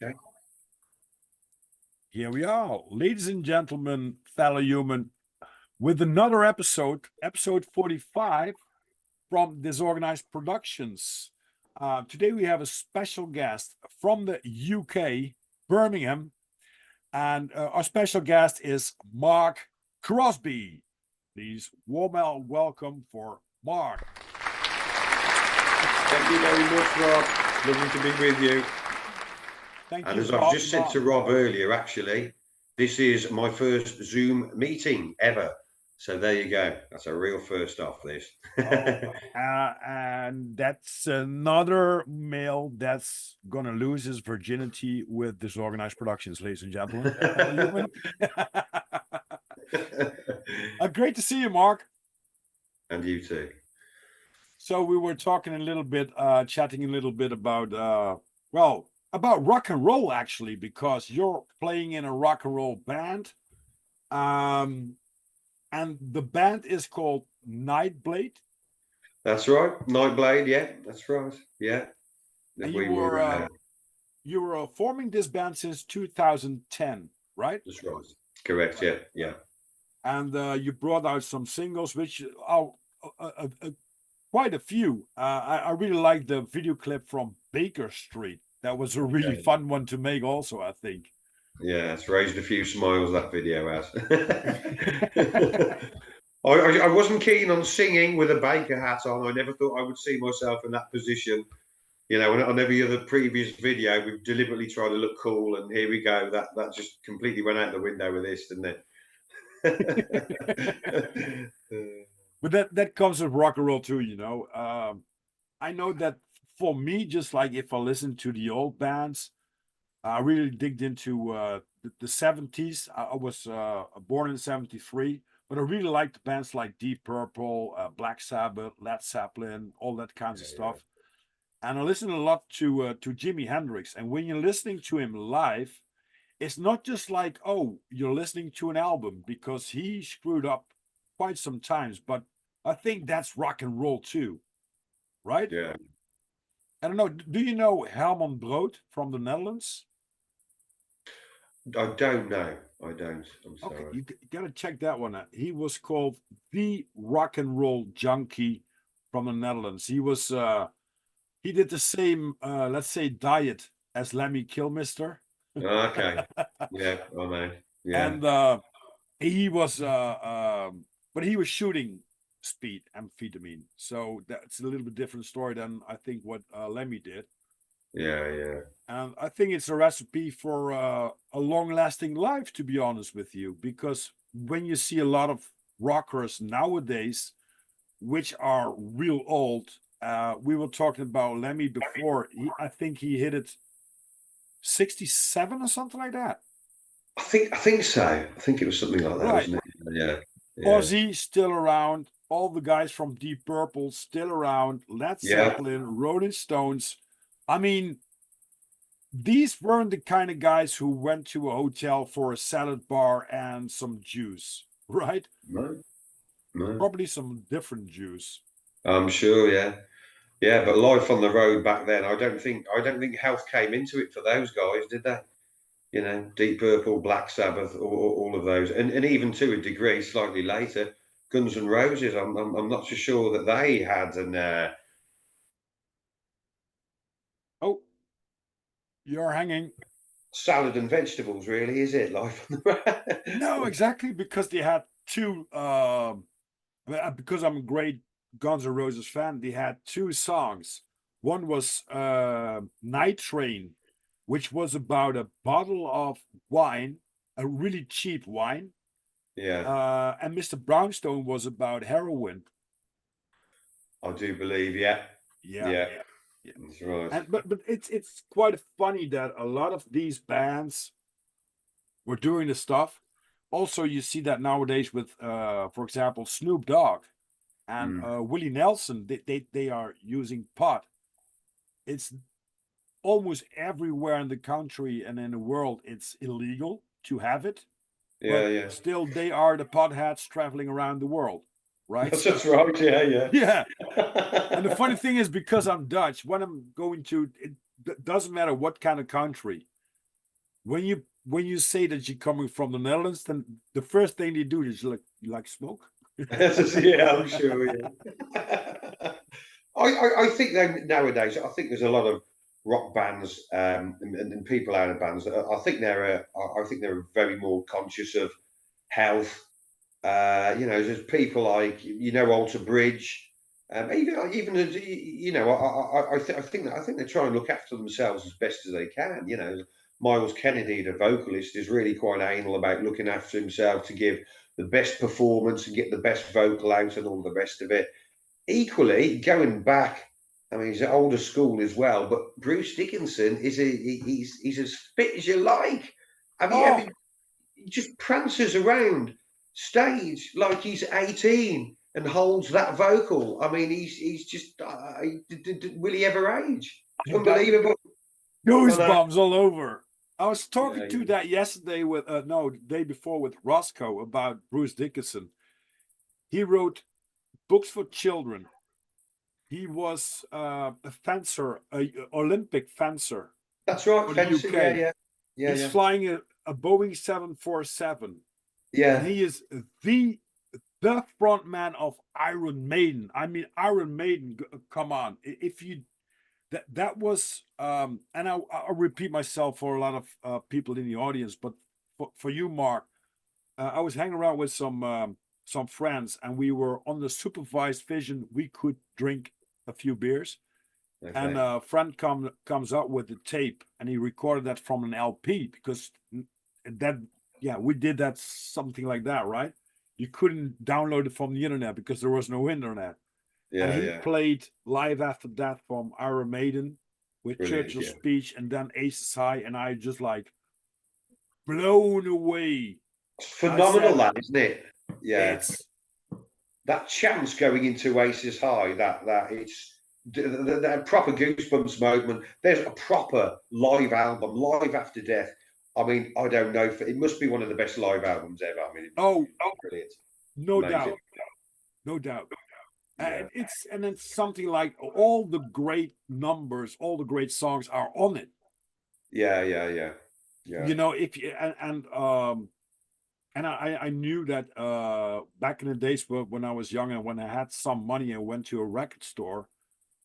Okay. Here we are, ladies and gentlemen, fellow human, with another episode 45 from Disorganized Productions. Today we have a special guest from the UK, Birmingham, and our special guest is Mark Crosby. Please warm welcome for Mark. Thank you very much, Rob. Lovely to be with you. Thank And you, as I've Rob. just said to Rob earlier, actually, this is my first Zoom meeting ever. So there you go. That's a real first off this. And that's another male that's gonna lose his virginity with Disorganized Productions, ladies and gentlemen. Great to see you, Mark. And you too. So we were talking a little bit, chatting a little bit about, about rock and roll, actually, because you're playing in a rock and roll band. And the band is called Nightblade. That's right. Nightblade, yeah, that's right. Yeah. And you were forming this band since 2010, right? That's right. Correct, yeah, yeah. And you brought out some singles, which are quite a few. I really like the video clip from Baker Street. That was a really fun one to make also, I think. Yeah, it's raised a few smiles, that video has. I wasn't keen on singing with a Baker hat on. I never thought I would see myself in that position. You know, on every other previous video, we've deliberately tried to look cool, and here we go. That just completely went out the window with this, didn't it? But that comes with rock and roll too, you know. I know that for me, just like if I listen to the old bands, I really digged into the 70s. I was born in 73, but I really liked bands like Deep Purple, Black Sabbath, Led Zeppelin, all that kinds of stuff. And I listened a lot to Jimi Hendrix. And when you're listening to him live, it's not just like, oh, you're listening to an album, because he screwed up quite some times. But I think that's rock and roll too, right? Yeah. I don't know. Do you know Herman Brood from the Netherlands? I don't know. I don't. I'm Okay, sorry. you got to check that one out. He was called the rock and roll junkie from the Netherlands. He did the same, let's say, diet as Lemmy Kilmister. Okay. Yeah, I know. Yeah. And he was, but he was shooting speed amphetamine. So that's a little bit different story than I think what Lemmy did. Yeah, yeah. And I think it's a recipe for a long-lasting life, to be honest with you, because when you see a lot of rockers nowadays, which are real old, we were talking about Lemmy before. I think he hit it 67 or something like that. I think so. I think it was something like that, Right. wasn't it? Yeah. Ozzy still around. All the guys from Deep Purple still around. Led Zeppelin, Rolling Stones. I mean, these weren't the kind of guys who went to a hotel for a salad bar and some juice, right? No. No. Probably some different juice. I'm sure, yeah. Yeah, but life on the road back then, I don't think health came into it for those guys, did they? You know, Deep Purple, Black Sabbath, all of those, and even to a degree, slightly later, Guns N' Roses. I'm not so sure that they had an. Oh, you're hanging. Salad and vegetables, really, is it? Life on the road? No, exactly, because they had two. Because I'm a great Guns N' Roses fan, they had two songs. One was Night Train, which was about a bottle of wine, a really cheap wine. Yeah. And Mr. Brownstone was about heroin. I do believe, yeah. Yeah. That's right. And but it's quite funny that a lot of these bands were doing the stuff. Also, you see that nowadays with, for example, Snoop Dogg and Willie Nelson. They are using pot. It's almost everywhere in the country and in the world. It's illegal to have it. Yeah. Still, they are the potheads traveling around the world, right? That's right. Yeah. Yeah. And the funny thing is, because I'm Dutch, when I'm going to, it doesn't matter what kind of country. when you say that you're coming from the Netherlands, then the first thing they do is like, you like smoke? Yeah, I'm sure. Yeah. I think nowadays, I think there's a lot of rock bands and people out of bands. I think they're very more conscious of health. There's people like Alter Bridge, even as I think they try and look after themselves as best as they can. Miles Kennedy, the vocalist, is really quite anal about looking after himself to give the best performance and get the best vocal out and all the rest of it. Equally, going back, I mean, he's an older school as well, but Bruce Dickinson he's as fit as you like. Have you ever Oh, he just prances around stage like he's 18 and holds that vocal. I mean, he's just will he ever age? I got Unbelievable. I know. goosebumps all over. I was Yeah, talking to yeah. that yesterday with no, the day before with Roscoe about Bruce Dickinson. He wrote books for children. He was a fencer, a Olympic fencer That's right, for the fencing. Yeah, UK. yeah, yeah, He's yeah, flying a Boeing 747, and yeah. he is the front man of Iron Maiden. I mean, Iron Maiden. Come on, if you that was and I'll repeat myself for a lot of people in the audience, but for you, Mark, I was hanging around with some friends, and we were on the supervised vision. We could drink a few beers, and Okay. a friend comes up with the tape, and he recorded that from an LP because that yeah, we did that, something like that, right? You couldn't download it from the internet because there was no internet. And Yeah, he yeah. played Live After Death from Iron Maiden with Brilliant. Churchill's Yeah. speech and then Aces High, and I just like blown away. It's I phenomenal, said, that, isn't it? Yeah. it's That chance going into Aces High, that it's that proper goosebumps moment. There's a proper live album, Live After Death. I mean, I don't know. It must be one of the best live albums ever. I mean, oh, it's brilliant, no amazing. doubt, no doubt. Yeah, And it's something like all the great numbers, all the great songs are on it. yeah, yeah, yeah, yeah, You know, if you and I knew that back in the days when I was young and when I had some money and went to a record store,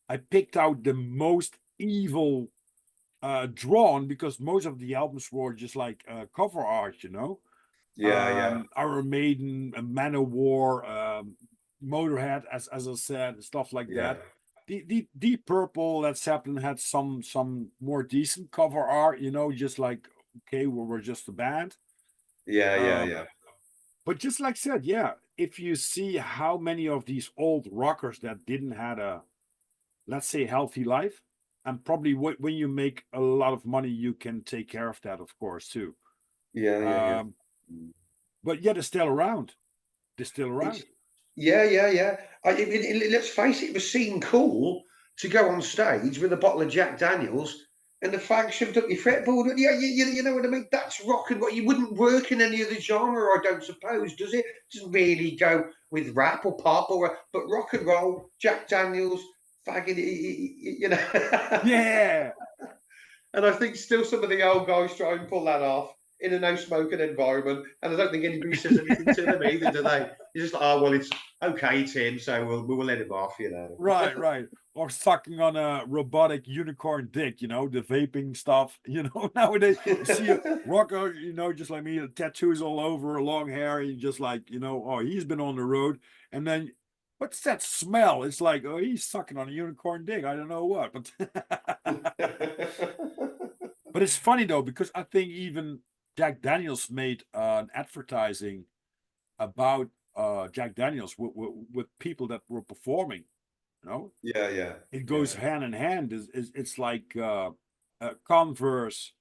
I picked out the most evil drawn because most of the albums were just like cover art, you know. yeah, yeah, Iron Maiden, Manowar, Motorhead, as I said, stuff like yeah, that. The Deep Purple, Led Zeppelin had some more decent cover art, you know, just like okay, we're just a band. yeah, yeah, Uh, yeah, but just like I said, yeah, if you see how many of these old rockers that didn't had a, let's say, healthy life, and probably when you make a lot of money, you can take care of that, of course, too. yeah, yeah, yeah. Um, but yeah, they're still around. They're still It's around. yeah, yeah, yeah. Let's face it, it was seen cool to go on stage with a bottle of Jack Daniels and the fag shoved up your fretboard. Yeah, you know what I mean? That's rock and what you wouldn't work in any other genre, I don't suppose, does it? Doesn't really go with rap or pop but rock and roll, Jack Daniels, fagging, Yeah, And I think still some of the old guys try and pull that off in a no smoking environment. And I don't think anybody says anything to them either, do they? You're just like, oh, well, it's okay, it's him, so we'll let him off, right, right. Or sucking on a robotic unicorn dick, you know, the vaping stuff. You know, nowadays you see a rocker, you know, just like me, tattoos all over, long hair, and you just like, you know, oh, he's been on the road. And then what's that smell? It's like, oh, he's sucking on a unicorn dick. I don't know what, but but it's funny though, because I think even Jack Daniels made an advertising about Jack Daniels with people that were performing, you know. Yeah, yeah, It goes yeah, hand in hand. It's like Converse,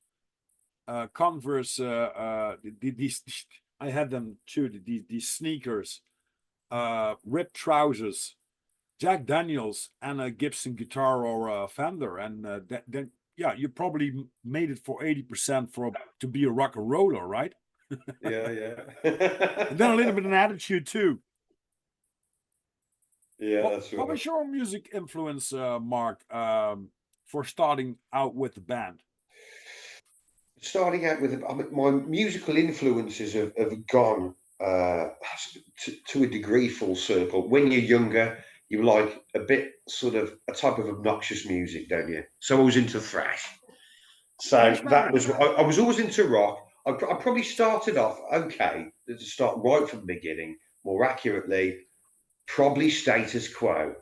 Converse. These I had them too. These sneakers, ripped trousers, Jack Daniels, and a Gibson guitar or a Fender, and then yeah, you probably made it for 80% for to be a rock and roller, right? yeah, And then a little yeah. bit of an attitude too. Yeah, What that's what right. was your music influence, Mark, for starting out with the band? starting out with, I mean, my musical influences have gone to a degree full circle. When you're younger, you like a bit sort of a type of obnoxious music, don't you? So I was into thrash. So Thrash that metal. was, I was always into rock. I probably started off okay, to start right from the beginning, more accurately, probably Status Quo.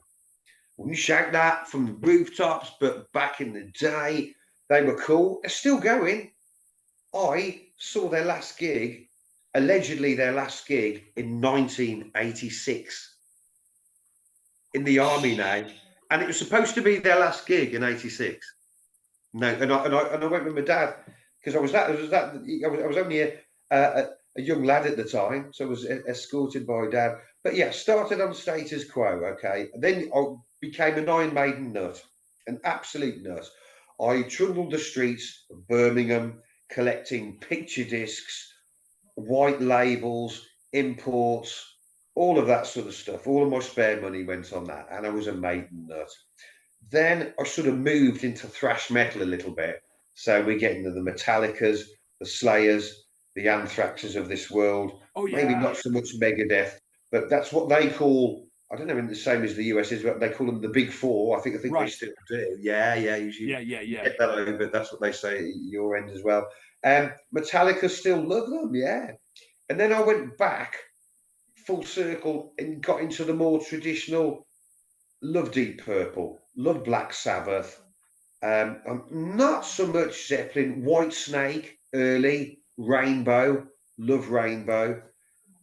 Wouldn't shout that from the rooftops, but back in the day, they were cool. They're still going. I saw their last gig, allegedly their last gig in 1986 in the army now, and it was supposed to be their last gig in '86. No, and I went with my dad because I was only a young lad at the time, so I was escorted by dad. But yeah, started on Status Quo, okay. Then I became an Iron Maiden nut, an absolute nut. I trundled the streets of Birmingham collecting picture discs, white labels, imports, all of that sort of stuff. All of my spare money went on that, and I was a Maiden nut. Then I sort of moved into thrash metal a little bit. So we get into the Metallicas, the Slayers, the Anthraxes of this world. Oh Maybe yeah. not so much Megadeth, but that's what they call. I don't know if it's the same as the US is, but they call them the Big Four. I think they Right. still do. Yeah, yeah. Yeah, yeah, You yeah. get that over. That's what they say at your end as well. Metallica still love them, yeah. And then I went back full circle and got into the more traditional. Love Deep Purple, love Black Sabbath. Not so much Zeppelin, White Snake, early, Rainbow, love Rainbow.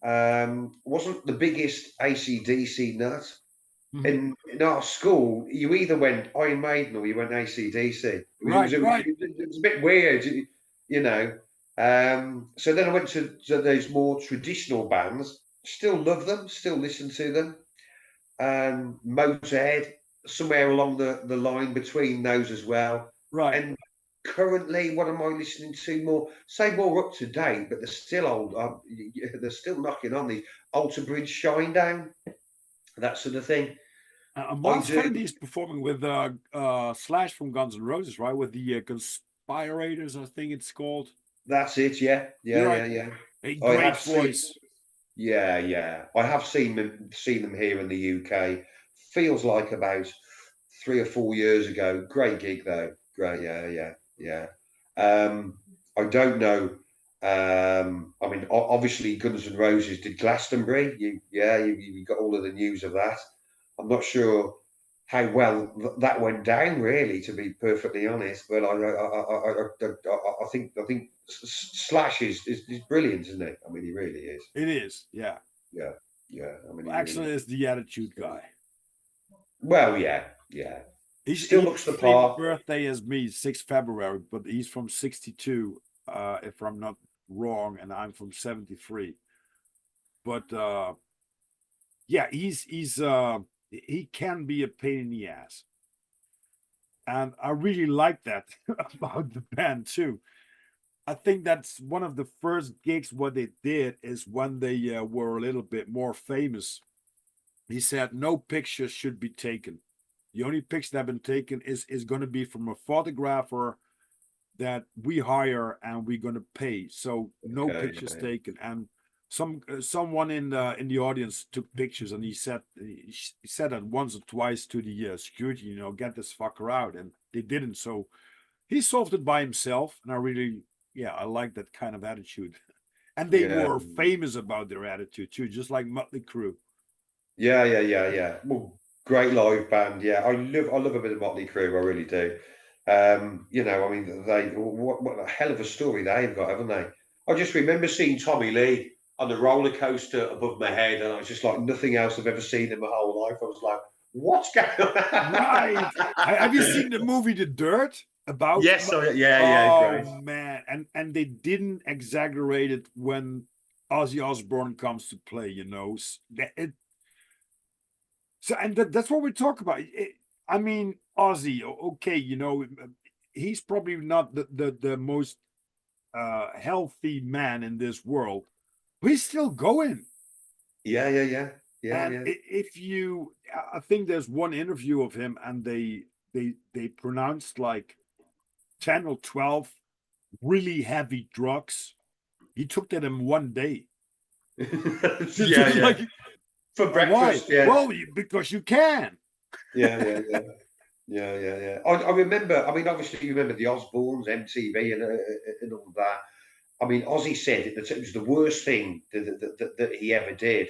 Wasn't the biggest AC/DC nut. Mhm. In our school, you either went Iron Maiden or you went AC/DC. Right, right. It was a bit weird, you know. So then I went to those more traditional bands. Still love them, still listen to them. Motorhead, somewhere along the line between those as well. Right. And currently, what am I listening to more? Say more up to date, but they're still old. They're still knocking on the Alter Bridge, Shinedown, that sort of thing. I Miles do. Kennedy is performing with Slash from Guns N' Roses, right? With the Conspirators, I think it's called. That's it. Yeah, yeah, You're yeah, right. yeah. A I great have seen. voice. Yeah, yeah. I have seen them here in the UK. Feels like about 3 or 4 years ago. Great gig though. Great, yeah, yeah, yeah. I don't know. I mean, obviously Guns N' Roses did Glastonbury. You got all of the news of that. I'm not sure how well that went down, really, to be perfectly honest. But I think Slash is brilliant, isn't it? I mean, he really is. It is, yeah. Yeah, yeah. I mean, he Actually, really. is the attitude guy. Well, yeah, yeah. He Still has looks the the same part. birthday as me, 6th February, but he's from 62, if I'm not wrong, and I'm from 73. But yeah, he can be a pain in the ass. And I really like that about the band too. I think that's one of the first gigs what they did is when they were a little bit more famous. He said no pictures should be taken. The only picture that have been taken is going to be from a photographer that we hire and we're going to pay. So no Okay, pictures yeah, taken. And someone in the audience took pictures, and he said that once or twice to the security, get this fucker out, and they didn't. So he solved it by himself, and I like that kind of attitude. And they yeah, were famous about their attitude too, just like Mötley Crüe. yeah, yeah, yeah, yeah. Well, great live band. Yeah, I love a bit of Motley Crue. I really do. I mean, what a hell of a story they've got, haven't they? I just remember seeing Tommy Lee on the roller coaster above my head, and I was just like nothing else I've ever seen in my whole life. I was like, what's going Right. Have you seen the on? movie The Dirt about? Yes, yeah, yeah, Oh great. man, and they didn't exaggerate it when Ozzy Osbourne comes to play. So and that's what we talk about. I mean, Ozzy. Okay, he's probably not the most healthy man in this world, but he's still going. Yeah, yeah, yeah, yeah, And yeah. if you, I think there's one interview of him, and they pronounced like 10 or 12 really heavy drugs. He took that in one day. Yeah, Just yeah. like, For why? breakfast, yeah. Well, because you can. Yeah, yeah, yeah. Yeah, yeah, yeah. I remember. I mean, obviously, you remember the Osbournes, MTV, and all that. I mean, Ozzy said that it was the worst thing that he ever did.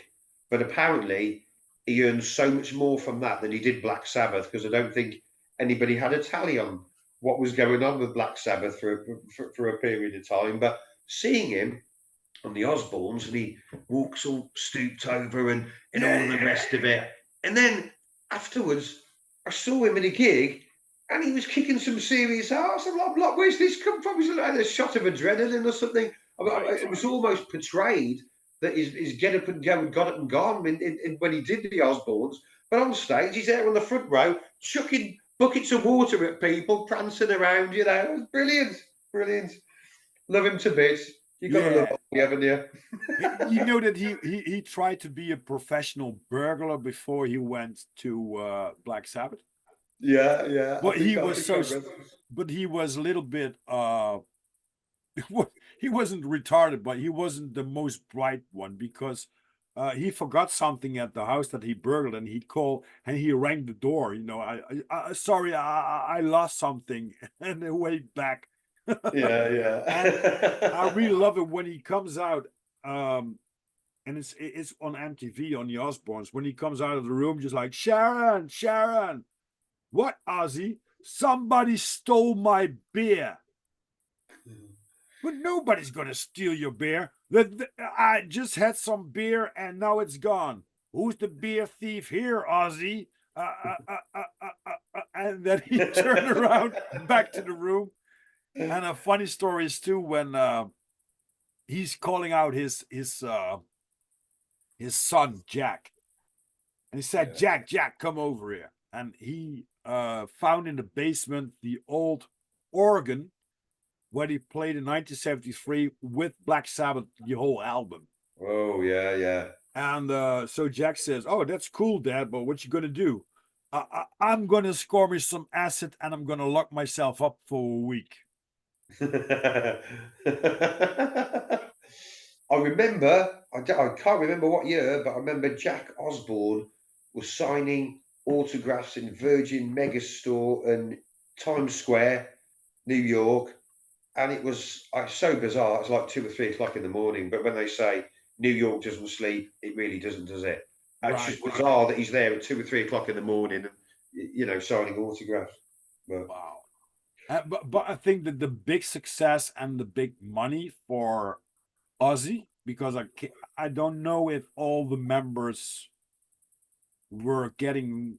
But apparently, he earned so much more from that than he did Black Sabbath, because I don't think anybody had a tally on what was going on with Black Sabbath for a period of time. But seeing him on the Osbournes, and he walks all stooped over and all of the rest of it, and then afterwards, I saw him in a gig, and he was kicking some serious ass. I'm like, where's this come from? He's like a shot of adrenaline or something. It was almost portrayed that his get up and go and got up and gone when he did the Osbournes. But on stage, he's there on the front row, chucking buckets of water at people, prancing around. You know, it was brilliant, brilliant. Love him to bits. You got to love Yeah. Ozzy, haven't you? You know that he tried to be a professional burglar before he went to Black Sabbath. Yeah, yeah. But he I was think I so, read. but he was a little bit. He wasn't retarded, but he wasn't the most bright one because he forgot something at the house that he burgled, and he called and he rang the door. You know, I sorry, I lost something, and they wait back. Yeah, And I yeah. really love it when he comes out. And it's on MTV on the Osbournes when he comes out of the room, just like Sharon, Sharon, what, Ozzy? Somebody stole my beer. But nobody's gonna steal your beer. I just had some beer and now it's gone. Who's the beer thief here, Ozzy? And then he turned around back to the room. And a funny story is too when he's calling out his son Jack, and he said, Yeah. Jack, Jack, come over here. And he found in the basement the old organ where he played in 1973 with Black Sabbath, the whole album. Oh, yeah, yeah. And so Jack says, oh, that's cool, Dad, but what you going to do? I'm going to score me some acid and I'm going to lock myself up for a week. I remember, I can't remember what year, but I remember Jack Osbourne was signing autographs in Virgin Megastore and Times Square, New York. And it was so bizarre. It's like 2 or 3 o'clock in the morning. But when they say New York doesn't sleep, it really doesn't, does it? It's Right. just bizarre that he's there at 2 or 3 o'clock in the morning, and signing autographs. But Wow. But I think that the big success and the big money for Ozzy, because I don't know if all the members were getting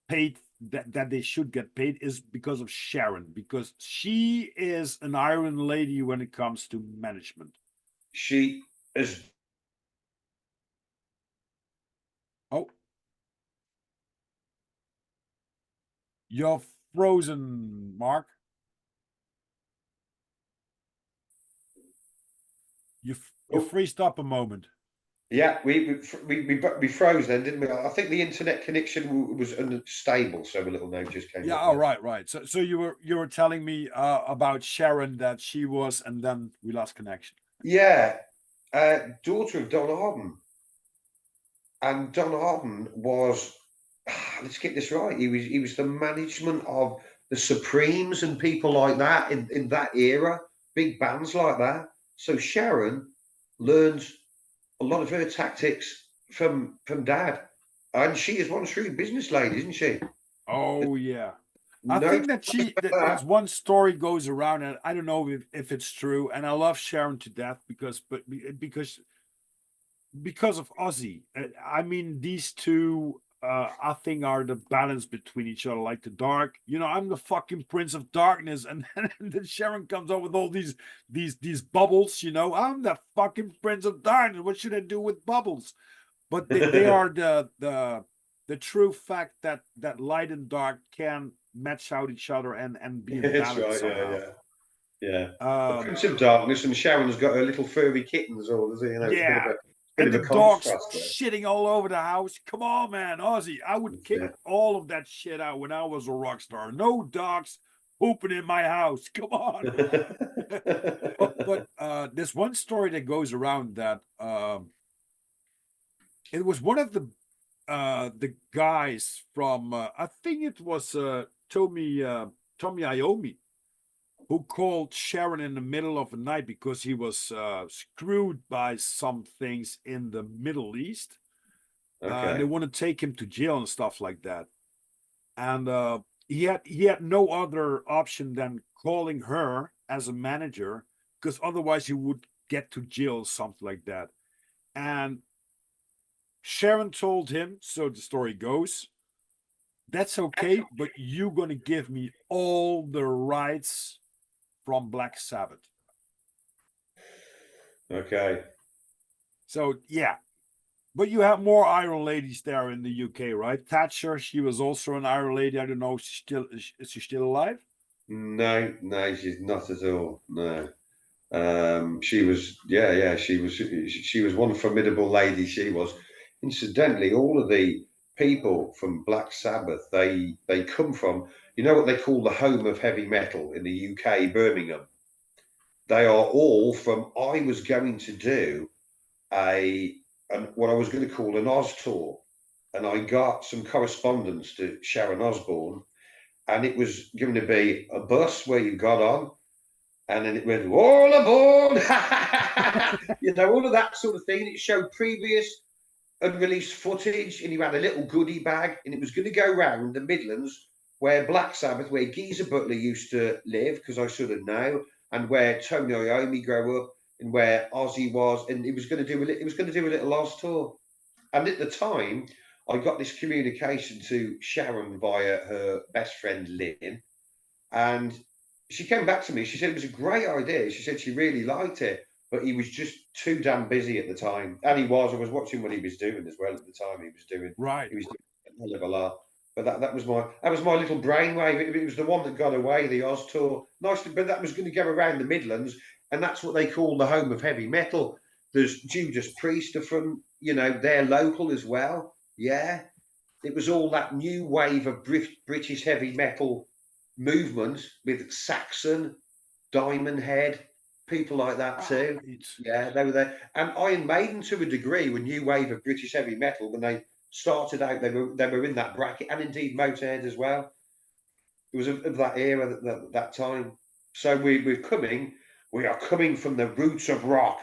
paid that they should get paid, is because of Sharon, because she is an iron lady when it comes to management. she is. Oh, you're frozen, Mark. You Oh, freezed up a moment. yeah, we froze then, didn't we? I think the internet connection was unstable, so a little note just came Yeah. up Oh, there. right. So you were telling me about Sharon, that she was, and then we lost connection. Yeah, daughter of Don Arden, and Don Arden was. Let's get this right. He was the management of the Supremes and people like that in that era, big bands like that. So Sharon learned a lot of her tactics from Dad, and she is one shrewd business lady, isn't she? Oh yeah. I No, think that that's one story goes around, and I don't know if it's true. And I love Sharon to death because of Ozzy. I mean, these two, I think, are the balance between each other, like the dark. You know, I'm the fucking Prince of Darkness, and then Sharon comes up with all these bubbles. You know, I'm the fucking Prince of Darkness. What should I do with bubbles? But they are the true fact that light and dark can match out each other and be in that's balance right. Yeah, somehow. yeah, yeah. The Um, Prince of Darkness, and Sharon's got her little furry kittens, or it's a bit of yeah, a and the dogs contrast there. shitting all over the house. Come on, man, Ozzy. I would kick Yeah. all of that shit out when I was a rock star. No dogs pooping in my house. Come on. there's one story that goes around that it was one of the guys from I think it was Tommy Iommi who called Sharon in the middle of the night because he was screwed by some things in the Middle East. And they Okay. want to take him to jail and stuff like that. And he had no other option than calling her as a manager because otherwise he would get to jail, something like that. And Sharon told him, so the story goes, that's okay, but you're going to give me all the rights from Black Sabbath. Okay. So, yeah. But you have more Iron ladies there in the UK, right? Thatcher, she was also an Iron lady. I don't know, is she still alive? No, no, she's not at all. No. She was, yeah, she was one formidable lady. She was. Incidentally, all of the people from Black Sabbath, they come from, you know what they call the home of heavy metal in the UK, Birmingham. They are all from. I was going to do what I was going to call an Oz tour, and I got some correspondence to Sharon Osbourne, and it was going to be a bus where you got on and then it went all aboard, all of that sort of thing. It showed previous unreleased footage, and you had a little goodie bag, and it was going to go round the Midlands where Black Sabbath, where Geezer Butler used to live, because I sort of know, and where Tony Iommi grew up, and where Ozzy was, and it was going to do a little Oz tour. And at the time, I got this communication to Sharon via her best friend Lynn, and she came back to me. She said it was a great idea. She said she really liked it, but he was just too damn busy at the time. And he was. I was watching what he was doing as well at the time. Right. He was doing a hell of a lot. But that was my little brainwave. It was the one that got away, the Oz tour. Nice, but that was going to go around the Midlands, and that's what they call the home of heavy metal. There's Judas Priest are from, they're local as well. Yeah, it was all that new wave of British heavy metal movement with Saxon, Diamond Head, people like that too. Right. Yeah, they were there. And Iron Maiden, to a degree, were new wave of British heavy metal when they started out. They were in that bracket, and indeed Motorhead as well. It was of that era, that time. So we are coming from the roots of rock.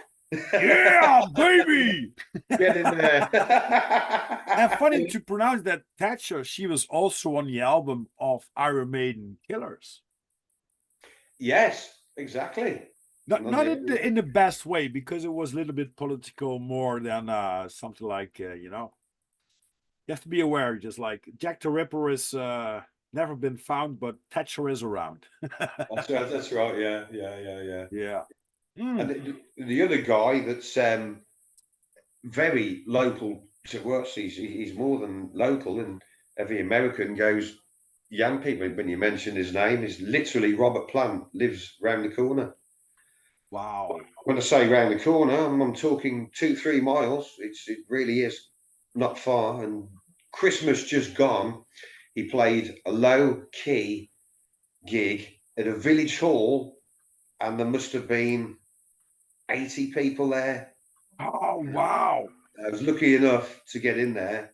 Yeah, baby. Get in there. And funny to pronounce that Thatcher, she was also on the album of Iron Maiden Killers. Yes, exactly. Not in the best way, because it was a little bit political more than something like you have to be aware, just like Jack the Ripper is never been found, but Thatcher is around. That's right. Yeah. Yeah. And the other guy that's very local to us, he's more than local, and every American goes, young people, when you mention his name, is literally Robert Plant, lives round the corner. Wow. When I say round the corner, I'm talking 2-3 miles. It really is not far. And Christmas just gone, he played a low key gig at a village hall, and there must have been 80 people there. Oh, wow. I was lucky enough to get in there.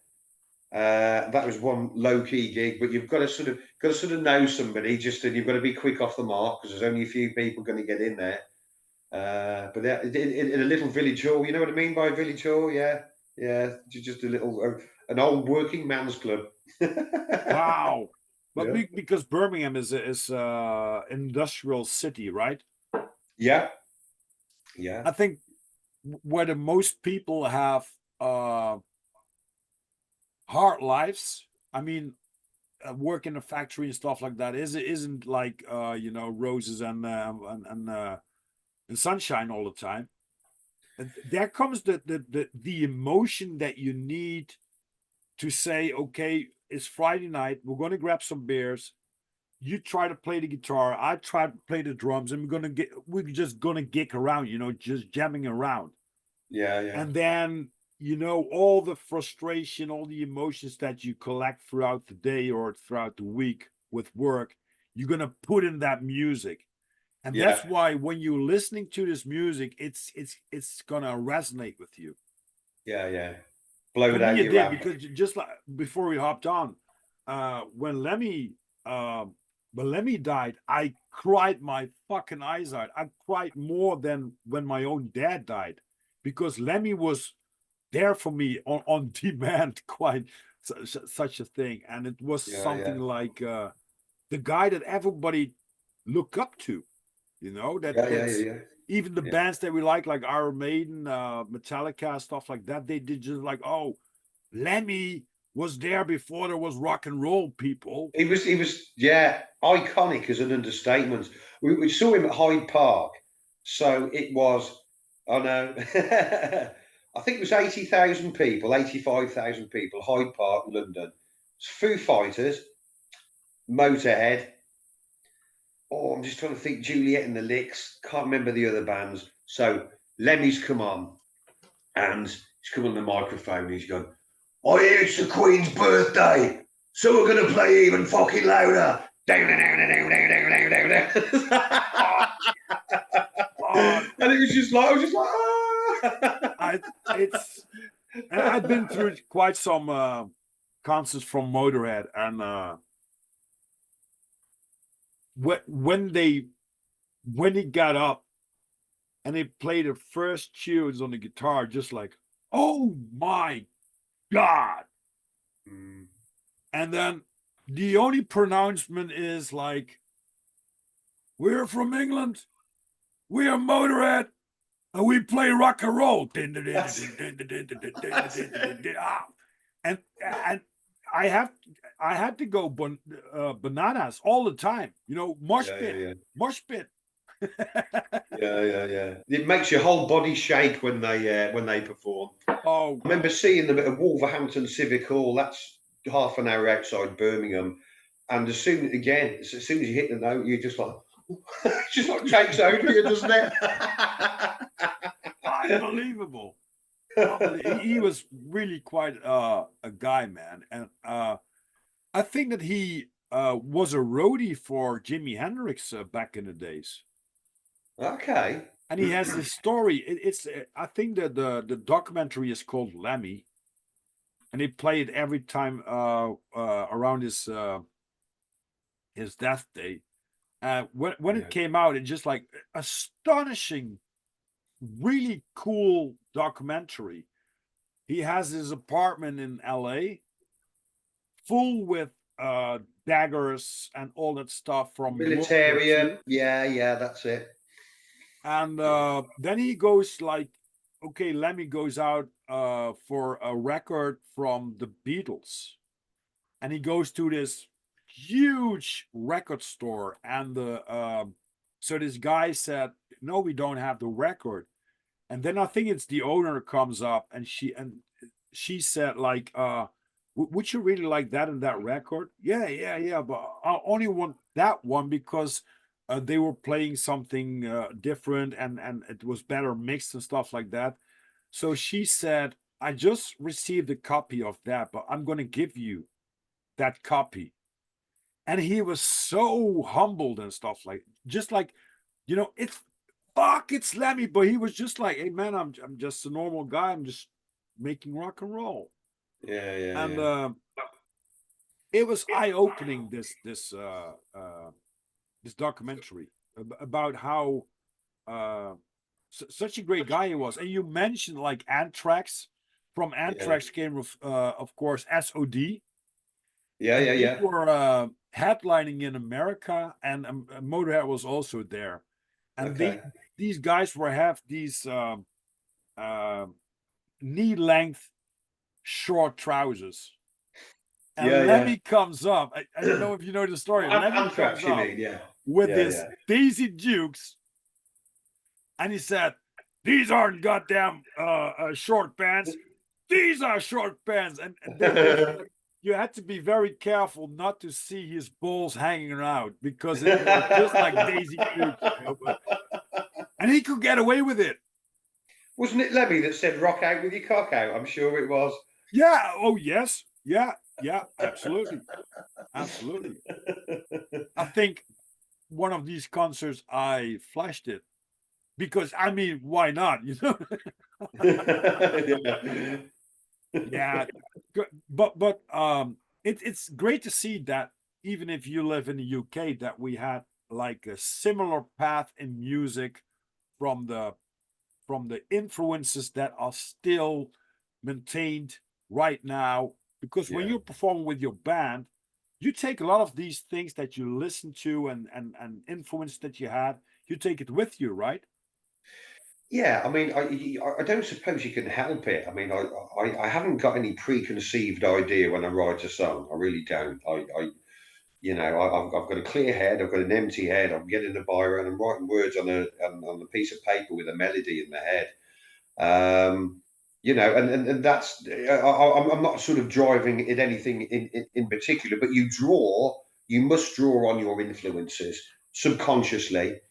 That was one low key gig, but you've got to sort of know somebody, and you've got to be quick off the mark because there's only a few people going to get in there. But in a little village hall, you know what I mean by village hall? Yeah, just a little an old working man's club. Wow. But Yeah, because Birmingham is industrial city, right? yeah. I think where the most people have hard lives. I mean, work in a factory and stuff like that isn't like roses and sunshine all the time. And there comes the emotion that you need to say, okay, it's Friday night, we're going to grab some beers. You try to play the guitar, I try to play the drums, and we're just gonna gig around, just jamming around. Yeah. And then all the frustration, all the emotions that you collect throughout the day or throughout the week with work, you're gonna put in that music. And that's Yeah, why when you're listening to this music, it's gonna resonate with you. yeah. Blow For it me, out it your did, ramp. because just like before we hopped on, when uh, Lemmy died, I cried my fucking eyes out. I cried more than when my own dad died, because Lemmy was there for me on demand, quite such a thing, and it was something Yeah, like the guy that everybody look up to. That's yeah. even the Yeah. bands that we like Iron Maiden, Metallica, stuff like that. They did just like, oh, Lemmy was there before there was rock and roll, people. Yeah, iconic as an understatement. We saw him at Hyde Park, so it was, I know, I think it was 80,000 people, 85,000 people, Hyde Park, London. It's Foo Fighters, Motorhead. Oh, I'm just trying to think. Juliet and the Licks. Can't remember the other bands. So Lemmy's come on, and he's come on the microphone. And he's gone, "I hear it's the Queen's birthday, so we're gonna play even fucking louder." Oh, And it was just like, I was just like, ah. I've been through quite some concerts from Motorhead, and when he got up and he played the first tunes on the guitar, just like, oh my god. Mm. And then the only pronouncement is like, we're from England, we are Motorhead, and we play rock and roll. And and I had to go bananas all the time. Mosh pit, Yeah. mosh pit. Yeah. It makes your whole body shake when they perform. Oh, I remember seeing them at Wolverhampton Civic Hall. That's half an hour outside Birmingham. And as soon as you hit the note, you're just like, it just like takes over you, doesn't it? unbelievable. He was really quite a guy, man. And I think that he was a roadie for Jimi Hendrix back in the days. Okay. And he has this story. It's I think that the documentary is called Lemmy, and he played every time around his death day. When it Yeah. came out, it just like astonishing, really cool documentary. He has his apartment in L.A. full with daggers and all that stuff from World War Militaria. II. Yeah, that's it. And then he goes like, okay, Lemmy goes out for a record from the Beatles, and he goes to this huge record store, and so this guy said, "No, we don't have the record." And then I think it's the owner comes up, and she said like, would you really like that and that record? Yeah, but I only want that one because they were playing something different, and it was better mixed and stuff like that. So she said, I just received a copy of that, but I'm going to give you that copy. And he was so humbled and stuff, like, just like, it's Lemmy, but he was just like, hey man, I'm just a normal guy. I'm just making rock and roll. And Yeah. it was eye-opening, this documentary about how such a great guy he was. And you mentioned like Anthrax. From Yeah. Anthrax came of course SOD, and they Yeah. were headlining in America, and Motorhead was also there. And Okay. these guys were have these uh, knee length short trousers. And Yeah. Lemmy comes up. I don't know if you know the story. Lemmy comes Anthrax, you up mean? Yeah. with this Yeah. Daisy Dukes, and he said, "These aren't goddamn short pants. These are short pants." And they just like, you had to be very careful not to see his balls hanging out, because it was just like Daisy Dukes. And he could get away with it. Wasn't it Lemmy that said "rock out with your cock out"? I'm sure it was. Yeah. Oh yes. Yeah. Absolutely. I think one of these concerts I flashed it because I mean, why not? You know? Yeah. Yeah, but it's great to see that even if you live in the UK, that we had like a similar path in music from the influences that are still maintained right now. Because when Yeah. you're performing with your band, you take a lot of these things that you listen to and influence that you had, you take it with you, right? Yeah, I mean, I don't suppose you can help it. I mean, I haven't got any preconceived idea when I write a song. I really don't. I've got a clear head. I've got an empty head. I'm getting a biro and I'm writing words on a piece of paper with a melody in my head. And that's I'm not sort of driving at anything in particular, but you must draw on your influences subconsciously.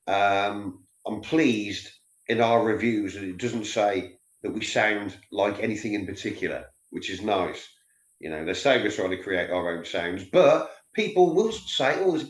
I'm pleased in our reviews that it doesn't say that we sound like anything in particular, which is nice. They say we're trying to create our own sounds, but people will say, "Oh, there's a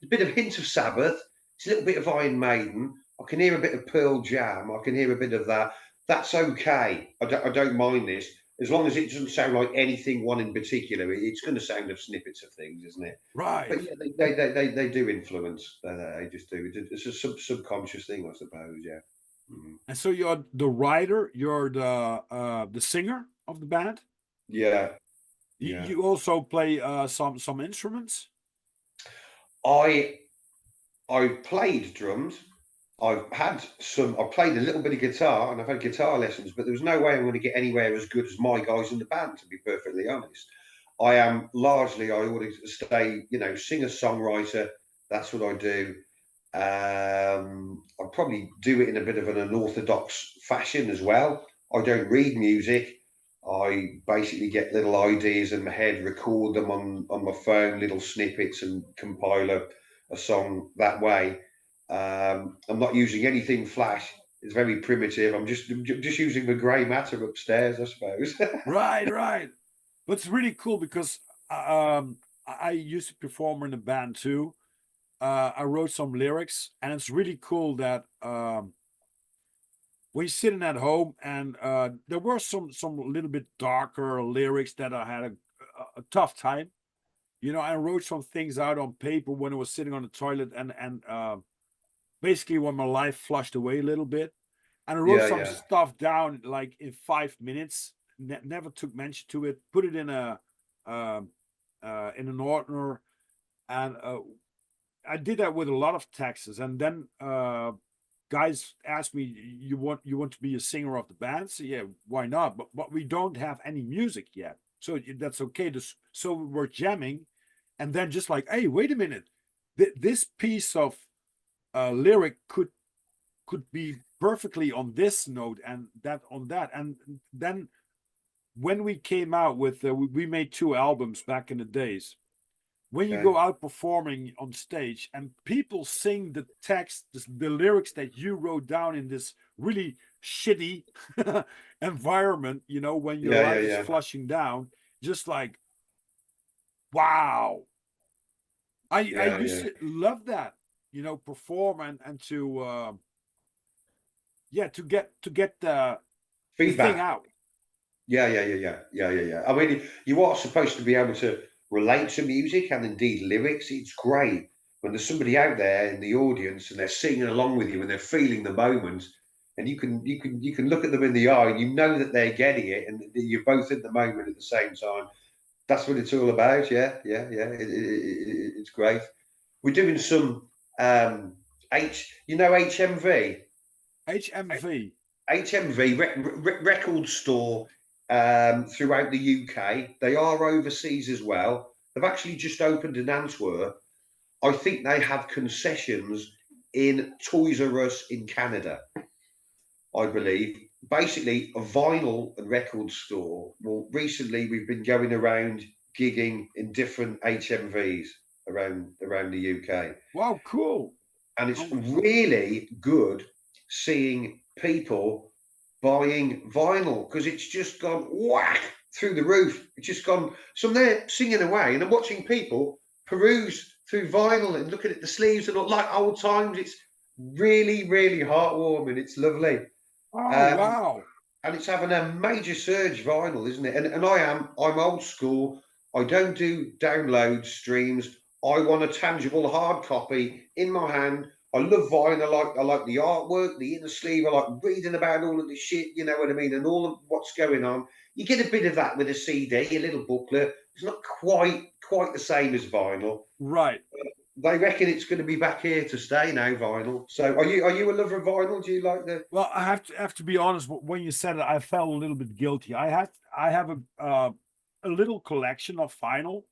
bit of hint of Sabbath. It's a little bit of Iron Maiden. I can hear a bit of Pearl Jam. I can hear a bit of that." That's okay. I don't mind this as long as it doesn't sound like anything one in particular. It's going to sound of snippets of things, isn't it? Right. But yeah, they do influence. They just do. It's a subconscious thing, I suppose. Yeah. Mhm. And so you're the writer, you're the singer of the band. Yeah. You, Yeah. you also play some instruments. I I played drums. I played a little bit of guitar and I've had guitar lessons, but there was no way I'm going to get anywhere as good as my guys in the band, to be perfectly honest. I always stay, singer songwriter. That's what I do. I probably do it in a bit of an unorthodox fashion as well. I don't read music. I basically get little ideas in my head, record them on my phone, little snippets, and compile a song that way. I'm not using anything flash. It's very primitive. I'm just using the grey matter upstairs, I suppose. Right, right. But it's really cool because I used to perform in a band too. I wrote some lyrics, and it's really cool that when you're sitting at home, and there were some little bit darker lyrics that I had a tough time. You know, I wrote some things out on paper when I was sitting on the toilet, and basically when my life flushed away a little bit, and I wrote Yeah, some yeah, stuff down like in 5 minutes. Never took mention to it. Put it um in an ordner, and I did that with a lot of texts. And then guys asked me, "You want to be a singer of the band?" So yeah, why not? But we don't have any music yet, so that's okay. So we're jamming, and then just like, hey, wait a minute, this piece of lyric could be perfectly on this note and that on that. And then when we came out with we made 2 albums back in the days. When you okay, go out performing on stage and people sing the text, the lyrics that you wrote down in this really shitty environment, when your yeah, yeah, life is yeah, flushing down, just like, wow. I yeah, used yeah. to love that, perform and to yeah, to get the thing Feedback. out. Yeah, yeah, yeah, yeah, yeah, yeah, yeah. I mean, you are supposed to be able to relate to music and indeed lyrics. It's great when there's somebody out there in the audience and they're singing along with you and they're feeling the moment, and you can look at them in the eye and you know that they're getting it, and you're both in the moment at the same time. That's what it's all about. Yeah, yeah, yeah. It's great. We're doing some HMV. HMV. HMV record store throughout the UK. They are overseas as well. They've actually just opened in Antwerp. I think they have concessions in Toys R Us in Canada, I believe. Basically, a vinyl and record store. Well, recently we've been going around gigging in different HMVs around the UK, Wow, cool. and it's Oh, really good seeing people buying vinyl because it's just gone whack through the roof. It's just gone. So they're singing away, and I'm watching people peruse through vinyl and looking at the sleeves and all, like old times. It's really, really heartwarming. It's lovely. Oh Um, wow. and it's having a major surge vinyl, isn't it? And I'm old school. I don't do download streams. I want a tangible hard copy in my hand. I love vinyl. I like the artwork, the inner sleeve. I like reading about all of this shit. You know what I mean? And all of what's going on. You get a bit of that with a CD, a little booklet. It's not quite the same as vinyl. Right. They reckon it's going to be back here to stay now, vinyl. So are you a lover of vinyl? Do you like the? Well, I have to be honest. When you said it, I felt a little bit guilty. I have a little collection of vinyl,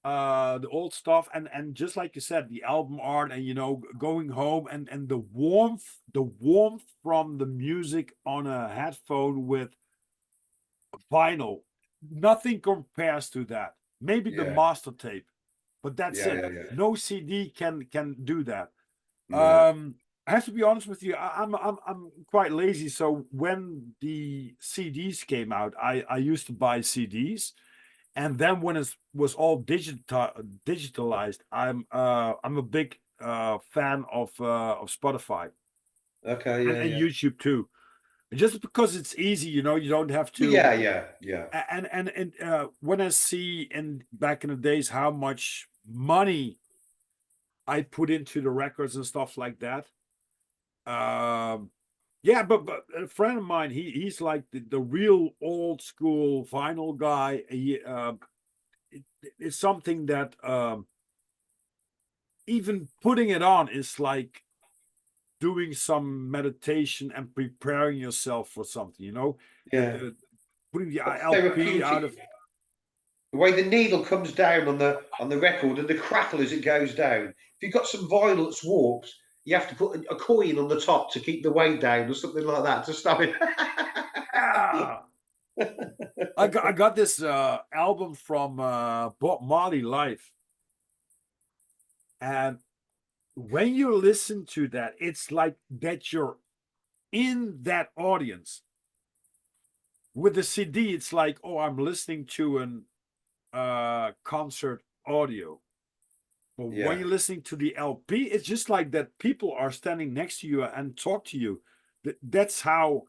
the old stuff, and just like you said, the album art, and going home, and the warmth from the music on a headphone with vinyl. Nothing compares to that. Maybe the Yeah, master tape, but that's it. yeah. No CD can do that. No. I have to be honest with you. I'm quite lazy. So when the CDs came out, I used to buy CDs, and then when it was all digitalized, I'm a big fan of Spotify Okay. and Yeah. YouTube too. Just because it's easy, you don't have Well, to. yeah. And when I see in back in the days how much money I put into the records and stuff like that. Yeah, but a friend of mine, he's like the real old school vinyl guy. It's something that even putting it on is like doing some meditation and preparing yourself for something. Yeah. Putting the But LP out of. therapeutic. The way the needle comes down on the record and the crackle as it goes down. If you've got some vinyl that's warped, you have to put a coin on the top to keep the weight down or something like that to stop it. Ah, I got this album from Bob Marley live, and when you listen to that, it's like that you're in that audience. With the CD, it's like, oh, I'm listening to an concert audio. But when Yeah, you're listening to the LP, it's just like that people are standing next to you and talk to you. That's how.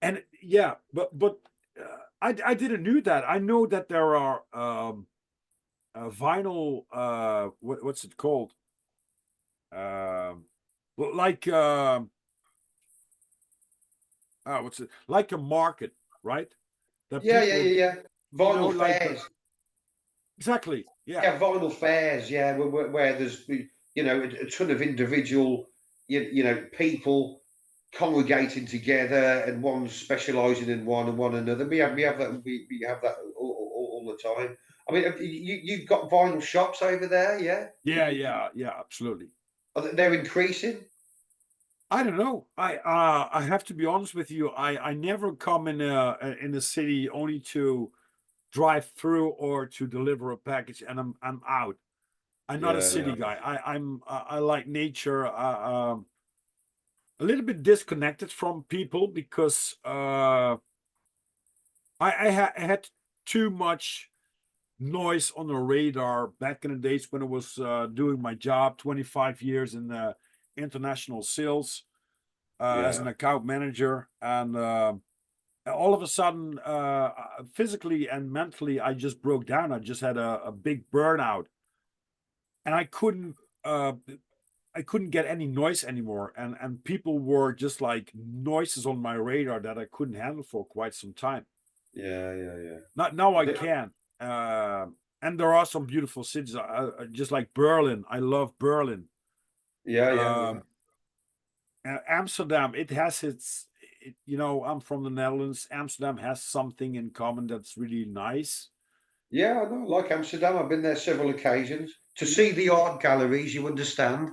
And yeah, but I didn't know that. I know that there are vinyl. What's it called? Well, like what's it like a market, right? That people, yeah. Vinyl like fairs. exactly, yeah, Yeah, vinyl fairs. Yeah, where there's a ton of individual people congregating together and one specialising in one and one another. We have that all the time. I mean, you've got vinyl shops over there, yeah? yeah, absolutely. They're increasing. I don't know. I have to be honest with you. I never come in a city only to drive through or to deliver a package, and I'm out. I'm not a Yeah, city yeah, guy. I like nature. A little bit disconnected from people because I had too much noise on the radar back in the days when I was doing my job. 25 years in international sales as yeah, an account manager, and all of a sudden, physically and mentally, I just broke down. I just had a big burnout, and uh, I couldn't get any noise anymore, and people were just like noises on my radar that I couldn't handle for quite some time. yeah. Not now I The- can. And there are some beautiful cities, just like Berlin. I love Berlin. yeah. Um, Amsterdam, it has I'm from the Netherlands. Amsterdam has something in common that's really nice. Yeah, I know. Like Amsterdam, I've been there several occasions to see the art galleries. You understand?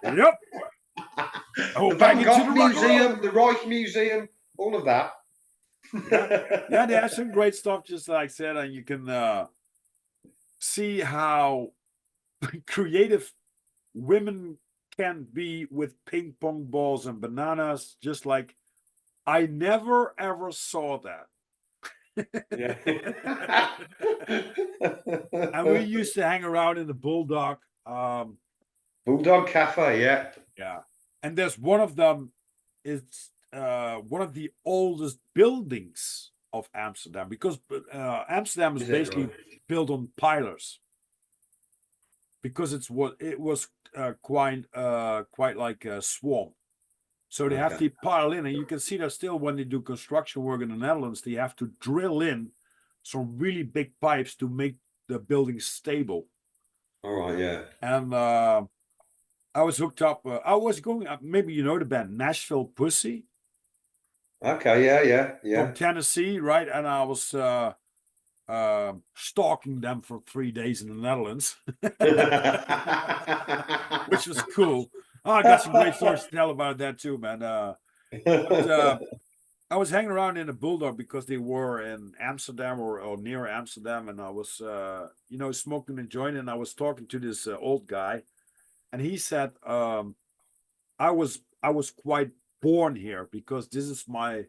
Yep. Oh, The back Van into Gogh the rock and roll. Museum, the Reich Museum, all of that. Yeah, yeah, they have some great stuff, just like I said, and you can see how creative women can be with ping pong balls and bananas. Just like I never ever saw that. Yeah. And we used to hang around in the Bulldog. Bulldog Cafe, yeah. Yeah. And there's one of them, it's one of the oldest buildings of Amsterdam, because Amsterdam is Is it basically right? built on pillars, because it was quite like a swamp. So they have Okay. to pile in, and you can see that still when they do construction work in the Netherlands, they have to drill in some really big pipes to make the building stable. All right, yeah. And I was hooked up. I was going up. Maybe you know the band Nashville Pussy Okay, yeah, yeah, from yeah. Tennessee, right? And I was stalking them for 3 days in the Netherlands, which was cool. Oh, I got some great stories to tell about that too, man. But I was hanging around in a Bulldog because they were in Amsterdam, or near Amsterdam, and I was, smoking and joining. And I was talking to this old guy, and he said, I was quite born here because this is my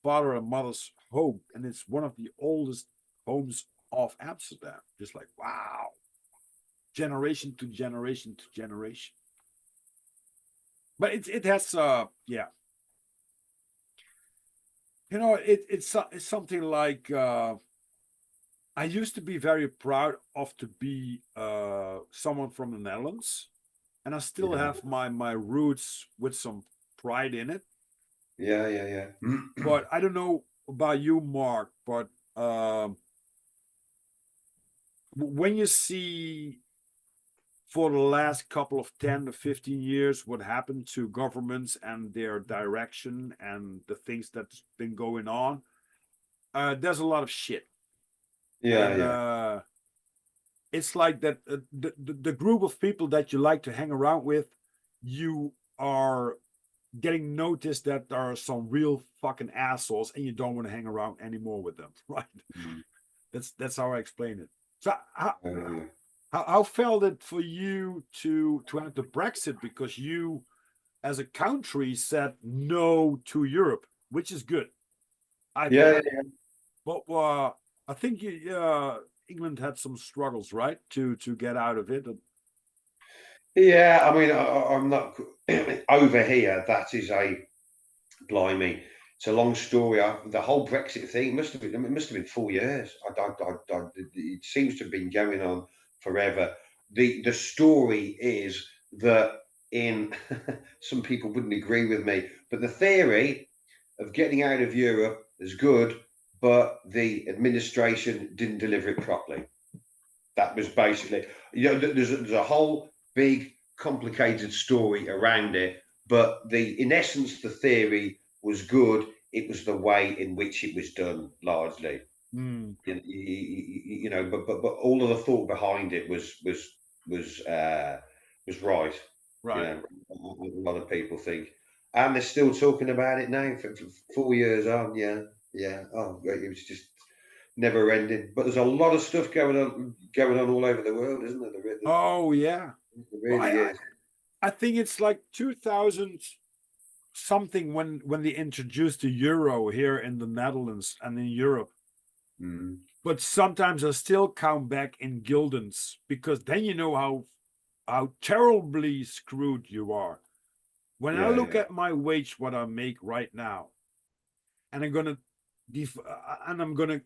father and mother's home, and it's one of the oldest homes of Amsterdam. Just like, wow, generation to generation to generation. But it has yeah, it's something like I used to be very proud of to be someone from the Netherlands, and I still Yeah, have my roots with some pride in it. yeah, yeah, yeah. But I don't know about you, Mark, but when you see for the last couple of 10 to 15 years what happened to governments and their direction and the things that's been going on, there's a lot of shit. Yeah, And yeah. it's like that the group of people that you like to hang around with, you are getting noticed that there are some real fucking assholes, and you don't want to hang around anymore with them, right? Mm. That's how I explain it. So Yeah. how felt it for you to enter Brexit, because you as a country said no to Europe, which is good, I think. Yeah, But I think England had some struggles, right, to get out of it. yeah. I mean, I'm not over here. That is a blimey. It's a long story. The whole Brexit thing must have been. I mean, it must have been 4 years. It seems to have been going on forever. The story is that in some people wouldn't agree with me, but the theory of getting out of Europe is good, but the administration didn't deliver it properly. That was basically, there's a whole big complicated story around it, but in essence the theory was good. It was the way in which it was done largely. Mm, But all of the thought behind it was right. You right. know, a lot of people think, and they're still talking about it now for 4 years on. Yeah, yeah. Oh, it was just never ending. But there's a lot of stuff going on all over the world, isn't there? Oh yeah. There Well, really I is. I think it's like 2000 something when they introduced the euro here in the Netherlands and in Europe. Mm. But sometimes I still count back in guildens, because then you know how terribly screwed you are. When I Yeah, look yeah, at my wage, what I make right now, and I'm gonna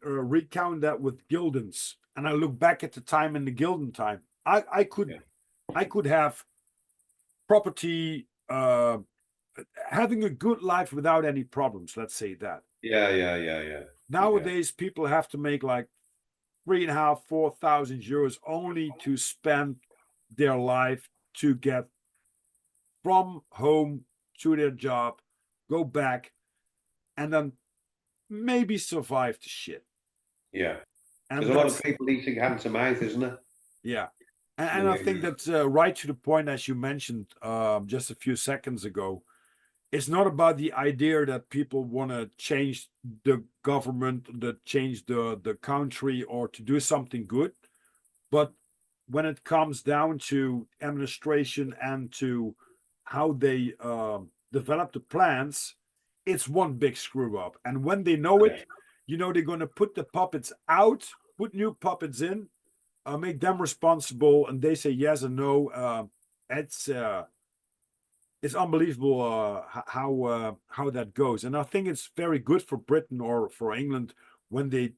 recount that with guildens, and I look back at the time in the gilden time, I could yeah, I could have property, having a good life without any problems. Let's say that. yeah, yeah, yeah, yeah, yeah, Nowadays, people have to make like 3,500, 4,000 euros only to spend their life to get from home to their job, go back, and then maybe survive the shit. yeah. There's And a lot of that's, people eating hand to mouth, isn't there? yeah. And I Yeah, think that's right to the point, as you mentioned just a few seconds ago. It's not about the idea that people want to change the government, that change the country, or to do something good. But when it comes down to administration and to how they develop the plans, it's one big screw up. And when they know yeah, it, you know, they're going to put the puppets out, put new puppets in, make them responsible, and they say yes or no. It's uh, it's unbelievable how that goes, and I think it's very good for Britain or for England when they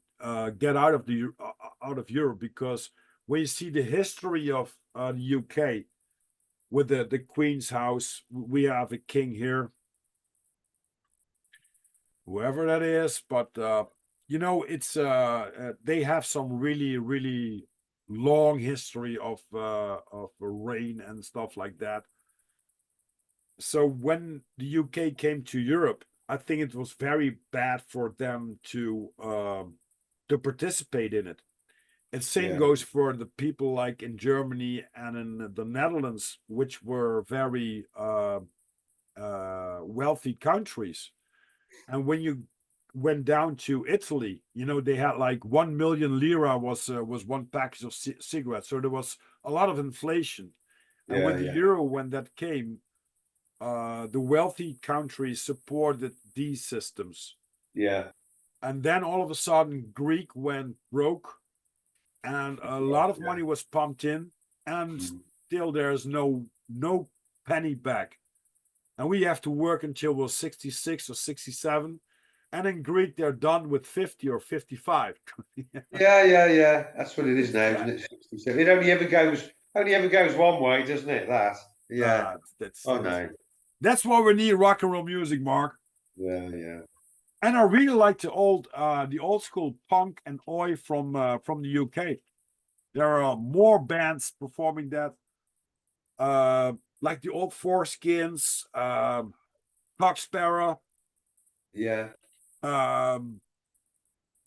get out of Europe, because when you see the history of the UK with the Queen's house, we have a king here, whoever that is, but you know, it's they have some really long history of reign and stuff like that. So when the UK came to Europe, I think it was very bad for them to participate in it. And same Yeah, goes for the people like in Germany and in the Netherlands, which were very wealthy countries. And when you went down to Italy, you know, they had like 1 million lira was one package of cigarettes. So there was a lot of inflation. And yeah, with the yeah, euro, when that came, the wealthy countries supported these systems. yeah, And then all of a sudden, Greek went broke, and a lot of yeah. money was pumped in, and Mm. still there's no penny back. And we have to work until we're 66 or 67. And in Greek, they're done with 50 or 55. Yeah, yeah, yeah. That's what it is It's now, isn't trash. it? 67. It only ever goes one way, doesn't it? That. Yeah. That's I know. that's why we need rock and roll music, Mark. Yeah, yeah, And I really like the old school punk and oi from the UK. There are more bands performing that, uh, like the old Foreskins, Cock yeah, um,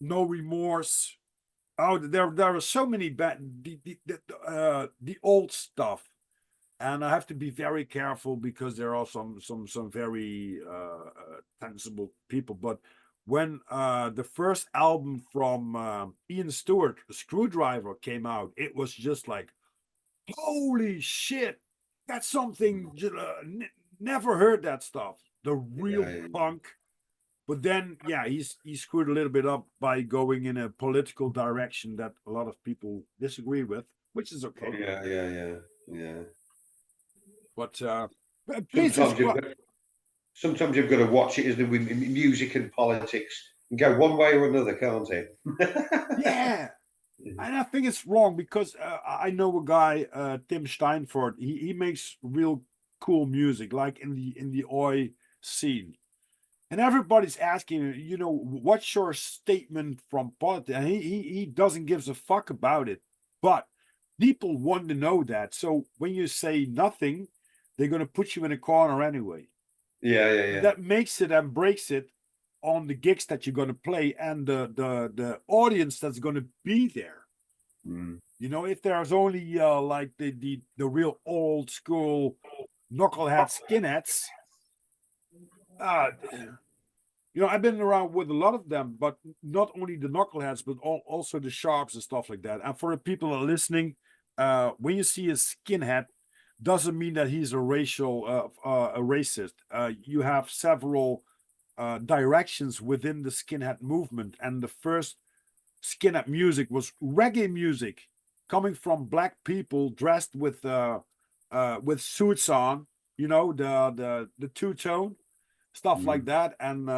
No Remorse. Oh, there are so many the old stuff, and I have to be very careful because there are some very sensible people. But when the first album from Ian Stewart, Screwdriver, came out, it was just like, holy shit, that's something. Never heard that stuff. The real yeah, punk. But then, yeah, he screwed a little bit up by going in a political direction that a lot of people disagree with, which is okay. yeah, yeah, yeah, yeah. But please Sometimes you've describe. got sometimes you've got to watch it, isn't it, with music and politics, and go one way or another, can't it? Yeah, and I think it's wrong because I know a guy, Tim Steinfort. He makes real cool music, like in the oi scene. And everybody's asking, you know, what's your statement from politics? And he doesn't give a fuck about it. But people want to know that. So when you say nothing, they're going to put you in a corner anyway. Yeah, yeah, And yeah. that makes it and breaks it on the gigs that you're going to play and the audience that's going to be there. Mm. You know, if there's only like the real old school knucklehead skinheads, uh, you know, I've been around with a lot of them, but not only the knuckleheads, but also the sharps and stuff like that. And for the people that are listening, when you see a skinhead, doesn't mean that he's a a racist. You have several directions within the skinhead movement, and the first skinhead music was reggae music, coming from black people dressed with suits on. You know, the two tone stuff like Mm. that, and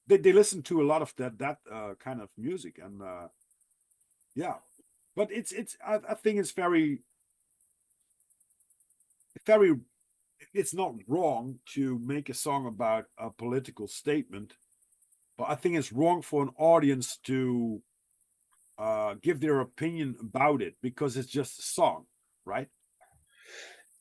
they listen to a lot of that kind of music, and yeah. But I think it's very it's not wrong to make a song about a political statement, but I think it's wrong for an audience to give their opinion about it because it's just a song, right?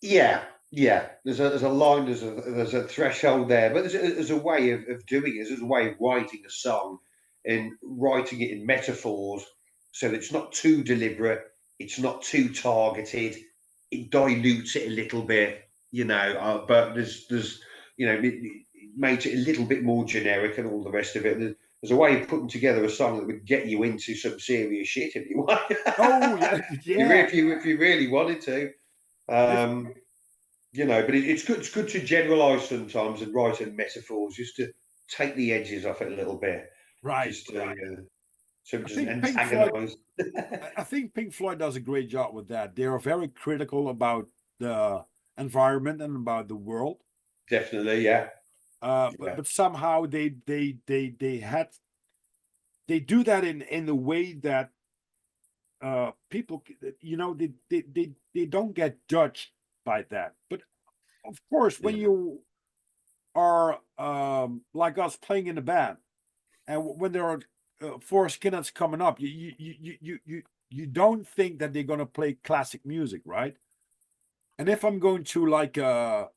Yeah, yeah. There's a line, there's a threshold there, but there's a way of doing it. There's a way of writing a song and writing it in metaphors so that it's not too deliberate, it's not too targeted, it dilutes it a little bit, but there's it makes it a little bit more generic and all the rest of it. There's a way of putting together a song that would get you into some serious shit if you want. Oh yeah, yeah. If you really wanted to. If Um, but it's good to generalize sometimes and write in metaphors just to take the edges off it a little bit. Right. just so I just think Pink Floyd. antagonise. I think Pink Floyd does a great job with that. They are very critical about the environment and about the world. Definitely, yeah. But somehow they do that in a way that people, they don't get judged by that. But of course, when you are like us playing in a band, and when there are four skinheads coming up, you don't think that they're gonna play classic music, right? And if I'm going to like a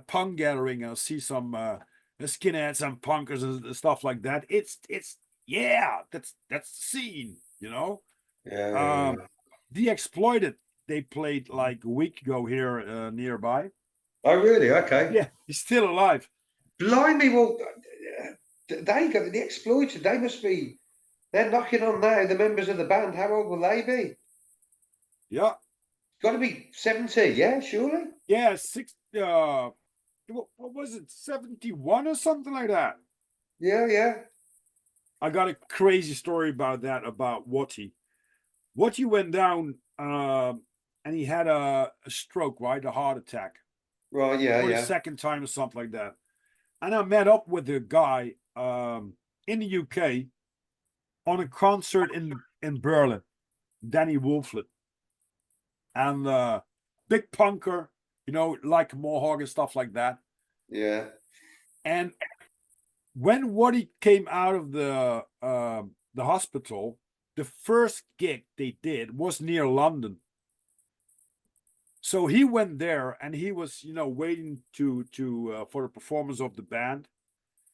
punk gathering, I'll see some skinheads and punkers and stuff like that. It's yeah, that's the scene, you know. Yeah. The Exploited, they played like a week ago here nearby. Oh, really? Okay. Yeah, he's still alive. Blimey, well, they got the Exploited. They must be. They're knocking on now. The members of the band. How old will they be? Yeah, Got to be 70. Yeah, surely. yeah, six. What was it, 71 or something like that? Yeah, yeah. I got a crazy story about that, about Watty. Watty went down and he had a stroke, right? A heart attack Right. Yeah, for the yeah. second time or something like that. And I met up with a guy in the UK on a concert in Berlin, Danny Wolflet. And big punker, like Mohawk and stuff like that. Yeah. And when Waddy came out of the hospital, the first gig they did was near London. So he went there and he was, waiting to for the performance of the band,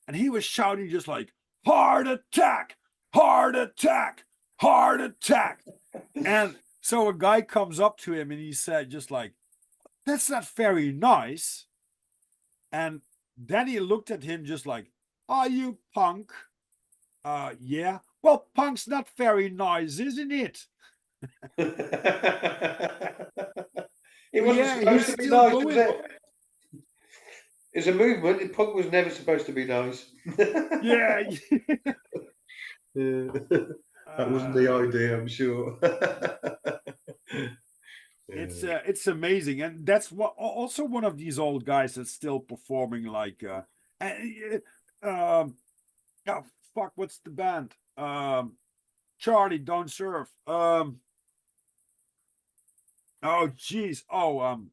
and he was shouting just like heart attack, heart attack, heart attack. And so a guy comes up to him and he said just like, that's not very nice. And then he looked at him just like, are you punk? Yeah. Well, punk's not very nice, isn't it? It But wasn't yeah, supposed he's to be still nice, was going. it? It's a movement. Punk was never supposed to be nice. Yeah. That wasn't the idea, I'm sure. It's amazing, and that's what also one of these old guys that's still performing like oh, fuck, what's the band? Charlie Don't Surf. Oh geez. To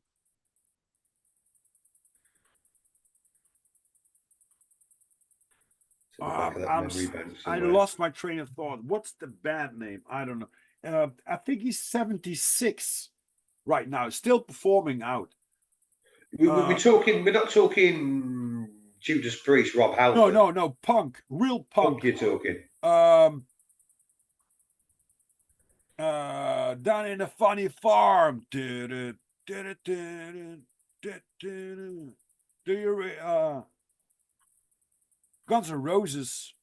the back of that memory bank I somewhere. lost my train of thought. What's the band name? I don't know. I think he's 76 right now, still performing out. We're talking. We're not talking Judas Priest, Rob Halford. No, punk, real punk. Punk, you're talking. Down in a funny farm. Do you Guns N' Roses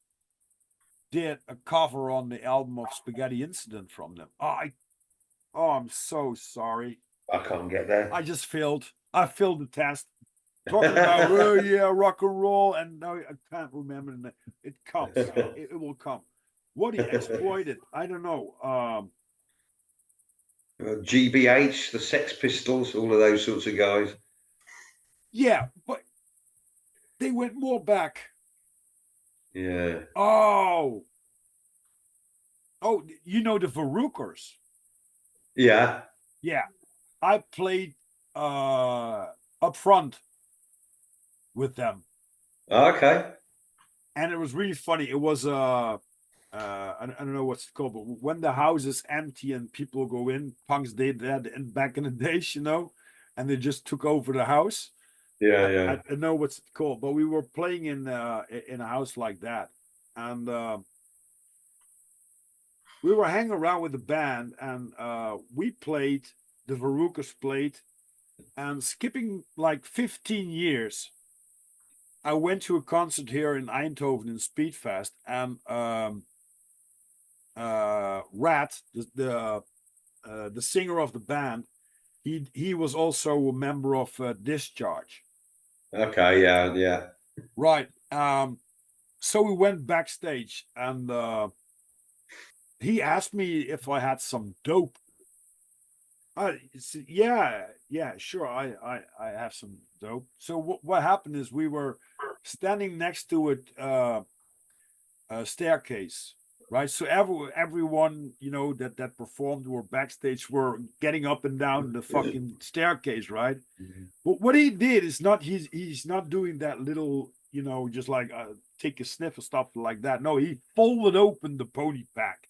did a cover on the album of Spaghetti Incident from them. I'm so sorry. I can't get there. I just failed. I failed the test. Talking about rock and roll, and now I can't remember. It comes. It will come. What he exploited, I don't know. GBH, the Sex Pistols, all of those sorts of guys. Yeah, but they went more back. Yeah. Oh, the Verukers. Yeah. Yeah, I played up front with them. Okay. And it was really funny. It was I don't know what's it called, but when the house is empty and people go in, punks did that back in the days, and they just took over the house. Yeah. I don't know what's it called, but we were playing in a house like that, and we were hanging around with the band, and we played. The Verukers played, and skipping like 15 years, I went to a concert here in Eindhoven in Speedfest, and Rat, the singer of the band, he was also a member of Discharge. Okay. Yeah. Right. So we went backstage, and he asked me if I had some dope. I said, yeah, sure. I have some dope. So what happened is we were standing next to a staircase, right? So everyone, that performed were backstage were getting up and down the fucking staircase, right? But what he did is not he's not doing that little, just like take a sniff or stuff like that. No, he folded open the pony pack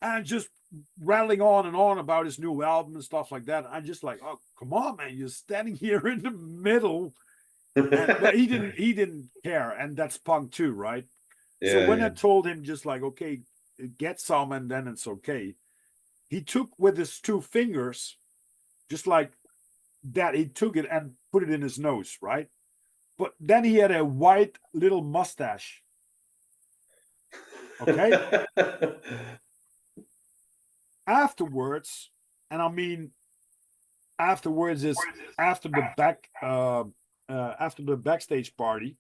and just rattling on and on about his new album and stuff like that. I'm just like, oh, come on, man, you're standing here in the middle. But he didn't care, and that's punk too, right? So Yeah, when I yeah. told him just like, okay, get some and then it's okay, he took with his two fingers, just like that, he took it and put it in his nose, right? But then he had a white little mustache. Okay. Afterwards, and I mean afterwards is after the after the backstage party,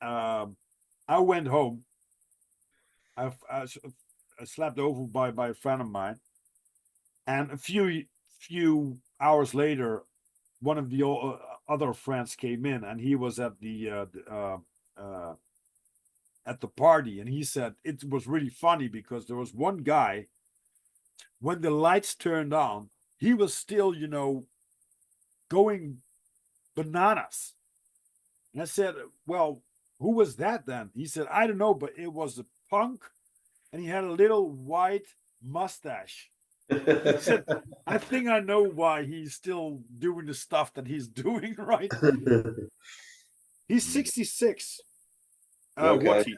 um, I went home. I slept over by a friend of mine, and a few hours later, one of the other friends came in, and he was at the party, and he said it was really funny because there was one guy, when the lights turned on, he was still, going bananas. And I said, well, who was that then? He said, I don't know, but it was a punk, and he had a little white mustache. He said, I think I know why he's still doing the stuff that he's doing, right? He's 66. Okay. What's he?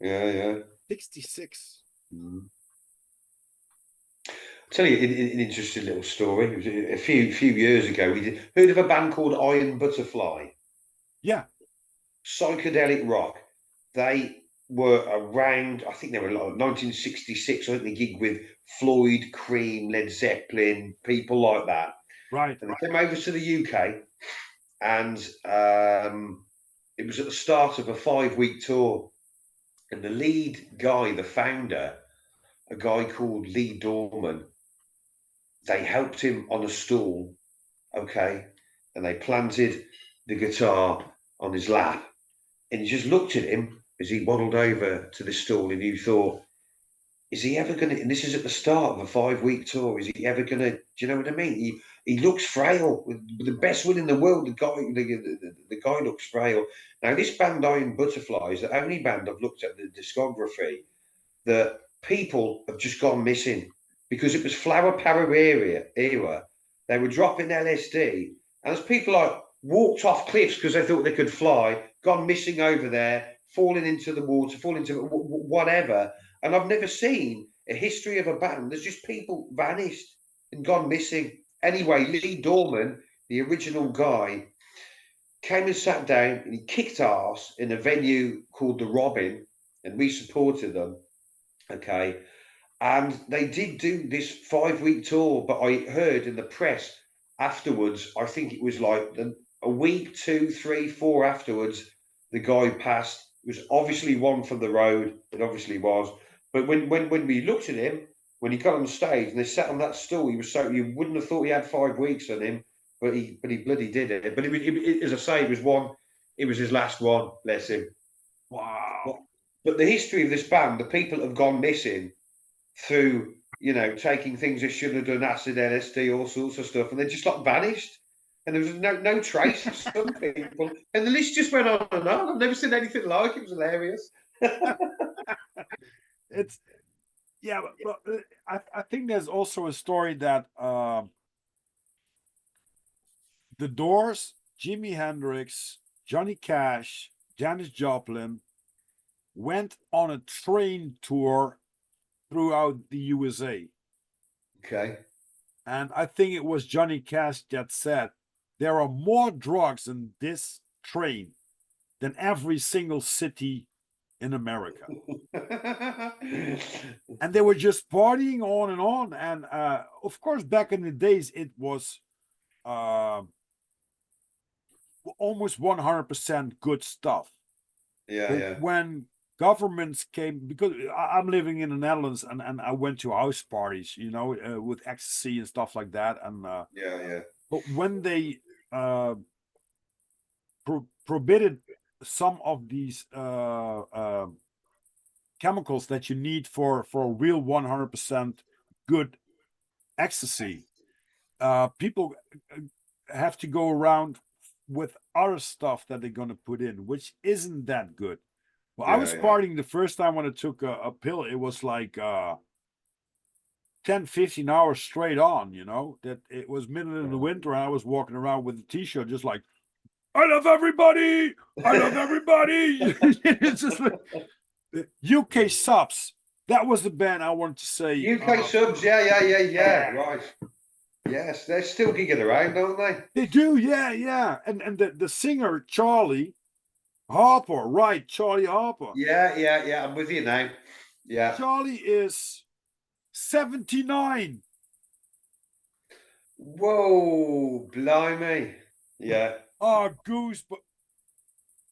Yeah, yeah. 66. Mm. I'll tell you an interesting little story. It was a few years ago. We did heard of a band called Iron Butterfly, Yeah, psychedelic rock. They were around. I think they were like 1966. I think they gigged with Floyd, Cream, Led Zeppelin, people like that. right. And they came over to the UK, and it was at the start of a 5-week tour. And the lead guy, the founder, a guy called Lee Dorman, they helped him on a stool, okay, and they planted the guitar on his lap, and you just looked at him as he waddled over to the stool, and you thought, is he ever going to? And this is at the start of a 5-week tour. Is he ever going to? Do you know what I mean? He looks frail. With the best will in the world, the guy looks frail. Now, this band, Iron Butterfly, is the only band I've looked at the discography that people have just gone missing because it was flower power era. They were dropping LSD, and as people like walked off cliffs because they thought they could fly, gone missing over there, falling into the water, falling into whatever. And I've never seen a history of a band. There's just people vanished and gone missing. Anyway, Lee Dorman, the original guy, came and sat down and he kicked ass in a venue called the Robin, and we supported them. Okay. And they did do this 5-week tour, but I heard in the press afterwards, I think it was like a week, 2, 3, 4 afterwards, the guy passed. It was obviously one from the road. It obviously was. But when we looked at him, when he got on stage and they sat on that stool, he was so you wouldn't have thought he had 5 weeks on him, but he bloody did it. But as I say, it was one. It was his last one. Bless him. But, Wow. but the history of this band, the people have gone missing through, taking things they shouldn't have done, acid, LSD, all sorts of stuff, and they just like vanished. And there was no trace of some people. And the list just went on and on. I've never seen anything like it. It was hilarious. It's yeah, but I think there's also a story that the Doors, Jimi Hendrix, Johnny Cash, Janis Joplin went on a train tour throughout the USA. Okay. And I think it was Johnny Cash that said, there are more drugs in this train than every single city in America. And they were just partying on and on. And of course, back in the days, it was almost 100% good stuff. Yeah, But yeah, when governments came, because I'm living in the Netherlands, and I went to house parties, with ecstasy and stuff like that. And yeah, yeah, but when they uh, prohibited some of these chemicals that you need for a real 100% good ecstasy, people have to go around with other stuff that they're going to put in, which isn't that good. Well, I was yeah, yeah. partying the first time when I took a pill. It was like 10, 15 hours straight on, that it was middle of the winter, and I was walking around with a t-shirt just like, I love everybody. I love everybody. It's just like UK Subs. That was the band I wanted to say. UK subs, yeah, yeah, yeah, yeah. Right. Yes, they're still gigging around, aren't they? They do, yeah, yeah. And the singer, Charlie Harper, right, Charlie Harper. Yeah, yeah, yeah. I'm with you now. Yeah. Charlie is 79. Whoa, blimey. Yeah, Oh, Goose, but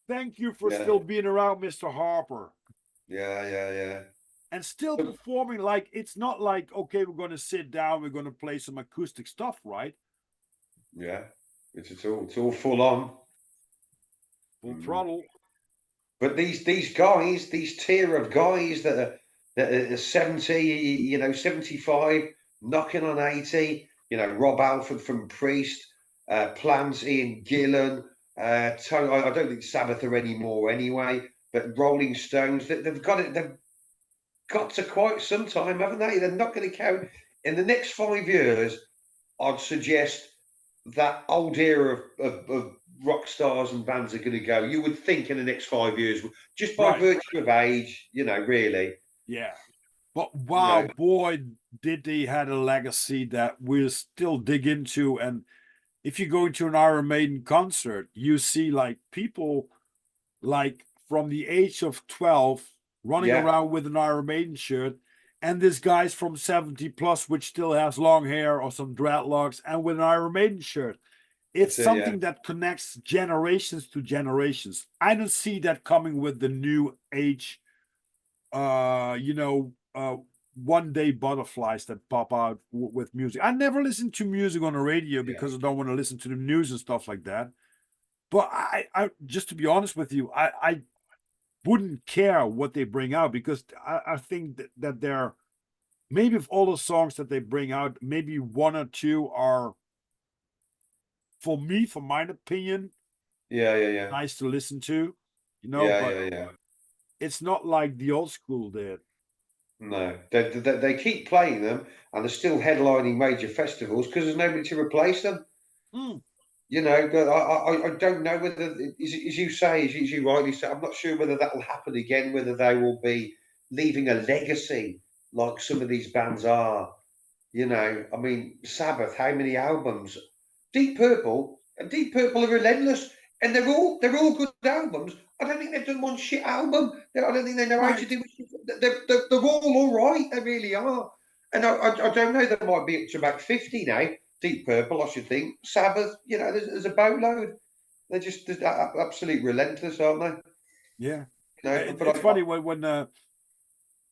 thank you for yeah, still being around, Mr. Harper. yeah, yeah, yeah. And still But, performing. Like, it's not like, okay, we're going to sit down, we're going to play some acoustic stuff, right? yeah, it's all full on. Full Mm. throttle. But these guys, these tier of guys that are 70, 75, knocking on 80, Rob Alford from Priest, Plant, Ian Gillan, Tony, I don't think Sabbath are anymore anyway, but Rolling Stones, they've got it, they've got to quite some time, haven't they? They're not going to count in the next 5 years. I'd suggest that old era of rock stars and bands are going to go. You would think in the next 5 years, just by Right. virtue of age, really. Yeah. But You wow, know, boy, did they had a legacy that we'll still dig into. And if you go to an Iron Maiden concert, you see like people like from the age of 12 running yeah, around with an Iron Maiden shirt, and this guy's from 70 plus, which still has long hair or some dreadlocks and with an Iron Maiden shirt. It's that's it. Yeah, something that connects generations to generations. I don't see that coming with the new age, uh, you know, uh, one day butterflies that pop out with music. I never listen to music on the radio yeah, because I don't want to listen to the news and stuff like that. But I just to be honest with you, I wouldn't care what they bring out because I think that they're maybe of all the songs that they bring out, maybe one or two are for me, for my opinion, yeah, yeah, yeah, nice to listen to, yeah, but yeah, yeah. it's not like the old school did. No, they keep playing them, and they're still headlining major festivals because there's nobody to replace them. Mm, But I don't know whether, as you say, as you rightly say, I'm not sure whether that will happen again, whether they will be leaving a legacy like some of these bands are. I mean, Sabbath, how many albums? Deep Purple are relentless, and they're all good albums. I don't think they've done one shit album. I don't think they know how to right. do it. They're all right. They really are. And I don't know. They might be up to about 50 now. Deep Purple, I should think. Sabbath, there's a boatload. They're just absolute relentless, aren't they? Yeah. But It's funny when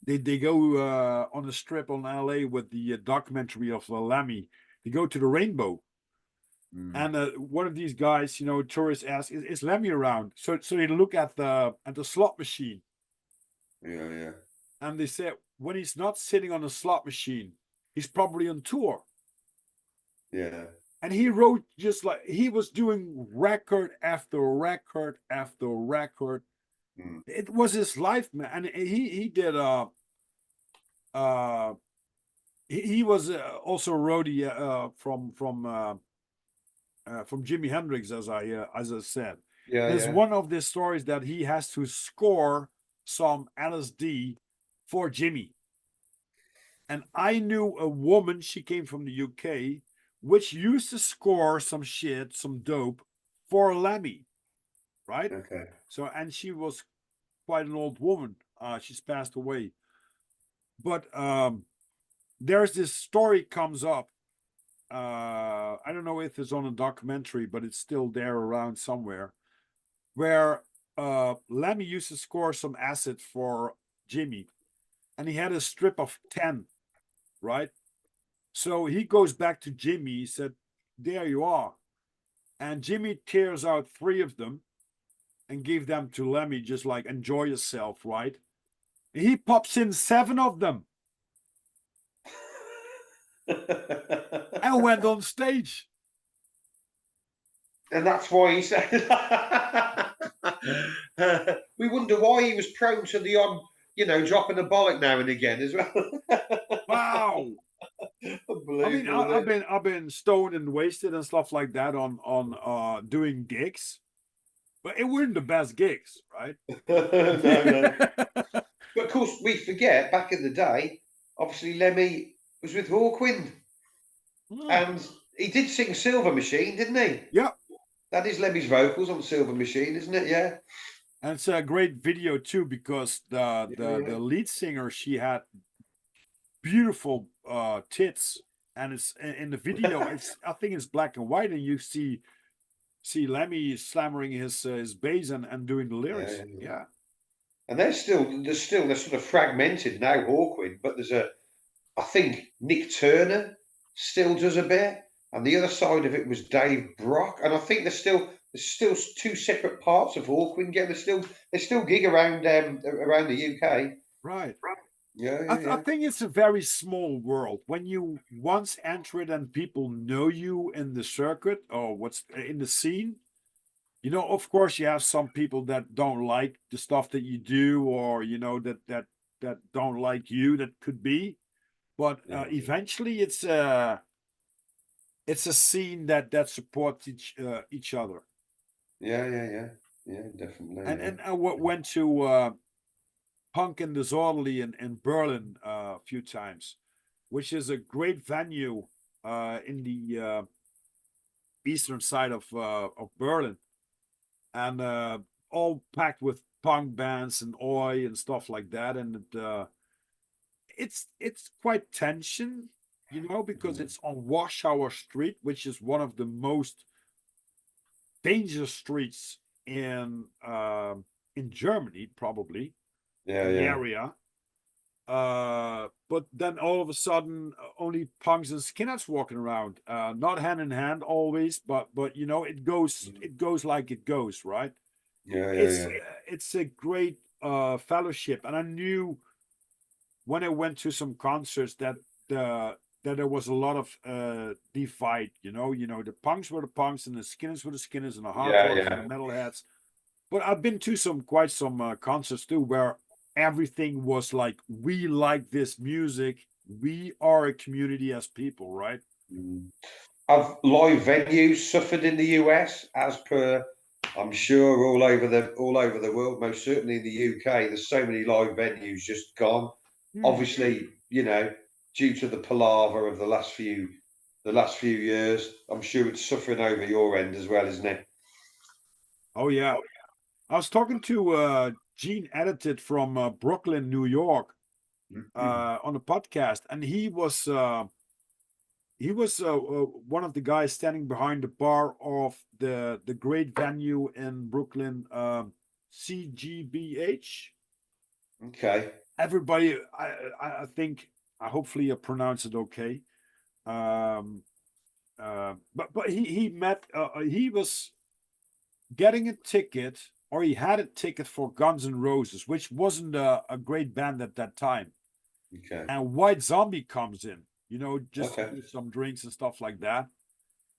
they go on a strip on LA with the documentary of Lemmy. They go to the Rainbow, mm, and one of these guys, tourists ask, "Is Lemmy around?" So they look at the slot machine, yeah, yeah, and they say when he's not sitting on a slot machine, he's probably on tour. yeah. And he wrote just like he was doing record after record after record. Mm, It was his life, man. And he did uh he was also a roadie from Jimi Hendrix, as I said. yeah, There's yeah. one of the stories that he has to score some LSD for Jimmy. And I knew a woman, she came from the UK, which used to score some shit, some dope for Lemmy, right? Okay. So, and she was quite an old woman. She's passed away. But there's this story comes up I don't know if it's on a documentary, but it's still there around somewhere, where Lemmy used to score some acid for Jimmy, and he had a strip of 10, right? So he goes back to Jimmy. He said, "There you are." And Jimmy tears out 3 of them and gave them to Lemmy, just like, enjoy yourself, right? And he pops in 7 of them and went on stage. And that's why he said, we wonder why he was prone to the odd, dropping a bollock now and again as well. Wow. I mean, Unbelievable, isn't it? I've been stoned and wasted and stuff like that on doing gigs, but it weren't the best gigs, right? No, no. But of course, we forget back in the day, obviously Lemmy was with Hawkwind Mm. and he did sing Silver Machine, didn't he? Yeah, That is Lemmy's vocals on Silver Machine, isn't it? Yeah. and it's a great video too, because Yeah, the yeah. lead singer, she had beautiful tits, and it's in the video. It's, I think it's black and white, and you see Lemmy slammering his bass and doing the Yeah, lyrics. yeah, yeah. Yeah, And they're sort of fragmented now, Hawkwind, but I think Nick Turner still does a bit, and the other side of it was Dave Brock, and I think there's still 2 separate parts of Hawkwind. Yeah, they still gig around the UK. right. Yeah, yeah, I yeah. think it's a very small world when you once enter it and people know you in the circuit or what's in the scene. You know, of course, you have some people that don't like the stuff that you do, or that don't like you. That could be, but Yeah, eventually, it's a scene that supports each other. yeah, yeah, yeah, yeah, definitely. And Yeah, I went to Punk and Disorderly in Berlin a few times, which is a great venue in the eastern side of Berlin, and all packed with punk bands and oi and stuff like that. And it's quite tension, because mhm. it's on Warschauer Street, which is one of the most dangerous streets in Germany, probably Yeah, in the yeah. area. But then all of a sudden, only punks and skinheads walking around, not hand in hand always, but it goes like it goes, right? Yeah, yeah, It's yeah. it's a great fellowship, and I knew when I went to some concerts the that there was a lot of divide. The punks were the punks, and the skinheads were the skinheads, and the hard Yeah, rocks were the yeah. metalheads. But I've been to quite some concerts too, where everything was like, we like this music. We are a community as people, right? Mm. Have live venues suffered in the US as per I'm sure all over the world, most certainly in the UK, there's so many live venues just gone. Hmm. Obviously, due to the palaver of the last few years, I'm sure it's suffering over your end as well, isn't it? Oh yeah, I was talking to Gene Edited from Brooklyn, New York, on a podcast, and he was one of the guys standing behind the bar of the great venue in Brooklyn, CGBH. Okay. Everybody, I think, I hopefully I pronounce it okay. Um, but he was getting a ticket, or he had a ticket for Guns N' Roses, which wasn't a great band at that time. Okay. And White Zombie comes in, just to Okay. do some drinks and stuff like that.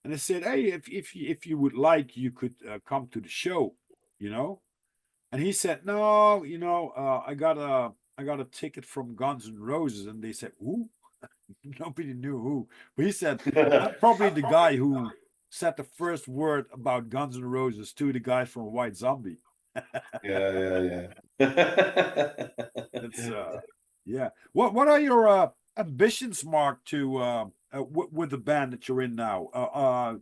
And they said, "Hey, if you would like, you could come to the show," you know. And he said, "No, I got a ticket from Guns N' Roses." And they said, "Who?" Nobody knew who. But he said, "I'm probably the guy who said the first word about Guns N' Roses to the guy from White Zombie." Yeah, yeah, It's yeah. yeah. What are your ambitions, Mark, to with the band that you're in now?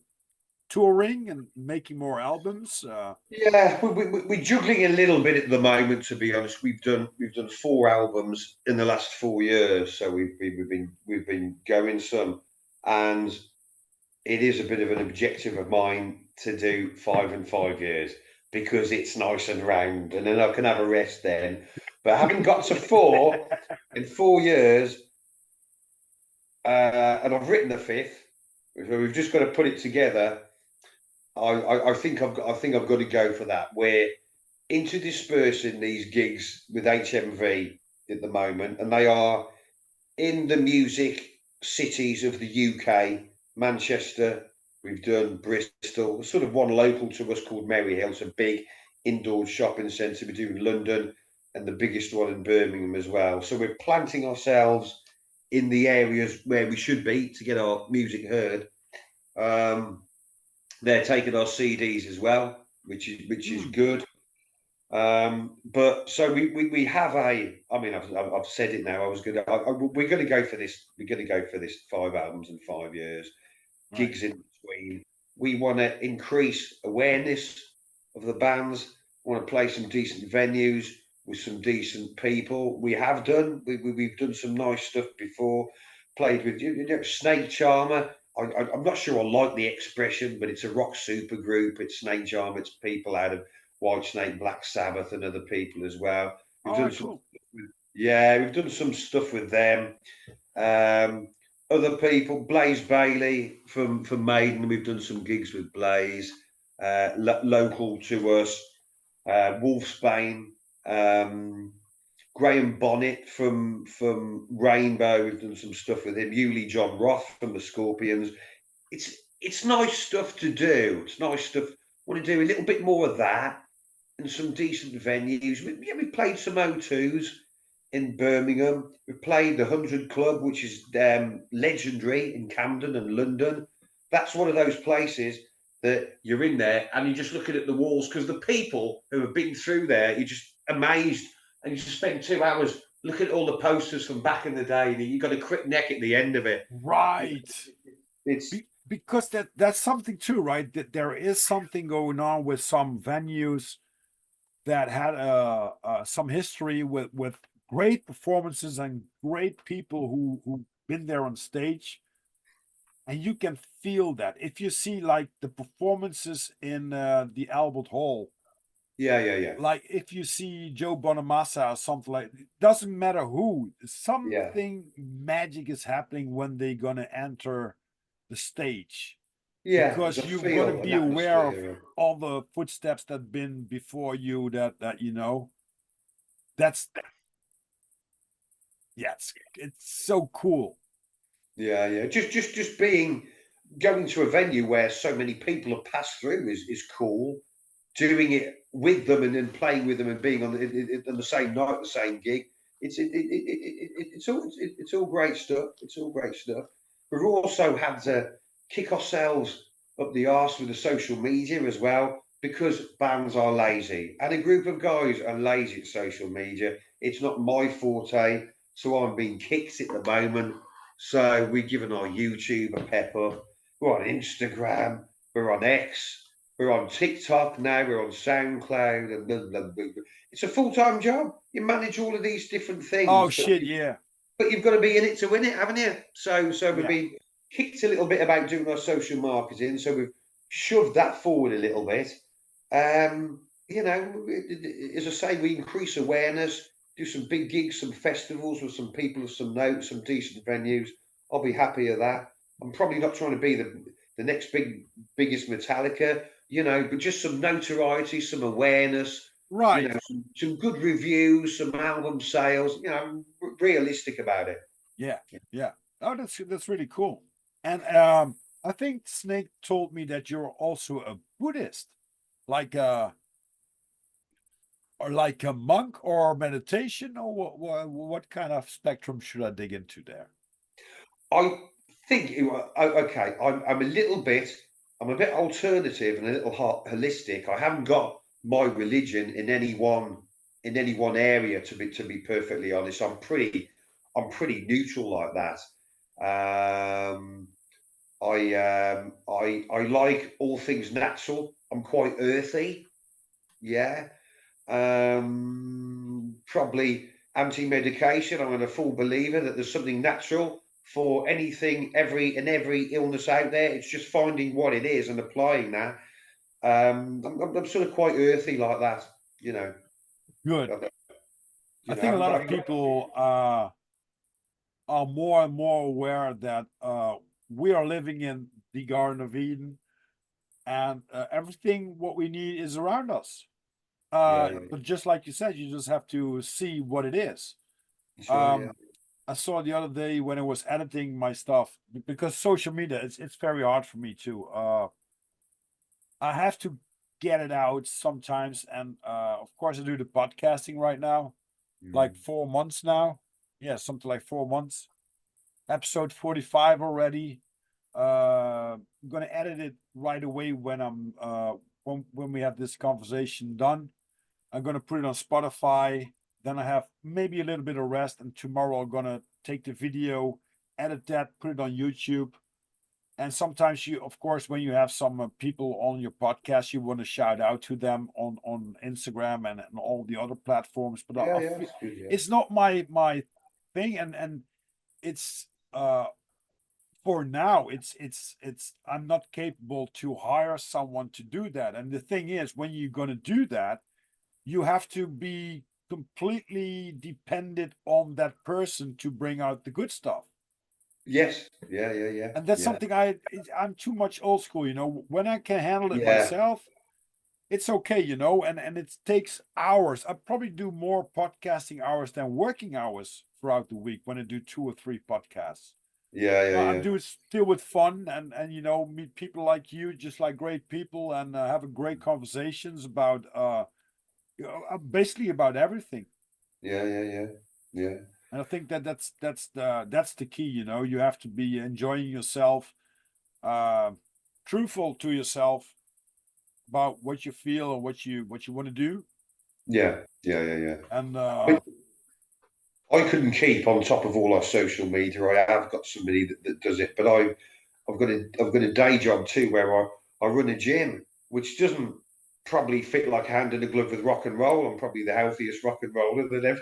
Touring and making more albums? Yeah, we're juggling a little bit at the moment. To be honest, we've done 4 albums in the last 4 years, so we've been going some, and it is a bit of an objective of mine to do 5 and 5 years because it's nice and round, and then I can have a rest then. But having got to 4 in 4 years, and I've written the fifth, so we've just got to put it together. I think I've got to go for that. We're interdispersing these gigs with HMV at the moment, and they are in the music cities of the UK, Manchester. We've done Bristol, sort of one local to us called Maryhill. It's a big indoor shopping centre. We're doing London and the biggest one in Birmingham as well. So we're planting ourselves in the areas where we should be to get our music heard. They're taking our CDs as well, which is good. But so we have a. I mean, I've said it now. We're gonna go for this. We're gonna go for this 5 albums in 5 years. Right. Gigs in between. We want to increase awareness of the bands. We want to play some decent venues with some decent people. We have done. We've done some nice stuff before. Played with Snake Charmer. I'm not sure I like the expression, but it's a rock super group. It's Snake Charmer. It's people out of Whitesnake, Black Sabbath, and other people as well. We've All done right, some. cool. We've done some stuff with them. Um, Other people, Blaze Bailey from Maiden. We've done some gigs with Blaze, local to us. Wolfsbane, Graham Bonnet from Rainbow. We've done some stuff with him. Hewley John Roth from the Scorpions. It's nice stuff to do. It's nice stuff. Want to do a little bit more of that and some decent venues. We played some O2s in Birmingham. We played the 100 Club, which is legendary in Camden and London. That's one of those places that you're in there and you're just looking at the walls because the people who have been through there, you're just amazed, and you just spend 2 hours looking at all the posters from back in the day. And you've got a quick neck at the end of it. Right. It's Because that's something too, right? That there is something going on with some venues that had some history with great performances and great people who've been there on stage, and you can feel that if you see like the performances in the Albert Hall. yeah. Like if you see Joe Bonamassa or something, like it doesn't matter who, Yeah. something magic is happening when they're gonna enter the stage, Yeah, there's because a you're gonna feel, an be aware of atmosphere. all the footsteps that been before you, that you know. That's Yeah, it's so cool. Yeah. Just being going to a venue where so many people have passed through is cool. Doing it with them and then playing with them and being on the same night, the same gig. It's all great stuff. It's all great stuff. We've also had to kick ourselves up the arse with the social media as well because bands are lazy and a group of guys are lazy at social media. It's not my forte, so I'm being kicked at the moment. So we've given our YouTube a pep up. We're on Instagram. We're on X. We're on TikTok now. We're on SoundCloud. And blah, blah, blah. It's a full-time job. You manage all of these different Oh things, shit, yeah. but you've got to be in it to win it, haven't you? So we've Yeah. been kicked a little bit about doing our social marketing. So we've shoved that forward a little bit. As I say, we increase awareness, do some big gigs, some festivals with some people of some note, some decent venues. I'll be happy with that. I'm probably not trying to be the next biggest Metallica, but just some notoriety, some awareness, Right. some good reviews, some album sales, realistic about it. Yeah. Yeah. Oh, that's really cool. And I think Snake told me that you're also a Buddhist, like or like a monk or meditation, or what kind of spectrum should I dig into there? I think, okay, I'm a bit alternative and a little holistic. I haven't got my religion in any one area to be perfectly honest. I'm pretty neutral like that. Um, I like all things natural. I'm quite earthy. Yeah. Probably anti-medication. I'm a full believer that there's something natural for anything, every illness out there. It's just finding what it is and applying that. I'm sort of quite earthy like that, you know. Good. I You know, think a lot have of you got people are more and more aware that we are living in the Garden of Eden, and everything what we need is around us. yeah, yeah, But just like you said, you just have to see what it is. sure, yeah, Um, I saw the other day when I was editing my stuff, because social media, it's very hard for me to. I have to get it out sometimes, and of course I do the podcasting right now, like mm, 4 months now. Yeah, something like 4 months. Episode 45 already. I'm gonna edit it right away when when we have this conversation done. I'm gonna put it on Spotify. Then I have maybe a little bit of rest, and tomorrow I'm gonna take the video, edit that, put it on YouTube. And sometimes you, of course, when you have some people on your podcast, you want to shout out to them on Instagram and all the other platforms. But yeah, yeah, it's good, yeah, it's not my thing, and it's for now it's I'm not capable to hire someone to do that. And the thing is, when you're going to do that, you have to be completely dependent on that person to bring out the good stuff. yes, yeah, yeah, yeah, And that's yeah, something I'm too much old school, you know. When I can handle it yeah, myself, it's okay, you know. And it takes hours. I probably do more podcasting hours than working hours throughout the week when I do 2 or 3 podcasts. yeah, yeah, I'm yeah, doing still with fun, and you know, meet people like you, just like great people, and having great conversations about basically about everything. yeah, yeah, yeah, yeah. And I think that that's the key. You know, you have to be enjoying yourself, uh, truthful to yourself about what you feel or what you want to do, Yeah, yeah, yeah, yeah. and I, I couldn't keep on top of all our social media. I have got somebody that does it, but I've got a day job too where I run a gym, which doesn't probably fit like a hand in a glove with rock and roll. I'm probably the healthiest rock and roller that ever.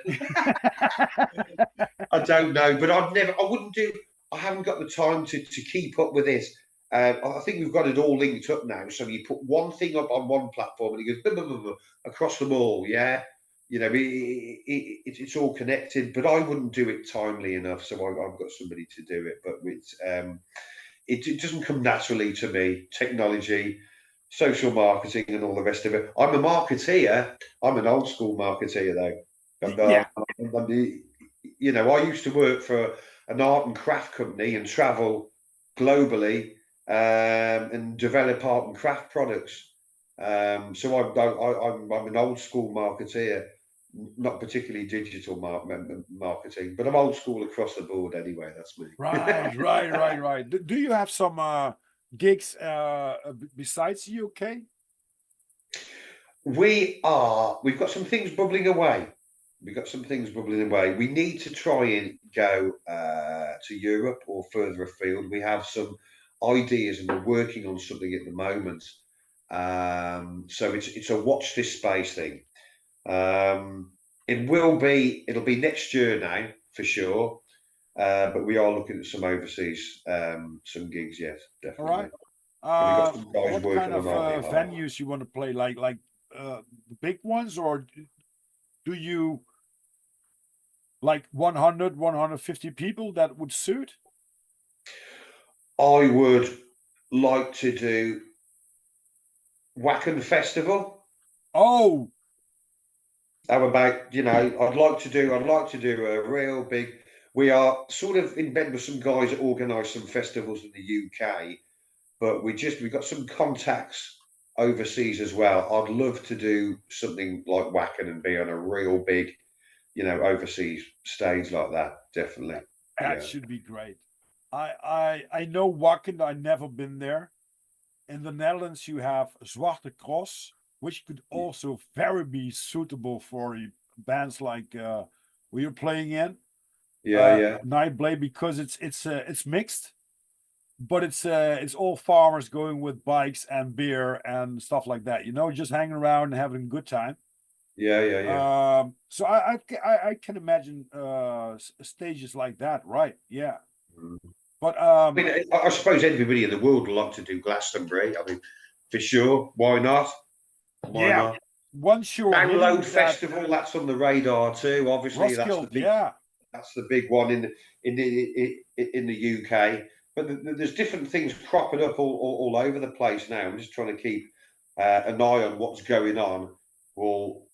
I don't know, but I wouldn't do. I haven't got the time to keep up with this. I think we've got it all linked up now. So you put one thing up on one platform and it goes boom, boom, boom, boom, across them all. Yeah, you know, it's all connected. But I wouldn't do it timely enough, so I've got somebody to do it. But it doesn't come naturally to me. Technology, social marketing, and all the rest of it. I'm a marketeer. I'm an old school marketeer, though. yeah, I'm the, you know, I used to work for an art and craft company and travel globally and develop art and craft products. So I'm an old school marketeer, not particularly digital marketing, but I'm old school across the board anyway. That's me. right. Do you have some gigs besides the UK? We've got some things bubbling away. We've got some things bubbling away. We need to try and go to Europe or further afield. We have some ideas and we're working on something at the moment. So it's a watch this space thing. It'll be next year now for sure. But we are looking at some overseas some gigs, yes, All definitely. right. And we've got some guys What kind working on of our behalf. venues you want to play? Like the big ones, or do you like 100, 150 people that would suit? I would like to do Wacken Festival. Oh, How about, you know, I'd like to do a real big. We are sort of in bed with some guys that organise some festivals in the UK, but we've got some contacts overseas as well. I'd love to do something like Wacken and be on a real big, you know, overseas stage like that. Definitely. that Yeah. should be great. I know Wacken. I never been there. In the Netherlands, you have Zwarte Cross, which could also very be suitable for bands like we are playing in Yeah, yeah. Nightblade, because it's mixed, but it's all farmers going with bikes and beer and stuff like that. You know, just hanging around and having a good time. Yeah, yeah, yeah. So I can imagine stages like that, right? Yeah. Mm. But I mean, I suppose everybody in the world would like to do Glastonbury. I mean, for sure. Why not? Why yeah, not? once you're Download hitting that Festival, that's on the radar too. Obviously, Roskilde, yeah. that's the big one in the UK. But there's different things cropping up all over the place now. I'm just trying to keep an eye on what's going on. We'll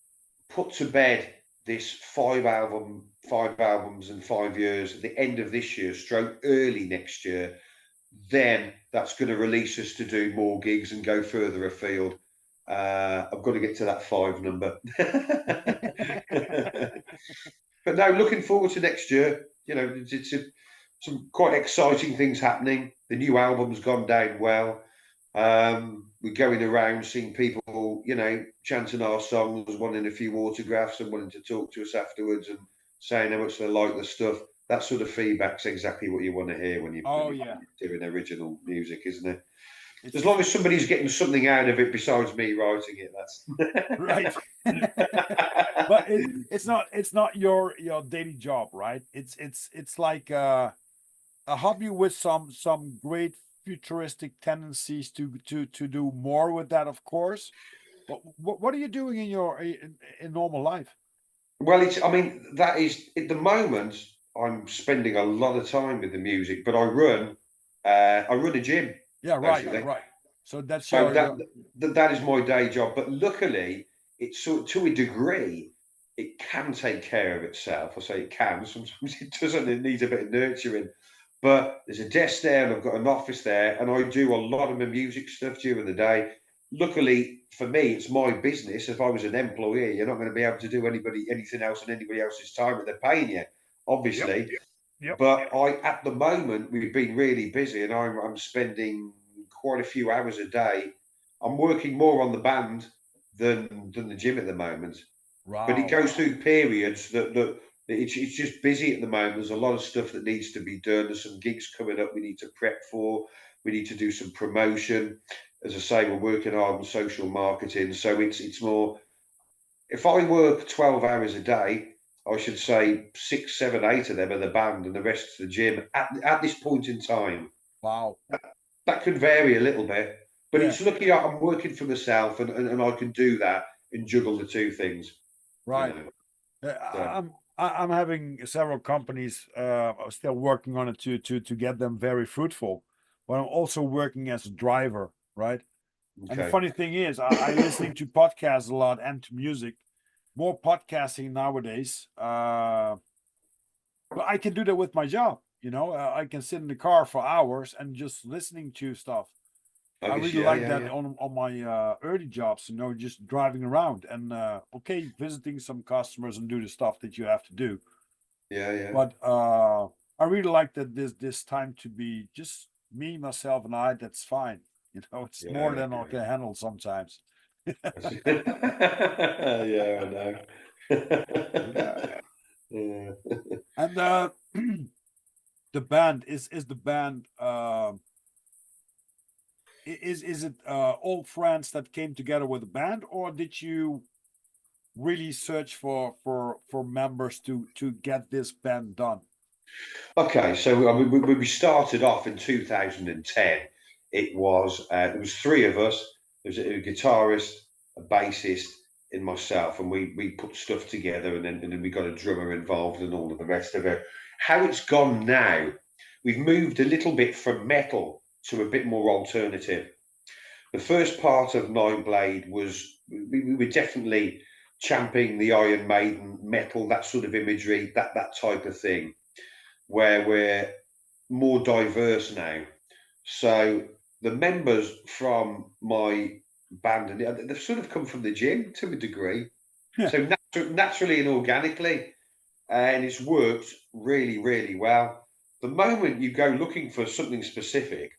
put to bed this five albums in 5 years at the end of this year, stroke early next year. Then that's going to release us to do more gigs and go further afield. I've got to get to that 5 number. But no, looking forward to next year. You know, it's some quite exciting things happening. The new album's gone down well. We're going around seeing people, you know, chanting our songs, wanting a few autographs and wanting to talk to us afterwards and saying how much they like the stuff. That sort of feedback's exactly what you want to hear when Oh you're yeah, doing original music, isn't it? As it's long as somebody's getting something out of it besides me writing it, right. that's But it's not your daily job, right? It's like a hobby with some great futuristic tendencies to do more with that, of course. But what are you doing in your in normal life? well. It's. I mean, that is at the moment. I'm spending a lot of time with the music, but I run. I run a gym Yeah, right, basically. right. So that's So your that is my day job. But luckily, it's sort to a degree, it can take care of itself. I say it can. Sometimes it doesn't. It needs a bit of nurturing. But there's a desk there, and I've got an office there, and I do a lot of my music stuff during the day. Luckily for me, it's my business. If I was an employee, you're not going to be able to do anything else on anybody else's time that they're paying you, yep, obviously. yep. But at the moment, we've been really busy, and I'm spending quite a few hours a day. I'm working more on the band than the gym at the moment. But it Wow. goes through periods that it's just busy at the moment. There's a lot of stuff that needs to be done. There's some gigs coming up we need to prep for. We need to do some promotion. As I say, we're working hard on social marketing. So it's more. If I work 12 hours a day, I should say 6, 7, 8 of them are the band and the rest of the gym at this point in time. Wow. That could vary a little bit, but Yeah, it's lucky I'm working for myself and I can do that and juggle the two things, you right. know. Uh, So, I'm I'm having several companies. I'm still working on it to get them very fruitful, but I'm also working as a driver, right? And the okay. funny thing is, I listening to podcasts a lot and to music, more podcasting nowadays. But I can do that with my job. I can sit in the car for hours and just listening to stuff. I I guess, really yeah, like yeah, that yeah. on my early jobs. Just driving around and okay, visiting some customers and do the stuff that you have to do. Yeah, yeah. But I really like that this time to be just me, myself, and I. That's fine. It's more Yeah, than I yeah. can handle sometimes. Yeah, I know. Yeah. Yeah. And the band is the band. Is it old friends that came together with a band, or did you really search for members to get this band done? Okay, so I mean, when we started off in 2010, there was three of us. There was a guitarist, a bassist, and myself, and we put stuff together, and then we got a drummer involved and all of the rest of it. How it's gone now, we've moved a little bit from metal to a bit more alternative. The first part of Nightblade was we were definitely championing the Iron Maiden metal, that sort of imagery, that type of thing, where we're more diverse now. So the members from my band, and they've sort of come from the gym to a degree. Yeah, So naturally and organically, and it's worked really, really well. The moment you go looking for something specific,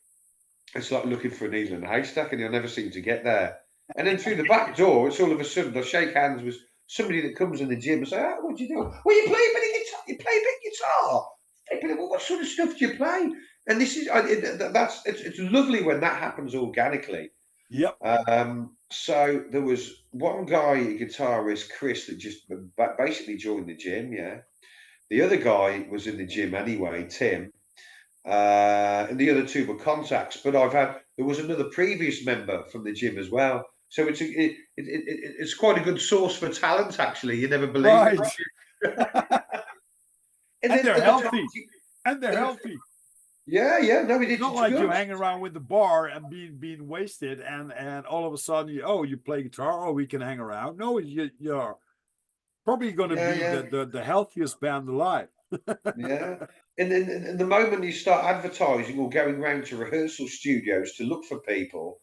it's like looking for a needle in a haystack, and you'll never seem to get there. And then through the back door, it's all of a sudden I shake hands with somebody that comes in the gym and say, "Oh, what do you do? Well, you play a bit of guitar. You play a bit of guitar. Well, what sort of stuff do you play?" And this is it's lovely when that happens organically. yep. So there was one guy, a guitarist, Chris, that just basically joined the gym. Yeah, the other guy was in the gym anyway, Tim. and the other two were contacts. But there was another previous member from the gym as well. So it's quite a good source for talent, actually. You never believe it. Right. And And then they're at the time, healthy. And they're and the, healthy. yeah, no, It's not it's like you good. hanging around with the bar and being wasted, and all of a sudden you play guitar, oh, we can hang around. No, you're probably going to Yeah, be yeah, the healthiest band alive. yeah. And then and the moment you start advertising or going round to rehearsal studios to look for people,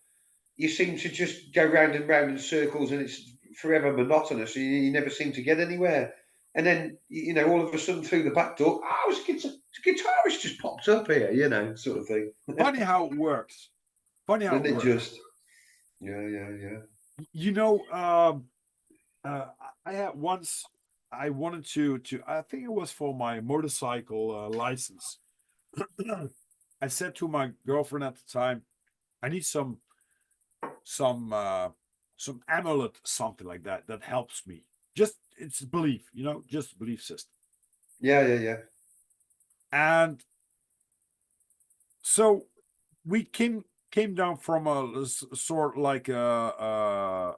you seem to just go round and round in circles, and it's forever monotonous. You never seem to get anywhere. And then all of a sudden through the back door, oh, it's a guitarist just popped up here, sort of thing. Funny how it works. Funny how And it it works. just, yeah. You know, uh, I had once I wanted to I think it was for my motorcycle license. I said to my girlfriend at the time, I need some uh some amulet, something like that, that helps me. Just it's belief, just belief system. Yeah. And so we came down from a sort like a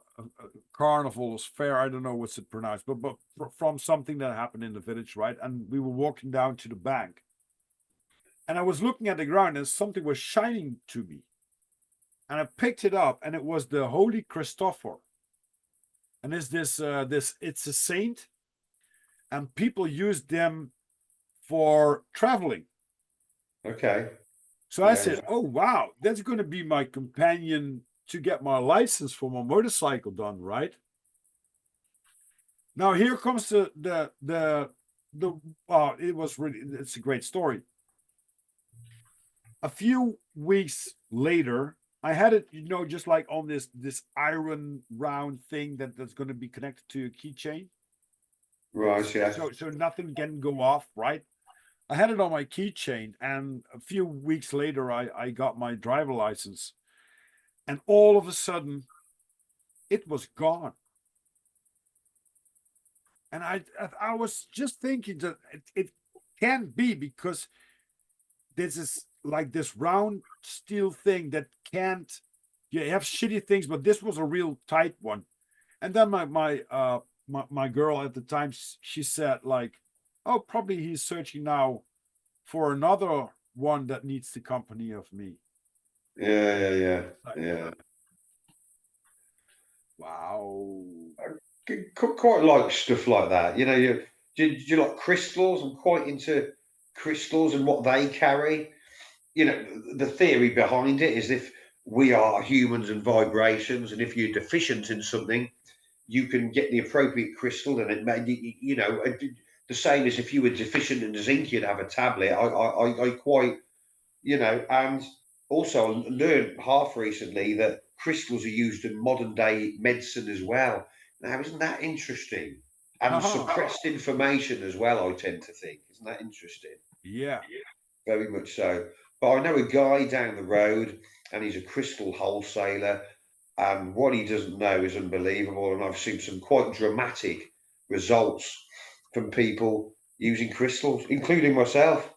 carnival's fair. I don't know what's it pronounced, but from something that happened in the village, right? And we were walking down to the bank, and I was looking at the ground, and something was shining to me, and I picked it up, and it was the Holy Christopher. And it's this it's a saint, and people use them for traveling. Okay. So I Yeah. said, "Oh wow, that's going to be my companion to get my license for my motorcycle done, right?" Now here comes the it was really, it's a great story. A few weeks later, I had it, just like on this iron round thing that's going to be connected to your keychain, Right. Yeah. so nothing can go off, right? I had it on my keychain, and a few weeks later, I got my driver license, and all of a sudden, it was gone. And I was just thinking that it can't be, because this is like this round steel thing that can't. You have shitty things, but this was a real tight one. And then my girl at the time, she said like, "Oh, probably he's searching now for another one that needs the company of me." Yeah. Like, Yeah. wow. Quite like stuff like that. Do you like crystals? I'm quite into crystals and what they carry. The theory behind it is if we are humans and vibrations, and if you're deficient in something, you can get the appropriate crystal, and it may, the same as if you were deficient in zinc, you'd have a tablet. I quite, and also I learned half recently that crystals are used in modern day medicine as well. Now, isn't that interesting? And suppressed information as well, I tend to think. Isn't that interesting? Yeah. Very much so. But I know a guy down the road, and he's a crystal wholesaler, and what he doesn't know is unbelievable. And I've seen some quite dramatic results from people using crystals, including myself.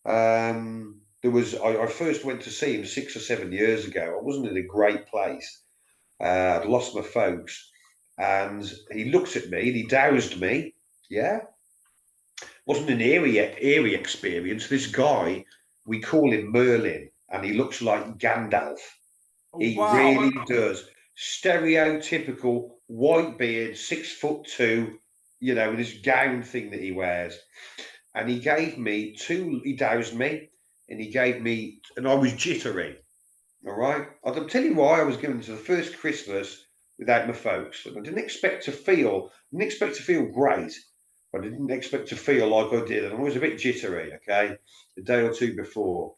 I first went to see him 6 or 7 years ago. I wasn't in a great place. I'd lost my folks, and he looked at me and he doused me. Yeah, wasn't an eerie experience. This guy, we call him Merlin, and he looks like Gandalf. He Wow. really does. Stereotypical white beard, 6'2", with this gown thing that he wears. And he gave me two, he doused me, and he gave me, and I was jittery. All right. I'll tell you why I was given to the first Christmas without my folks. And I didn't expect to feel great, but I didn't expect to feel like I did. And I was a bit jittery, okay, the day or two before.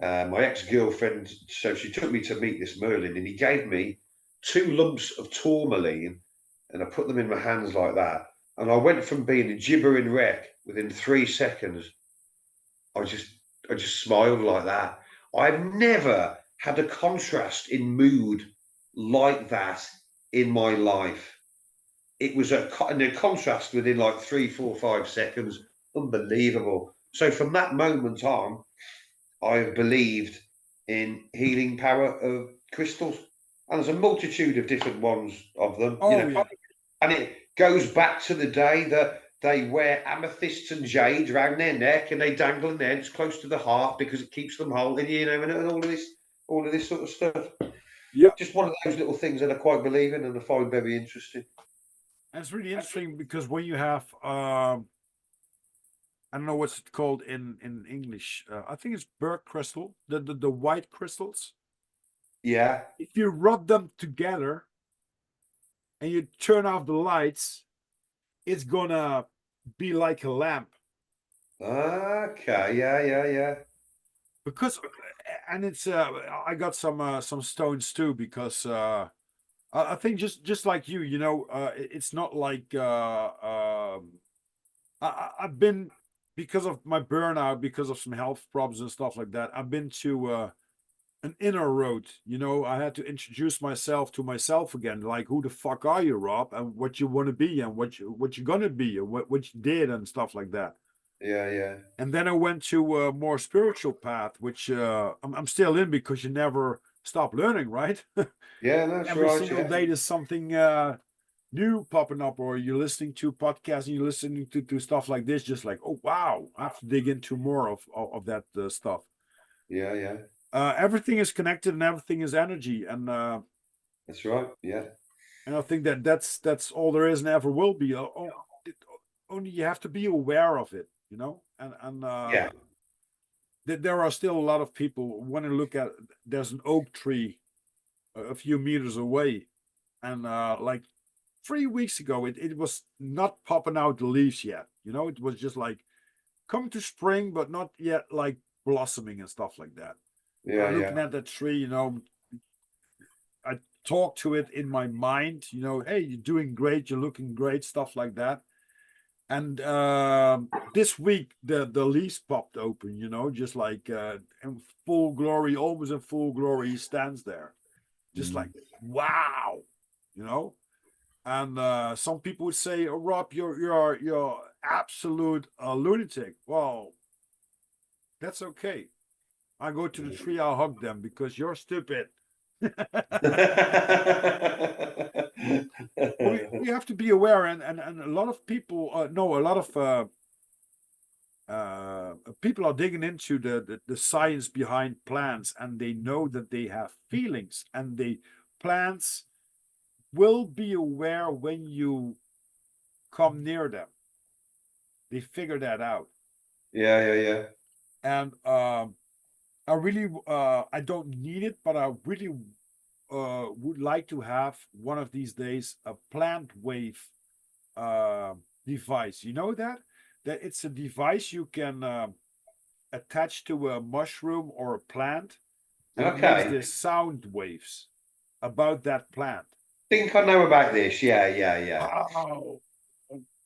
My ex-girlfriend, so she took me to meet this Merlin, and he gave me two lumps of tourmaline, and I put them in my hands like that. And I went from being a gibbering wreck within 3 seconds. I just I just smiled like that. I've never had a contrast in mood like that in my life. It was a contrast within like 3, 4, 5 seconds. Unbelievable. so from that moment on, I've believed in healing power of crystals, and there's a multitude of different ones of them. Oh yeah. And it goes back to the day that they wear amethysts and jades around their neck, and they dangle in there. It's close to the heart because it keeps them holding, and all of this sort of stuff. Yeah. Just one of those little things that I quite believe in and I find very interesting. And it's really interesting because when you have I don't know what's it called in English. I think it's berg crystal, the white crystals. Yeah. If you rub them together and you turn off the lights, it's gonna be like a lamp. Okay. Yeah. Because and it's I got some stones too because I think just like you know, it's not like I've been, because of my burnout, because of some health problems and stuff like that. I've been to an inner road. You know, I had to introduce myself to myself again. Like, who the fuck are you, Rob? And what you want to be, and what you're gonna be, and what you did, and stuff like that. Yeah. And then I went to a more spiritual path, which I'm still in because you never stop learning, right? Yeah, that's Every right. single Yeah. day there's something new popping up, or you're listening to podcasts and you're listening to stuff like this, just like, oh wow, I have to dig into more of that stuff. Yeah. Everything is connected and everything is energy, That's right. Yeah. and I think that's all there is and ever will be. Only you have to be aware of it, you know, and Yeah. there are still a lot of people when you look at, there's an oak tree a few meters away, and like 3 weeks ago it was not popping out the leaves yet, you know, it was just like coming to spring but not yet like blossoming and stuff like that. Yeah. Looking at that tree, you know, I talk to it in my mind, you know, hey, you're doing great, you're looking great, stuff like that. And this week the leaves popped open, you know, just like in full glory, almost in full glory, he stands there just like, wow, you know. And some people would say, oh, Rob, you're absolute lunatic. Well, that's okay. I go to the tree, I'll hug them because you're stupid. We have to be aware, and a lot of people no, a lot of people are digging into the science behind plants, and they know that they have feelings, and the plants will be aware when you come near them. They figure that out. Yeah. And I really I don't need it, but I really would like to have one of these days a plant wave device. You know that it's a device you can attach to a mushroom or a plant, and it makes Okay. the sound waves about that plant. Think I know about this. Yeah. Oh,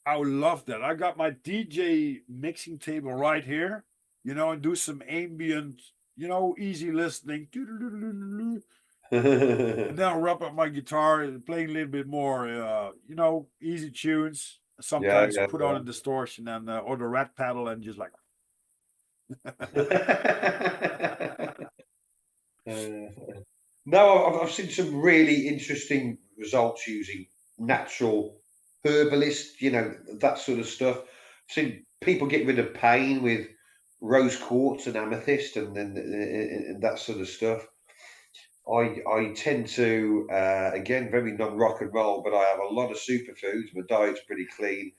I would love that. I got my DJ mixing table right here, you know, and do some ambient, you know, easy listening. And then I'll wrap up my guitar, playing a little bit more, you know, easy tunes. Sometimes put on a distortion and or the rat pedal and just like. No, I've seen some really interesting results using natural herbalist, that sort of stuff. I've seen people get rid of pain with rose quartz and amethyst and that sort of stuff. I tend to, again, very non-rock and roll, but I have a lot of superfoods. My diet's pretty clean,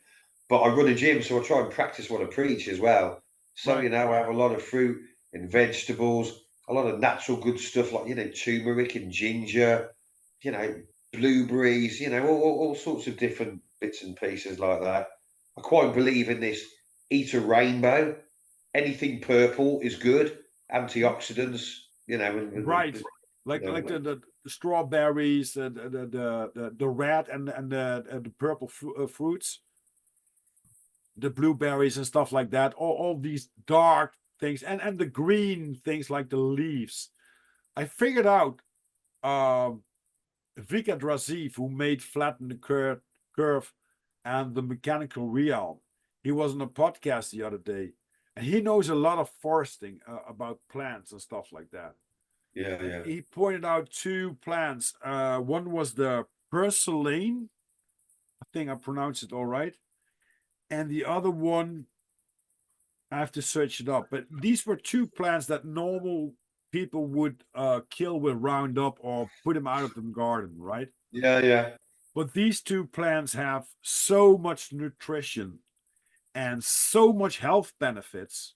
but I run a gym, so I try and practice what I preach as well. So, Right. I have a lot of fruit and vegetables, a lot of natural good stuff like, turmeric and ginger, you know, blueberries, all sorts of different bits and pieces like that. I quite believe in this eat a rainbow. Anything purple is good, antioxidants, Right. you Like know, the strawberries, the red and the purple fruits, the blueberries and stuff like that. All these dark things, and the green things like the leaves. I figured out Vika Draziv, who made Flatten the Curve and the Mechanical Realm. He was on a podcast the other day, and he knows a lot of foresting about plants and stuff like that. Yeah, yeah. He pointed out two plants. One was the purslane, I think I pronounced it all right, and the other one, I have to search it up. But these were two plants that normal people would kill with Roundup or put them out of the garden, right? Yeah, yeah. But these two plants have so much nutrition and so much health benefits.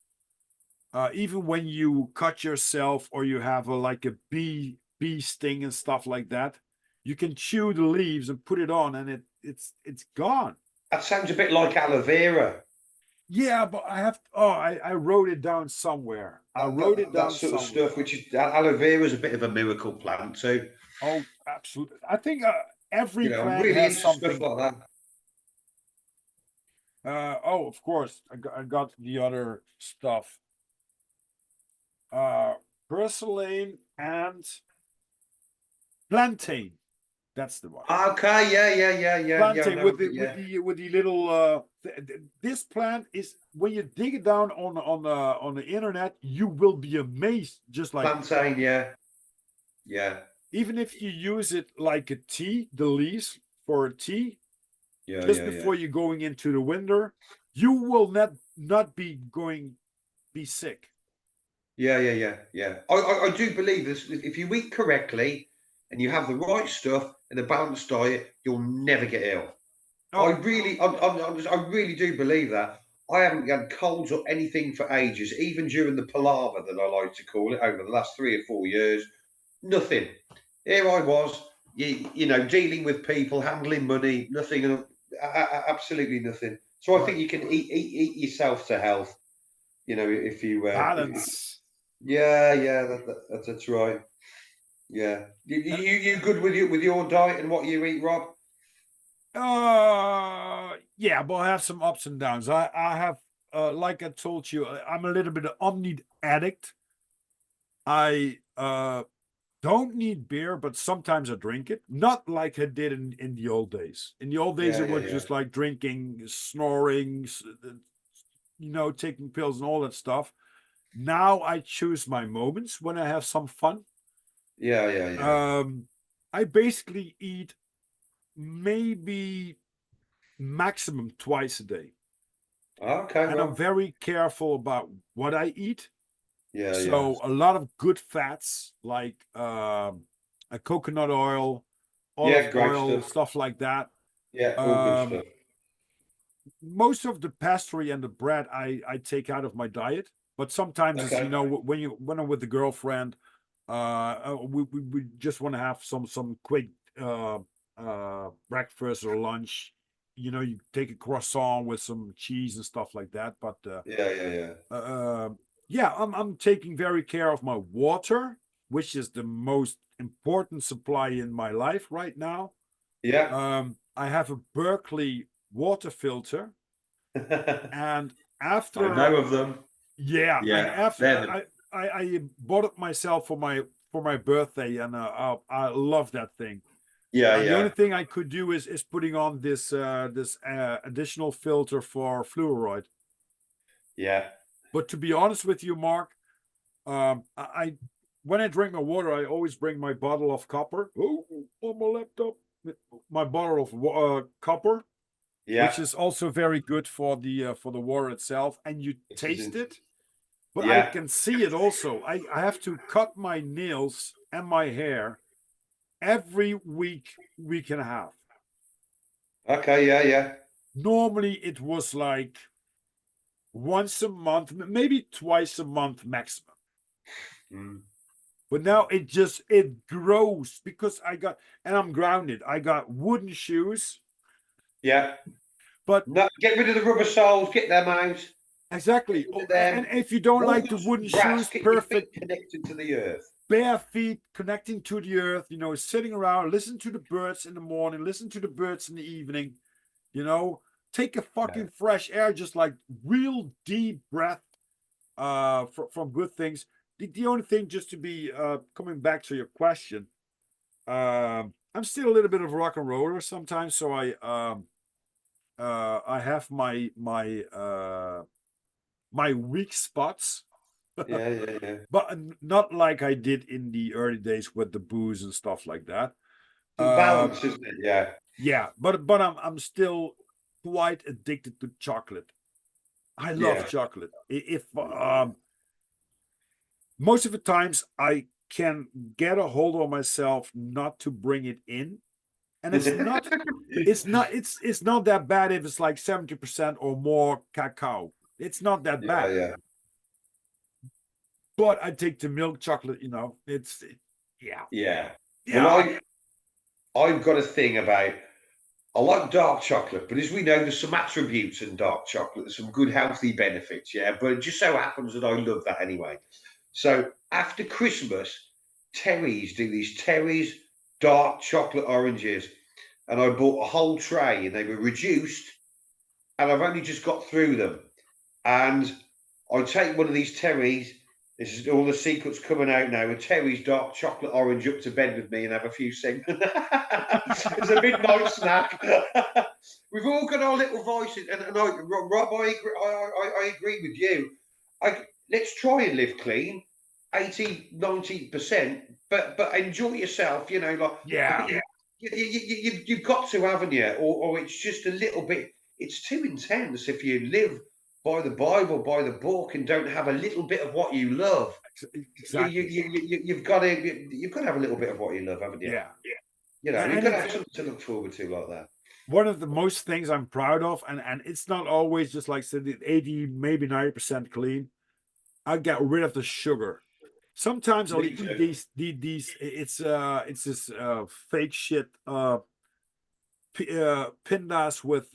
Even when you cut yourself or you have like a bee sting and stuff like that, you can chew the leaves and put it on, and it's gone. That sounds a bit like aloe vera. Yeah, but I have. Oh, I wrote it down somewhere. I wrote it That down sort of somewhere. stuff, which is aloe vera is a bit of a miracle plant too. Oh, absolutely. I think every You know, I'm plant really has into stuff something. like that. Oh, of course, I got the other stuff. Uh, Purslane and plantain. That's the one. Okay, yeah, yeah, yeah, yeah, yeah. I Plantain know, with the yeah. little. This plant is when you dig it down on the internet, you will be amazed. Just like Plantain, yeah, yeah, even if you use it like a tea, the leaves for a tea, yeah, just yeah, yeah. before you're going into the winter, you will not be sick. Yeah, yeah, yeah, yeah. I do believe this. If you eat correctly and you have the right stuff and a balanced diet, you'll never get ill. Oh, I really do believe that. I haven't had colds or anything for ages, even during the palaver that I like to call it over the last 3 or 4 years. Nothing. Here I was, you know, dealing with people, handling money, nothing, absolutely nothing. So I right. think you can eat yourself to health. You know, if you, if Balance. yeah, yeah, that's right. Yeah, And you good with your diet and what you eat, Rob? yeah, but I have some ups and downs. I have like I told you, I'm a little bit of omni addict. I don't need beer, but sometimes I drink it. Not like I did in the old days. In the old days, Yeah, it yeah, was yeah, just like drinking, snoring, taking pills and all that stuff. Now I choose my moments when I have some fun. yeah, yeah, yeah. Um, I basically eat maybe maximum twice a day. Okay, And I'm Rob. very careful about what I eat. Yeah, yeah, So a lot of good fats like a coconut oil, olive yeah. Great oil, stuff. stuff like that. Yeah, all good Um, stuff. Most of the pastry and the bread I take out of my diet, but sometimes it's Okay. when I'm with the girlfriend, we just want to have some quick breakfast or lunch. You take a croissant with some cheese and stuff like that. But Yeah, yeah, yeah, uh, yeah, I'm taking very care of my water, which is the most important supply in my life right now. yeah. I have a Berkeley water filter, and I after know of them. yeah, and Yeah, after they're the I bought it myself for my birthday, and I love that thing. yeah, The only yeah, thing I could do is putting on this additional filter for fluoride. yeah. But to be honest with you, Mark, I when I drink my water, I always bring my bottle of copper. Oh, on my laptop, my bottle of copper, Yeah, which is also very good for the water itself, and you it taste isn't. it. But I Yeah. can see it also. I have to cut my nails and my hair every week and a half. Okay. Yeah, yeah. Normally it was like once a month, maybe twice a month maximum. Mm. But now it grows because I'm grounded. I got wooden shoes, Yeah. but No, get rid of the rubber soles. Get them out. Get exactly. rid Oh, of and them. if you don't Walk like on the some wooden grass. shoes, Get your feet perfect. connected to the earth. Bare feet connecting to the earth, sitting around, listen to the birds in the morning, listen to the birds in the evening, you know, take a Yeah. fucking fresh air, just like real deep breath from good things. The only thing, just to be coming back to your question, I'm still a little bit of a rock and roller sometimes, so I have my my weak spots, Yeah, yeah, yeah. but not like I did in the early days with the booze and stuff like that. It's a Uh, balance, isn't it? Yeah. yeah, but I'm still quite addicted to chocolate. I love Yeah. chocolate. If most of the times I can get a hold of myself not to bring it in, and it's not that bad if it's like 70% or more cacao. It's not that Yeah, bad. yeah. But I take the milk chocolate, yeah. Yeah. Well, Yeah. I've got a thing about I like dark chocolate, but as we know, there's some attributes in dark chocolate. There's some good healthy benefits, yeah. But it just so happens that I love that anyway. So after Christmas, Terry's do these Terry's dark chocolate oranges, and I bought a whole tray, and they were reduced, and I've only just got through them. And I take one of these Terry's. This is all the secrets coming out now. With Terry's dark chocolate orange up to bed with me and have a few segments. It's a midnight snack. We've all got our little voices, and Rob, I agree with you. Let's try and live clean, 80-90%, but enjoy yourself. Yeah. You've got to, haven't you? Or it's just a little bit. It's too intense if you live by the Bible, by the book, and don't have a little bit of what you love. Exactly. You've got to have a little bit of what you love, haven't you? Yeah. You've And got to it's have something to look forward to like that. one of the most things I'm proud of, and it's not always just like I said, 80, maybe 90% clean. I get rid of the sugar. Sometimes I'll Me eat too. these it's this fake shit pindas with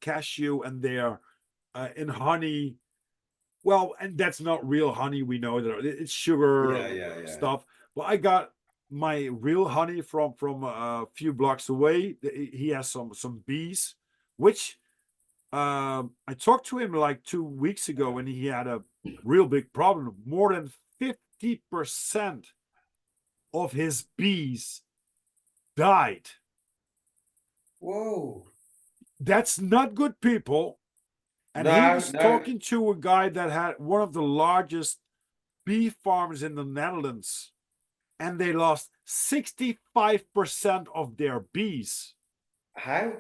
cashew, and they're in honey. Well, and that's not real honey. We know that it's sugar Yeah, yeah, yeah. stuff. Well, I got my real honey from a few blocks away. He has some bees, which I talked to him like 2 weeks ago, and he had a real big problem. More than 50% of his bees died. Whoa. That's not good, people. And he No, was no. talking to a guy that had one of the largest bee farms in the Netherlands, and they lost 65% of their bees. How?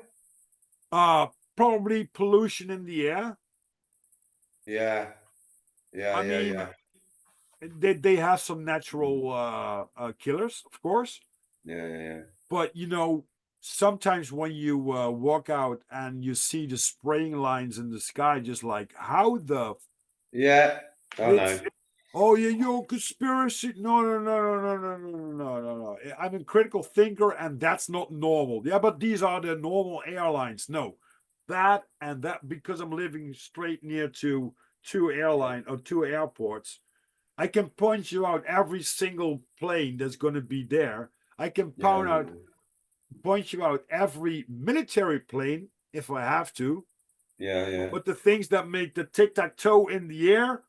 Uh, Probably pollution in the air. Yeah, yeah, I yeah, mean, yeah, they have some natural killers, of course, yeah, yeah, yeah. but sometimes when you walk out and you see the spraying lines in the sky, just like how the Yeah, I know. it's oh yeah, yo, conspiracy. No, no, no, no, no, no, no, no, no, no. I'm a critical thinker, and that's not normal. Yeah, but these are the normal airlines. No, that and that, because I'm living straight near to two airports. I can point you out every single plane that's going to be there. I can Yeah, point you out every military plane if I have to. yeah, yeah, But the things that make the tic tac toe in the air,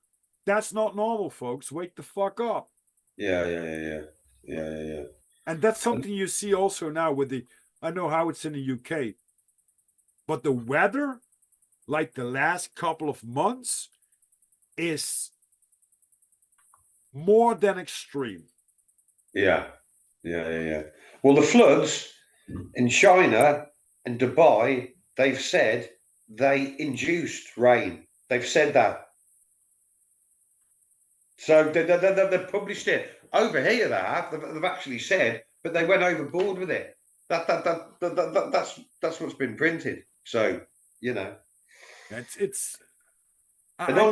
that's not normal, folks. Wake the fuck up. yeah, yeah, yeah, yeah, yeah, yeah, yeah. And that's And something you see also now with I know how it's in the UK, but the weather, like the last couple of months, is more than extreme. yeah, yeah, yeah, yeah. Well, the floods in China and Dubai, they've said they induced rain. They've said that. So they've published it. Over here, they've actually said, but they went overboard with it. That's what's been printed. So, you know. It's And I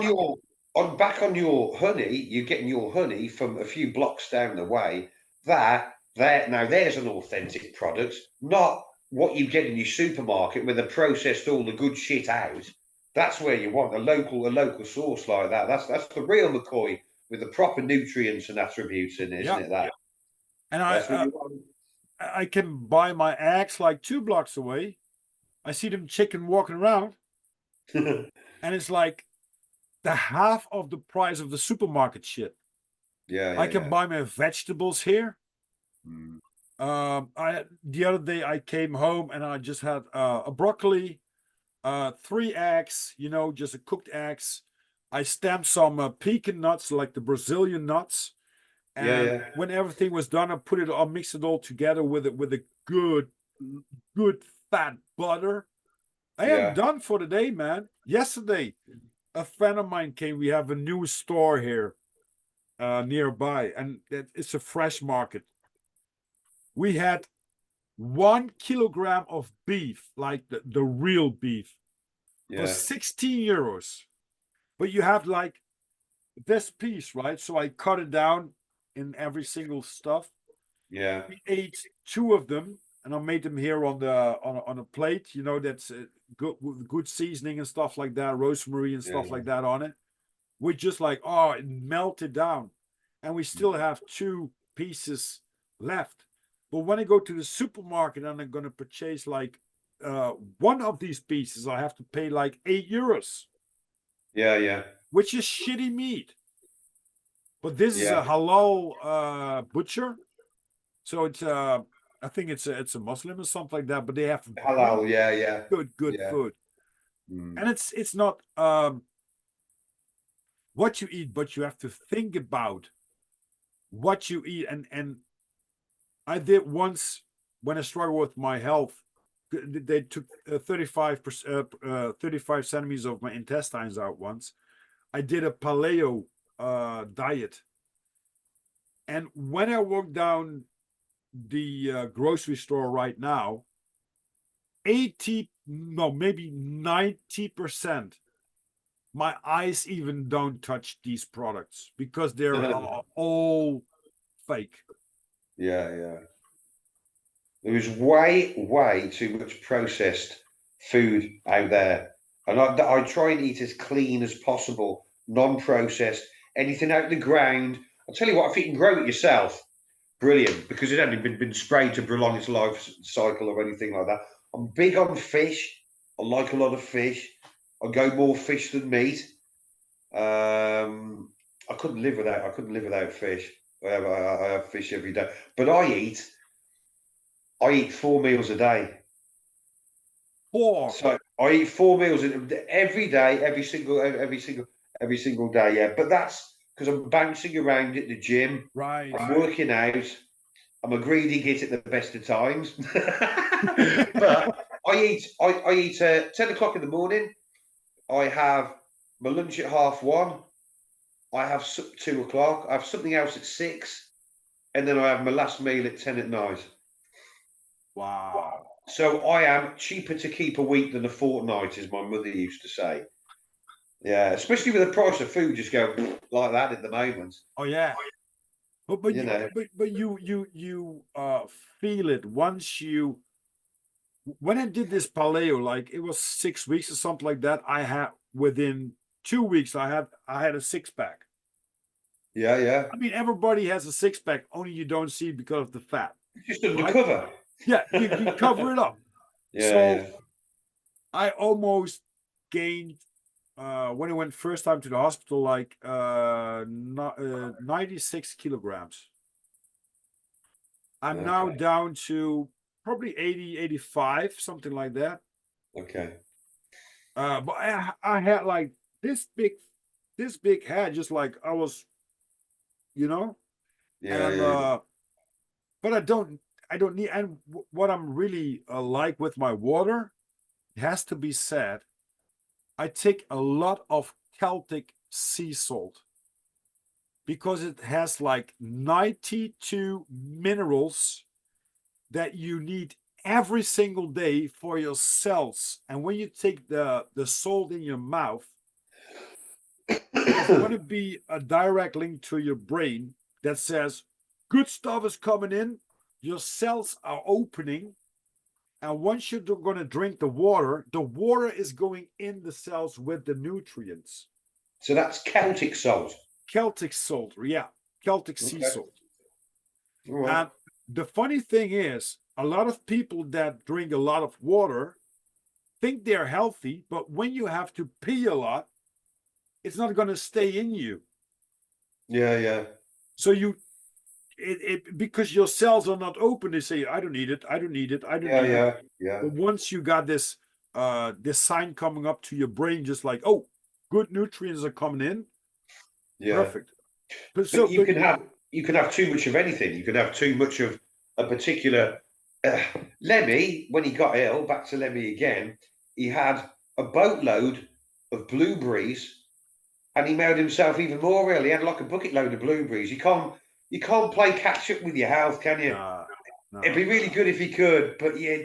on your honey, you're getting your honey from a few blocks down the way. There's an authentic product, not what you get in your supermarket where they processed all the good shit out. That's where you want a local source like that. That's the real McCoy with the proper nutrients and attributes in it, isn't yeah, it? and That's what you want. I can buy my eggs like 2 blocks away. I see them chicken walking around, and it's like the half of the price of the supermarket shit. Yeah, I yeah, can yeah. buy my vegetables here. Mm. I the other day I came home and I just had a broccoli, 3 eggs, just a cooked eggs, I stamped some pecan nuts, like the Brazilian nuts. Yeah, And yeah, when everything was done, I mixed it all together with a good fat butter. I am yeah, done for the day, man. Yesterday, a friend of mine came. We have a new store here nearby, and it's a fresh market. We had 1 kilogram of beef, like the real beef, for yeah, 16 euros. But you have like this piece, right? So I cut it down in every single stuff. yeah, We ate two of them, and I made them here on a plate. You know, that's good with good seasoning and stuff like that, rosemary and stuff yeah. like that on it. We just like, oh, it melted down, and we still have two pieces left. But when I go to the supermarket and I'm gonna purchase like one of these pieces, I have to pay like 8 euros, Yeah, yeah, which is shitty meat. But this is yeah. a halal butcher, so I think it's a Muslim or something like that. But they have really Halal, yeah, yeah, good yeah. food, Mm. and it's not what you eat, but you have to think about what you eat. And I did once when I struggled with my health. They took 35 centimeters of my intestines out once. I did a paleo diet, and when I walk down the grocery store right now, 80, no, maybe 90%, my eyes even don't touch these products because they're all fake. Yeah, yeah. There is way, way too much processed food out there. And I try and eat as clean as possible, non-processed, anything out of the ground. I'll tell you what, if you can grow it yourself, brilliant, because it hasn't been sprayed to prolong its life cycle or anything like that. I'm big on fish. I like a lot of fish. I go more fish than meat. I couldn't live without fish. I have fish every day. But I eat 4 meals a day. Or So I eat 4 meals every day, every single day. Yeah, but that's because I'm bouncing around at the gym. right. I'm working out. I'm a greedy git at the best of times. But I eat 10 o'clock in the morning. I have my lunch at 1:30. I have 2 o'clock. I have something else at 6, and then I have my last meal at 10 at night. Wow. So I am cheaper to keep a week than a fortnight, as my mother used to say. Yeah, especially with the price of food just going like that at the moment. Oh yeah. But You know, you feel it once you when I did this paleo, like it was 6 weeks or something like that. I had within 2 weeks, I had a six pack. yeah, yeah. I mean, everybody has a six pack, only you don't see it because of the fat, Just right? undercover. Yeah, you cover it up. Yeah, So yeah. I almost gained when I went first time to the hospital, like 96 kilograms. I'm now Okay, down to probably 80, 85, something like that. okay. But I had like this big, this big head, just like I was, you know, Yeah, and yeah, but I don't need. And what I'm really like with my water, it has to be said, I take a lot of Celtic sea salt because it has like 92 minerals that you need every single day for your cells. And when you take the salt in your mouth, there's going yeah. to be a direct link to your brain that says good stuff is coming in, your cells are opening, and once you're going to drink the water is going in the cells with the nutrients. So that's Celtic salt. Celtic salt, yeah, Celtic sea Okay, salt. all right. And the funny thing is, a lot of people that drink a lot of water think they're healthy, but when you have to pee a lot, it's not going to stay in you. Yeah, yeah, So because your cells are not open, they say, I don't need it, I don't need it, I don't yeah, need it. yeah, yeah. But once you got this sign coming up to your brain, just like, oh, good nutrients are coming in. Yeah. Perfect. But But so, but you can have too much of anything. You can have too much of a particular. Uh, Lemmy, when he got ill, back to Lemmy again, he had a boatload of blueberries, and he made himself even more ill. He had like a bucket load of blueberries. You can't play catch up with your health, can you? nah, It'd nah. be really good if you could, but yeah,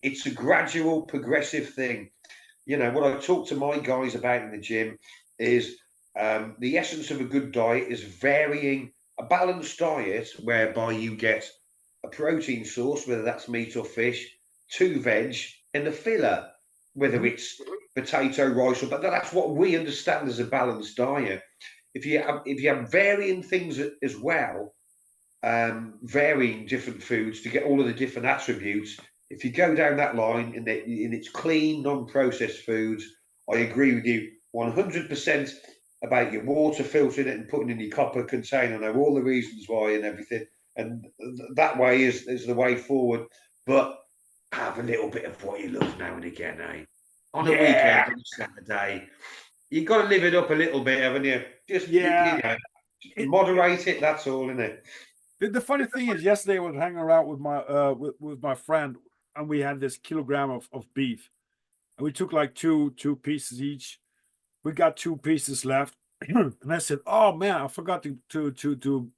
it's a gradual, progressive thing. You know, what I talk to my guys about in the gym is the essence of a good diet is varying a balanced diet whereby you get a protein source, whether that's meat or fish, two veg, and a filler, whether Mhm. it's potato, rice, or but that's what we understand as a balanced diet. If you have varying things as well, varying different foods to get all of the different attributes. If you go down that line in its clean, non-processed foods, I agree with you 100% about your water filtering it and putting in your copper container. I know all the reasons why and everything, and that way is the way forward. But have a little bit of what you love now and again, eh? On a weekend, Yeah, on a Saturday, you've got to live it up a little bit, haven't you? Just yeah. It, moderate it. That's all, isn't it? the funny thing is, yesterday I was hanging around with my friend, and we had this kilogram of beef, and we took like two pieces each. We got two pieces left, and I said, "Oh man, I forgot to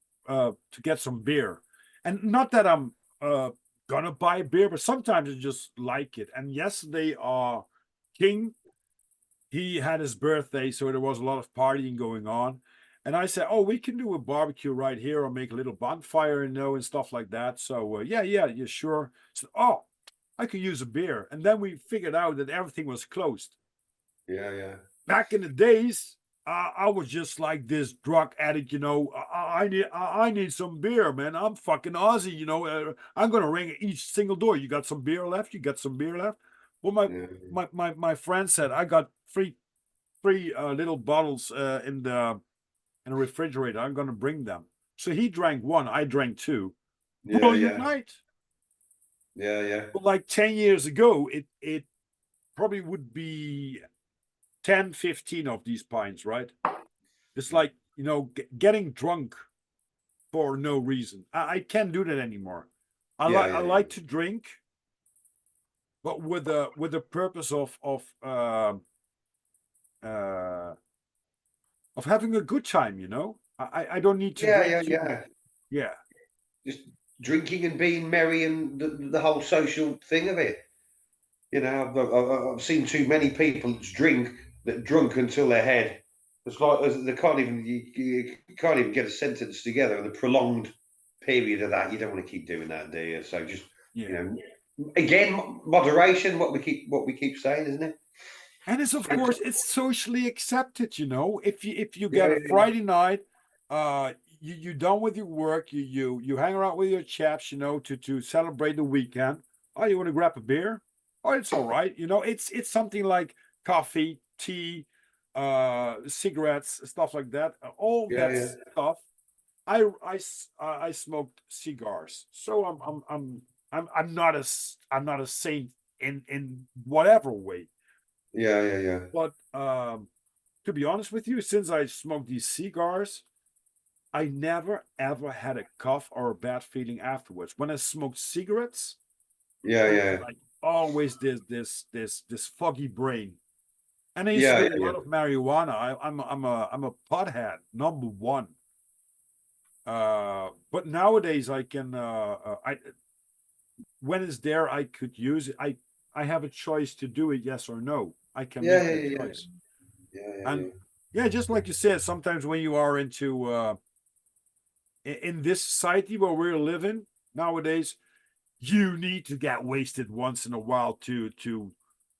get some beer." And not that I'm gonna buy beer, but sometimes I just like it. And yesterday, King, he had his birthday, so there was a lot of partying going on. And I said, "Oh, we can do a barbecue right here, or make a little bonfire, and stuff like that." So yeah, sure. So, oh, I could use a beer, and then we figured out that everything was closed. Yeah, yeah. Back in the days, I was just like this drug addict, I need some beer, man. I'm fucking Aussie, I'm gonna ring each single door. You got some beer left? You got some beer left? Well, Yeah. my friend said I got three little bottles in the refrigerator. I'm gonna bring them. So he drank one, I drank two. Yeah, Brilliant yeah, night. yeah, yeah, But like 10 years ago, it probably would be 10, 15 of these pints, right? It's like, getting drunk for no reason. I can't do that anymore. yeah, I yeah, like to drink, but with the purpose uh, of having a good time. I don't need to yeah, drink yeah, too. yeah. Yeah, Just drinking and being merry and the whole social thing of it. You know, I've seen too many people that drunk until their head. It's like they can't even you can't even get a sentence together. And a prolonged period of that, you don't want to keep doing that, do you? So just you yeah. know, again, moderation. What we keep saying, isn't it? And it's, of course, it's socially accepted. If you Yeah, get a yeah, Friday night, you done with your work, you hang around with your chaps, to celebrate the weekend. Oh, you want to grab a beer? Oh, it's all right. It's something like coffee, tea, cigarettes, stuff like that. All yeah, that yeah, stuff. I smoked cigars, so I'm not a saint in whatever way. yeah, yeah, yeah. But to be honest with you, since I smoked these cigars, I never ever had a cough or a bad feeling afterwards. When I smoked cigarettes, Yeah, it was yeah, like always this foggy brain. And I used to yeah, do yeah, a yeah, lot of marijuana. I'm a pothead, number one. But nowadays I can I when it's there I could use it. I have a choice to do it, yes or no. I can yeah, make yeah, that yeah, choice. yeah, yeah, And yeah. yeah, just like you said, sometimes when you are into in this society where we're living nowadays, you need to get wasted once in a while to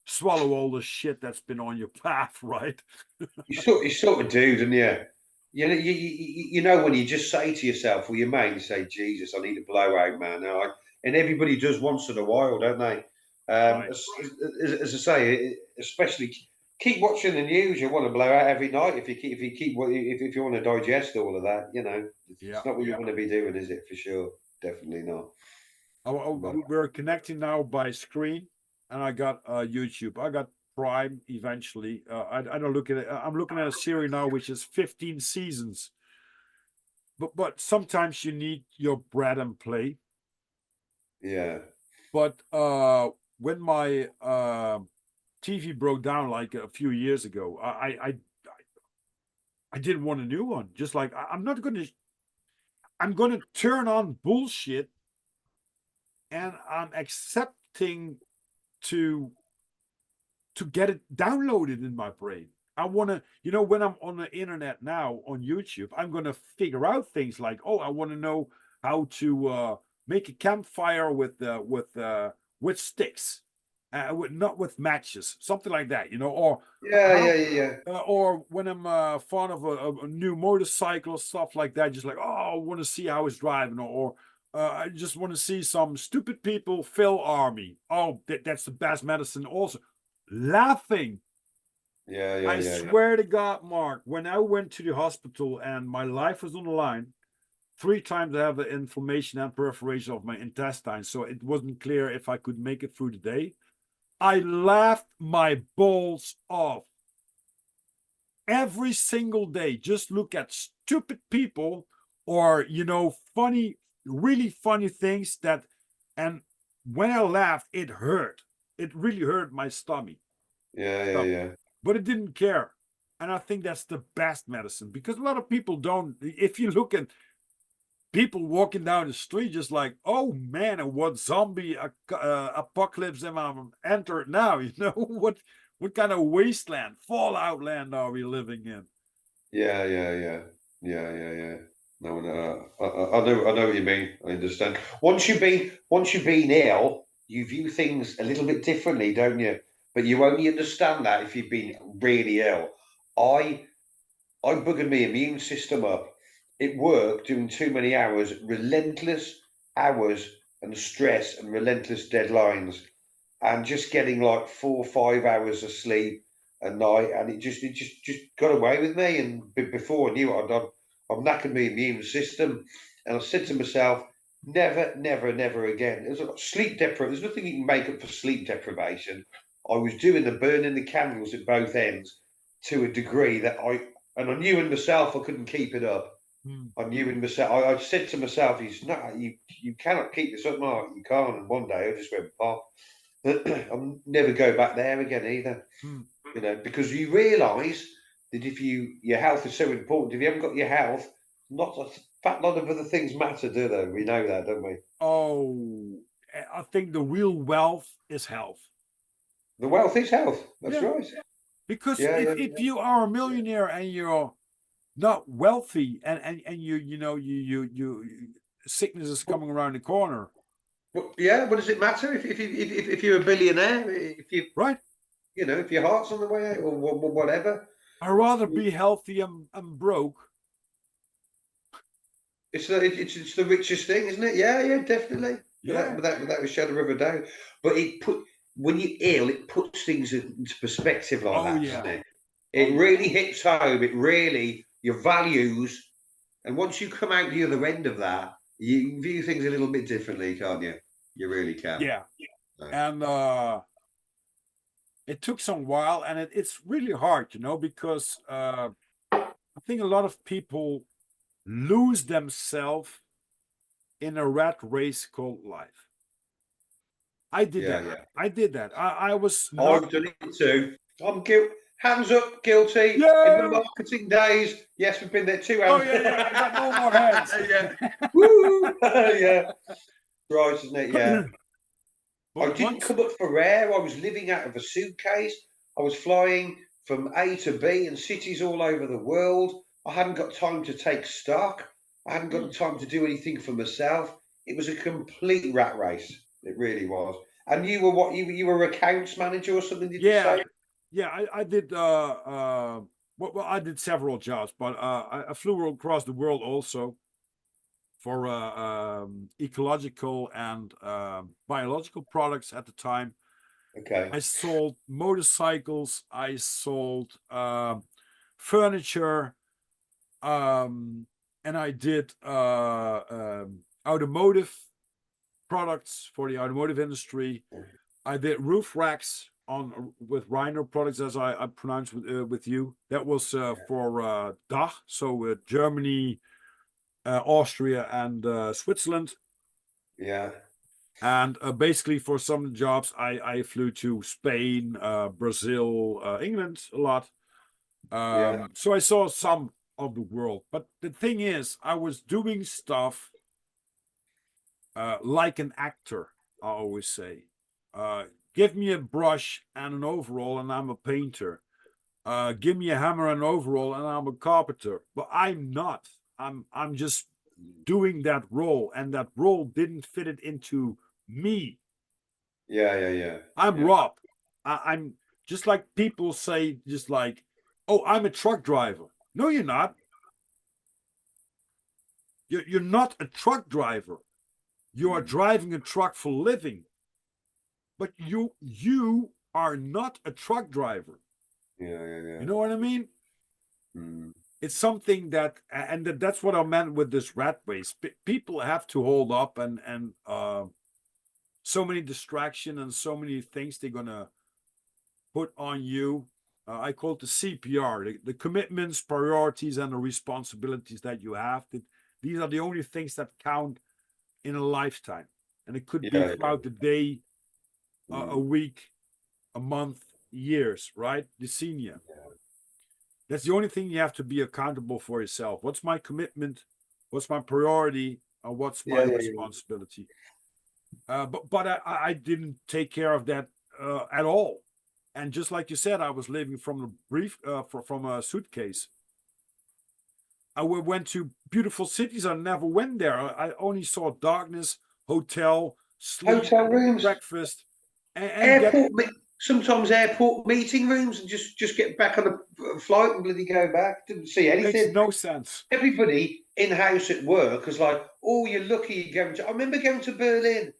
swallow all the shit that's been on your path, right? You sort of do, don't you? You know when you just say to yourself, well, your mate, you say, Jesus, I need a blowout, man. And everybody does once in a while, don't they? Right. As I say, especially keep watching the news. You want to blow out every night if you want to digest all of that. Yeah. It's not what you want to be doing, is it? For sure, definitely not. But We're connecting now by screen, and I got YouTube. I got Prime eventually. I don't look at it. I'm looking at a series now which is 15 seasons. But sometimes you need your bread and play. Yeah. But when my TV broke down like a few years ago, I didn't want a new one. Just like I'm not gonna, I'm gonna turn on bullshit, and I'm accepting to get it downloaded in my brain. I want to, when I'm on the internet now on YouTube, I'm going to figure out things like, oh, I want to know how to make a campfire with sticks, not with matches, something like that, or Yeah, how, yeah, yeah, yeah. or when I'm fond of a new motorcycle, stuff like that, just like, oh, I want to see how it's driving, or I just want to see some stupid people fill army. Oh, that's the best medicine also. Laughing. Yeah, yeah, I yeah, yeah. swear to God, Mark, when I went to the hospital and my life was on the line, 3 times I have the inflammation and perforation of my intestines, so it wasn't clear if I could make it through the day. I laughed my balls off every single day. Just look at stupid people or, funny, really funny things and when I laughed, it hurt. It really hurt my stomach. Yeah, yeah, So, yeah. but it didn't care. And I think that's the best medicine because a lot of people don't. If you look at people walking down the street, just like, oh man, what zombie apocalypse am I entered now? What kind of wasteland, fallout land are we living in? Yeah, yeah, yeah. Yeah, yeah, yeah. No, no, I know what you mean. I understand. Once you've been ill, you view things a little bit differently, don't you? But you only understand that if you've been really ill. I I buggered my immune system up. It worked doing too many hours, relentless hours and stress and relentless deadlines, and just getting like 4 or 5 hours of sleep a night, and it just got away with me. And before I knew it, I've knackered my immune system, and I said to myself, never, never, never again. Sleep deprivation. There's nothing you can make up for sleep deprivation. I was doing the burning the candles at both ends to a degree that I knew in myself I couldn't keep it up. Hmm. I knew in myself. I said to myself, no, you cannot keep this up, Mark. You can't." And one day I just went pop. I'll never go back there again either. Hmm. Because you realise that if your health is so important. If you haven't got your health, not a fat lot of other things matter, do they? We know that, don't we? Oh, I think the real wealth is health. The wealth is health. That's Yeah, right. because Yeah, yeah. if you are a millionaire and you're not wealthy and you sickness is coming around the corner, But yeah, what does it matter if you're a billionaire? right? If your heart's on the way out or whatever. I'd rather be healthy and broke. It's the richest thing, isn't it? Yeah, yeah, definitely. Without Yeah. without a shadow of a doubt. But when you're ill, it puts things into perspective like Oh that, yeah. doesn't it? Oh It yeah. really hits home. It really your values, and once you come out the other end of that, you view things a little bit differently, can't you? You really can. Yeah. So, And it took some while, and it's really hard, because I think a lot of people lose themselves in a rat race called life. I did yeah, that. yeah. I did that. I was not. I've done it too. I'm guilty. Hands up, guilty. In the Yeah. marketing days, yes, we've been there. Two Oh hands. yeah, yeah. I got no more hands. Yeah. Woo! Yeah. Right, isn't it? Yeah. I But didn't once, come up for air. I was living out of a suitcase. I was flying from A to B in cities all over the world. I hadn't got time to take stock. I hadn't got time to do anything for myself. It was a complete rat race. It really was. And you were what? You were accounts manager or something? Did you yeah, say? yeah, I did. Well, I did several jobs, but I flew across the world also for ecological and biological products at the time. Okay. I sold motorcycles. I sold furniture, and I did automotive products for the automotive industry. I did roof racks. on with Rhino products, as I pronounced with you. That was for DACH, so Germany, Austria, and Switzerland. Yeah. And basically, for some jobs, I flew to Spain, Brazil, England a lot. Yeah. So I saw some of the world. But the thing is, I was doing stuff like an actor, I always say. Uh, Give me a brush and an overall, and I'm a painter. Give me a hammer and overall, and I'm a carpenter. But I'm not. I'm just doing that role, and that role didn't fit it into me. Yeah. Yeah. Yeah. I'm Yeah. Rob. I'm just like people say, just like, oh, I'm a truck driver. No, you're not. You're not a truck driver. You are driving a truck for living, but you are not a truck driver. Yeah. Yeah. You Yeah. know what I mean? Mm. It's something that, and that's what I meant with this rat race. People have to hold up, and so many distraction and so many things they're gonna put on you. I call it the CPR, the commitments, priorities, and the responsibilities that you have. These are the only things that count in a lifetime, and it could be Yeah. Yeah. throughout the day, a Mm. week, a month, years, right? Decennia. That's the only thing you have to be accountable for yourself. What's my commitment? What's my priority? Or what's my Yeah. Yeah. Yeah. responsibility? But I didn't take care of that at all. And just like you said, I was living from a from a suitcase. I went to beautiful cities. I never went there. I only saw darkness, hotel, sleep, Hotel rooms, breakfast, and get airport, sometimes airport meeting rooms, and just get back on a flight and bloody go back. Didn't see makes anything. no sense. Everybody in house at work was like, "Oh, you're lucky you're going to." I remember going to Berlin,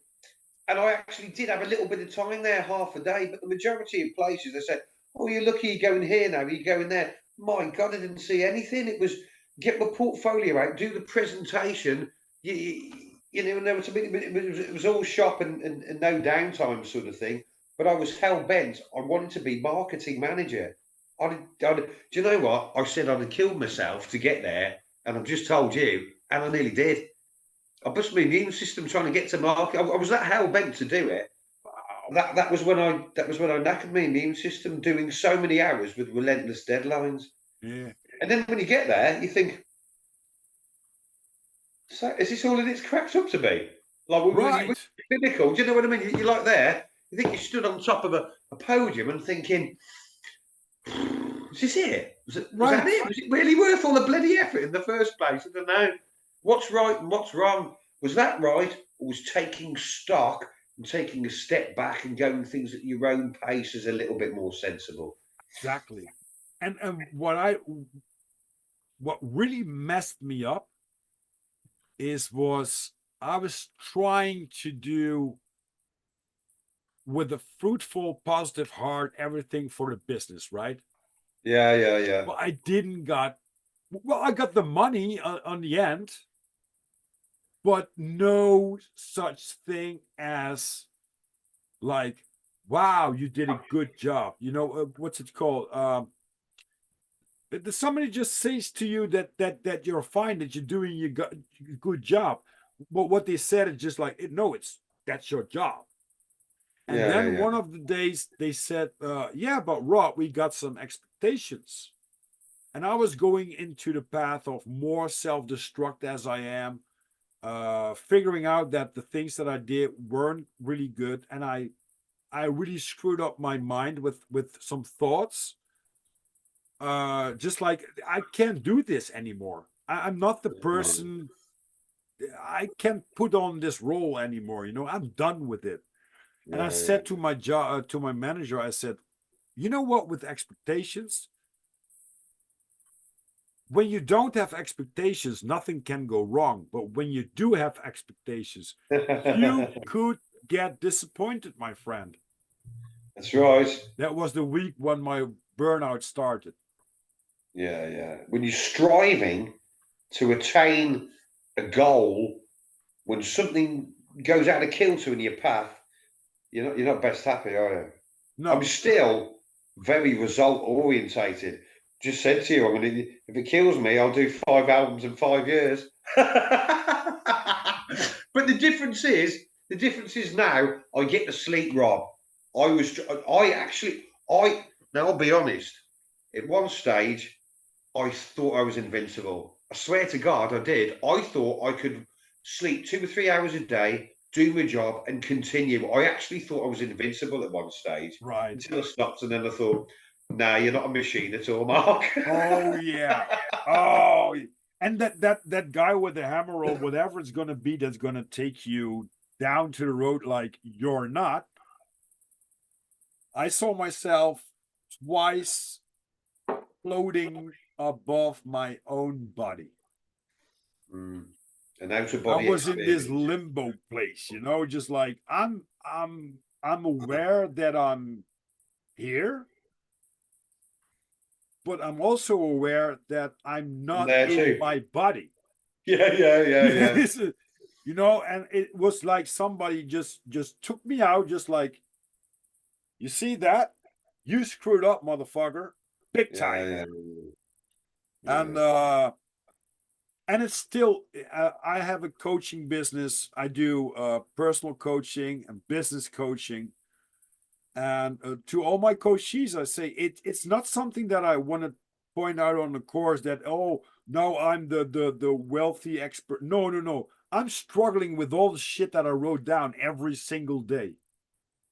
and I actually did have a little bit of time there, half a day. But the majority of places, they said, "Oh, you're lucky you're going here now. You're going there." My God, I didn't see anything. It was get my portfolio out, do the presentation. You know, and there was, it was all shop and no downtime sort of thing. But I was hell bent. I wanted to be marketing manager. Do you know what? I said I'd have killed myself to get there, and I've just told you, and I nearly did. I bust my immune system trying to get to market. I was that hell bent to do it. That was when I knackered my immune system doing so many hours with relentless deadlines. Yeah. And then when you get there, you think, so is this all that it's cracked up to be? Like you Right. clinical. Do you know what I mean? You're like there. You think you stood on top of a podium and thinking, is this it? Was that Right. it? Was it really worth all the bloody effort in the first place? I don't know. What's right and what's wrong? Was that right? Or was taking stock and taking a step back and going things at your own pace is a little bit more sensible? Exactly. And what really messed me up was I was trying to do with a fruitful, positive heart everything for the business, right? Yeah, yeah, yeah. Well, I didn't got well, I got the money on the end, but no such thing as like, wow, you did a good job. You know what's it called? Somebody just says to you that you're fine, that you're doing your good job. But what they said is just like, no, it's that's your job. And Yeah, yeah, then yeah. one of the days they said, yeah, but Rob, we got some expectations. And I was going into the path of more self-destruct as I am, figuring out that the things that I did weren't really good, and I really screwed up my mind with some thoughts. Just like I can't do this anymore. I'm not the person. I can't put on this role anymore. You know, I'm done with it. And I Yeah, yeah. said to my job, to my manager, I said, you know what, with expectations, when you don't have expectations, nothing can go wrong. But when you do have expectations, you could get disappointed, my friend. That's right. That was the week when my burnout started. Yeah, yeah. When you're striving to attain a goal, when something goes out of kilter in your path, you're not best happy, are you? I'm No. still very result orientated. Just said to you, I mean, if it kills me, I'll do 5 albums in 5 years. But the difference is now I get to sleep, Rob. I actually, now I'll be honest. At one stage, I thought I was invincible. I swear to God, I did. I thought I could sleep 2 or 3 hours a day, do my job, and continue. I actually thought I was invincible at one stage Right. until I stopped, and then I thought, "Nah, you're not a machine at all, Mark." Oh yeah. Oh, and that guy with the hammer or whatever it's gonna be that's gonna take you down to the road like you're not. I saw myself twice floating above my own body. Mm. An out of I body was in this experience. limbo place, just like I'm aware that I'm here, but I'm also aware that I'm I'm not there in too. my body. Yeah, yeah, yeah, yeah. And it was like somebody just took me out, just like, you see that? You screwed up, motherfucker, big Yeah, time. yeah, And yeah. it's still, I have a coaching business. I do personal coaching and business coaching. And to all my coachees, I say it's not something that I want to point out on the course that, oh, no, I'm the wealthy expert. No, no, no. I'm struggling with all the shit that I wrote down every single day.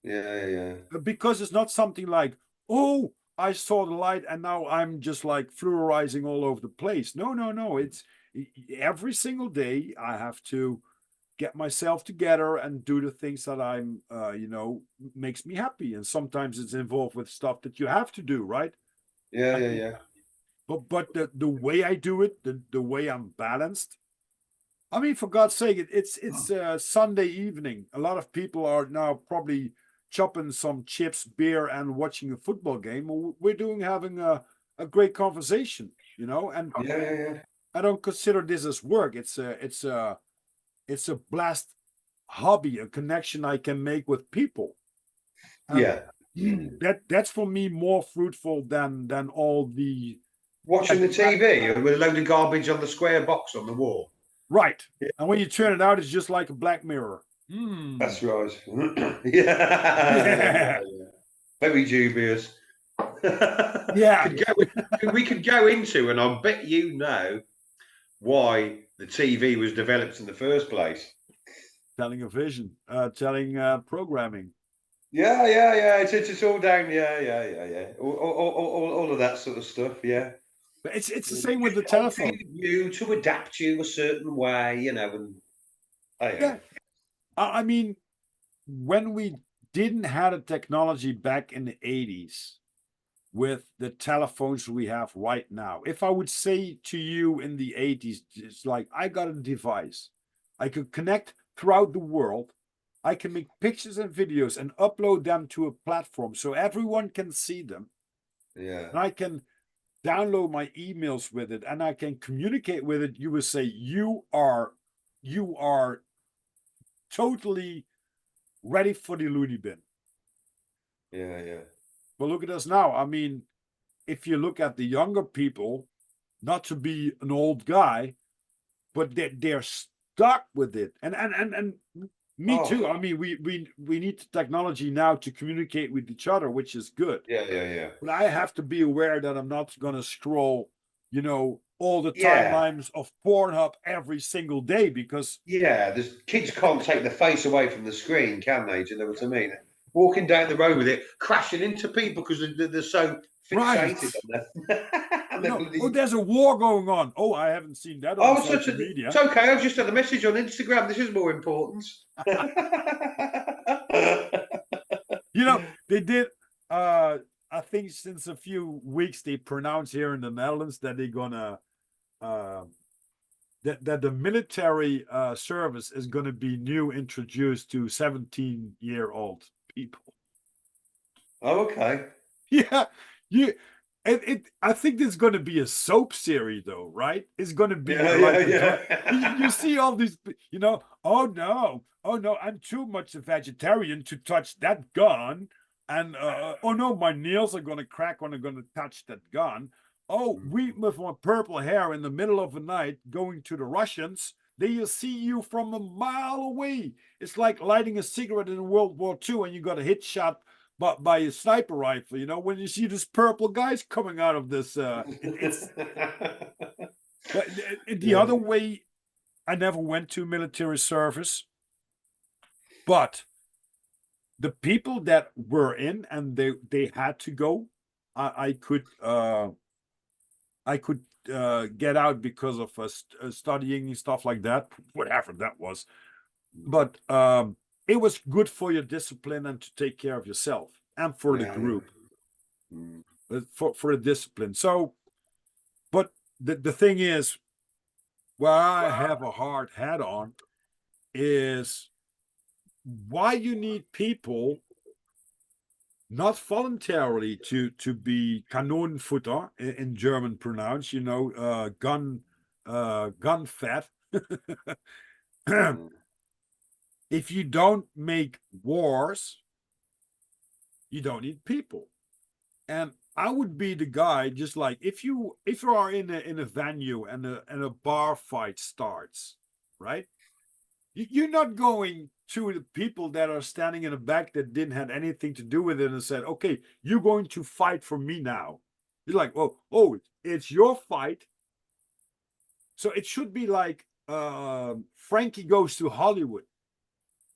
Yeah, yeah. Because it's not something like, oh, I saw the light and now I'm just like fluorizing all over the place. No, no, no. It's every single day I have to get myself together and do the things that I'm, makes me happy. And sometimes it's involved with stuff that you have to do, right? Yeah, I yeah, mean, yeah. but the way I do it, the way I'm balanced. I mean, for God's sake, it's Sunday evening. A lot of people are now probably chopping some chips, beer, and watching a football game. We're doing having a great conversation, and Yeah, yeah, yeah. I don't consider this as work. It's a blast hobby, a connection I can make with people, and Yeah. that's for me more fruitful than all the Watching the TV with a load of garbage on the square box on the wall. right. Yeah, And when you turn it out, it's just like a black mirror. that's right. Yeah, yeah, Yeah, yeah, yeah. Very dubious. yeah, We could go into, and I bet you know why the TV was developed in the first place. telling a vision, telling programming. Yeah, yeah, yeah. It's all down. Yeah, yeah, yeah, yeah. All of that sort of stuff. Yeah. But it's the To same with the alter telephone. you, to adapt you a certain way, and oh yeah, Yeah, I mean, when we didn't have the technology back in the 80s with the telephones we have right now, if I would say to you in the 80s, it's like I got a device, I could connect throughout the world. I can make pictures and videos and upload them to a platform so everyone can see them. yeah, And I can download my emails with it and I can communicate with it. You would say you are totally ready for the loony bin. yeah, yeah, But look at us now. I mean, if you look at the younger people, not to be an old guy, but they're stuck with it. And me too. oh I mean, we need the technology now to communicate with each other, which is good. yeah, yeah, yeah, But I have to be aware that I'm not gonna scroll, all the yeah, timelines of Pornhub every single day because yeah. There's kids can't take the face away from the screen, can they? Do you know what I mean? Walking down the road with it, crashing into people because they're so fixated right. on that. And they're Oh, bloody. there's a war going on. Oh, I haven't seen that on Oh, social it's media. okay. I've just had a message on Instagram. This is more important. They did I think since a few weeks they pronounced here in the Netherlands that they're gonna uh that the military service is gonna be new introduced to 17-year-old people. Oh, okay. Yeah, you I think there's going to be a soap series though, right? It's going to be Yeah, yeah, like you yeah. see all these, oh no, I'm too much a vegetarian to touch that gun. And oh no, my nails are gonna crack when I'm gonna touch that gun. Oh, we with my purple hair in the middle of the night going to the Russians, they see you from a mile away. It's like lighting a cigarette in World War II and you got a hit shot by a sniper rifle. You know, when you see this purple guys coming out of this, it's but the Yeah. other way. I never went to military service, but the people that were in and they had to go, I could get out because of studying and stuff like that, whatever that was. But it was good for your discipline and to take care of yourself and for the Yeah, yeah. group, for the discipline. So, but the thing is, where I have a hard hat on is why you need people not voluntarily to be Kanonenfutter in German pronounced, you know, gun fat. If you don't make wars, you don't need people. And I would be the guy, just like if you are in a venue and a bar fight starts, right? You're not going to the people that are standing in the back that didn't have anything to do with it and said, okay, you're going to fight for me now. You're like, oh, it's your fight. So it should be like Frankie Goes to Hollywood.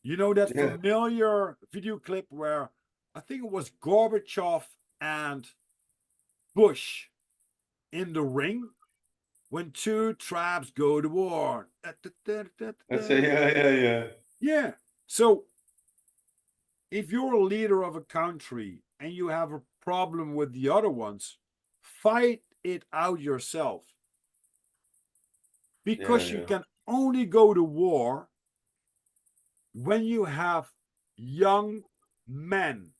You know that Yeah. familiar video clip where I think it was Gorbachev and Bush in the ring when two tribes go to war. That's it. Yeah, yeah, yeah. Yeah. So if you're a leader of a country and you have a problem with the other ones, fight it out yourself. Yeah, Because you yeah. can only go to war when you have young men.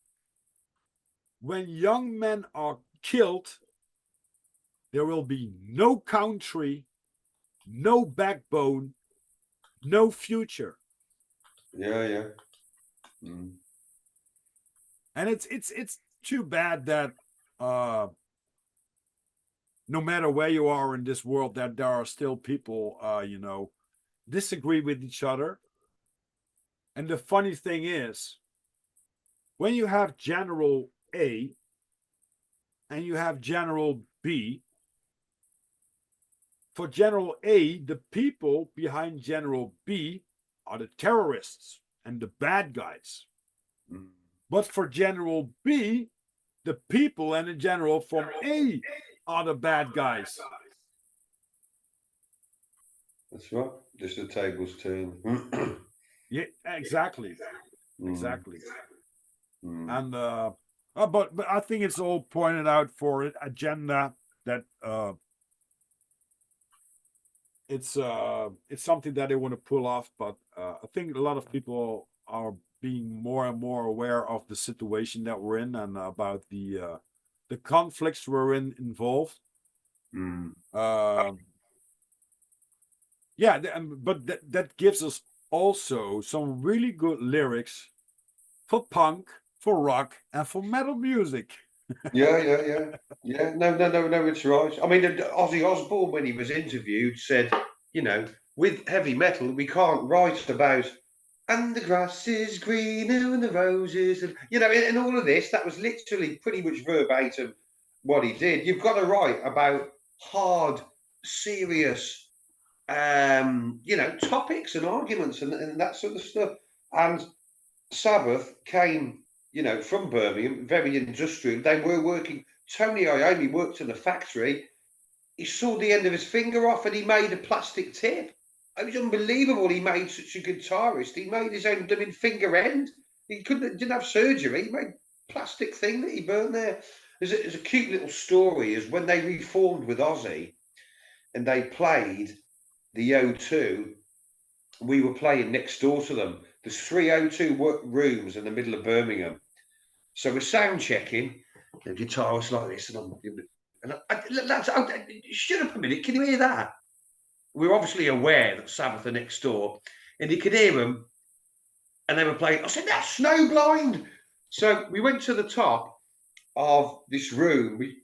When young men are killed, there will be no country, no backbone, no future. Yeah, yeah. Mm. And it's too bad that no matter where you are in this world, that there are still people disagree with each other. And the funny thing is, when you have General A and you have General B, for General A, the people behind General B are the terrorists and the bad guys. Mm. But for General B, the people and the general from A are the bad guys. That's right. Just the tables turn. Yeah, exactly. Mm. Exactly. Mm. And but I think it's all pointed out for an agenda that it's something that they want to pull off. But I think a lot of people are being more and more aware of the situation that we're in and about the conflicts we're involved. Mm. Yeah, but that gives us also some really good lyrics for punk, for rock, and for metal music. Yeah, yeah, yeah. Yeah, no, no, no, no, it's right. I mean, Ozzy Osbourne, when he was interviewed, said, with heavy metal, we can't write about, and the grass is greener and the roses, and, in all of this, that was literally pretty much verbatim what he did. You've got to write about hard, serious, topics and arguments and that sort of stuff. And Sabbath came, from Birmingham, very industrial. They were working. Tony Iommi worked in a factory. He sawed the end of his finger off and he made a plastic tip. It was unbelievable. He made such a guitarist. He made his own blooming finger end. He didn't have surgery. He made a plastic thing that he burnt there. There's a cute little story is when they reformed with Ozzy and they played the O2, we were playing next door to them. There's 302 rooms in the middle of Birmingham. So we're sound checking. The guitar was like this, shut up a minute. Can you hear that? We're obviously aware that Sabbath are next door, and you could hear them, and they were playing. I said, "That's Snowblind." So we went to the top of this room. We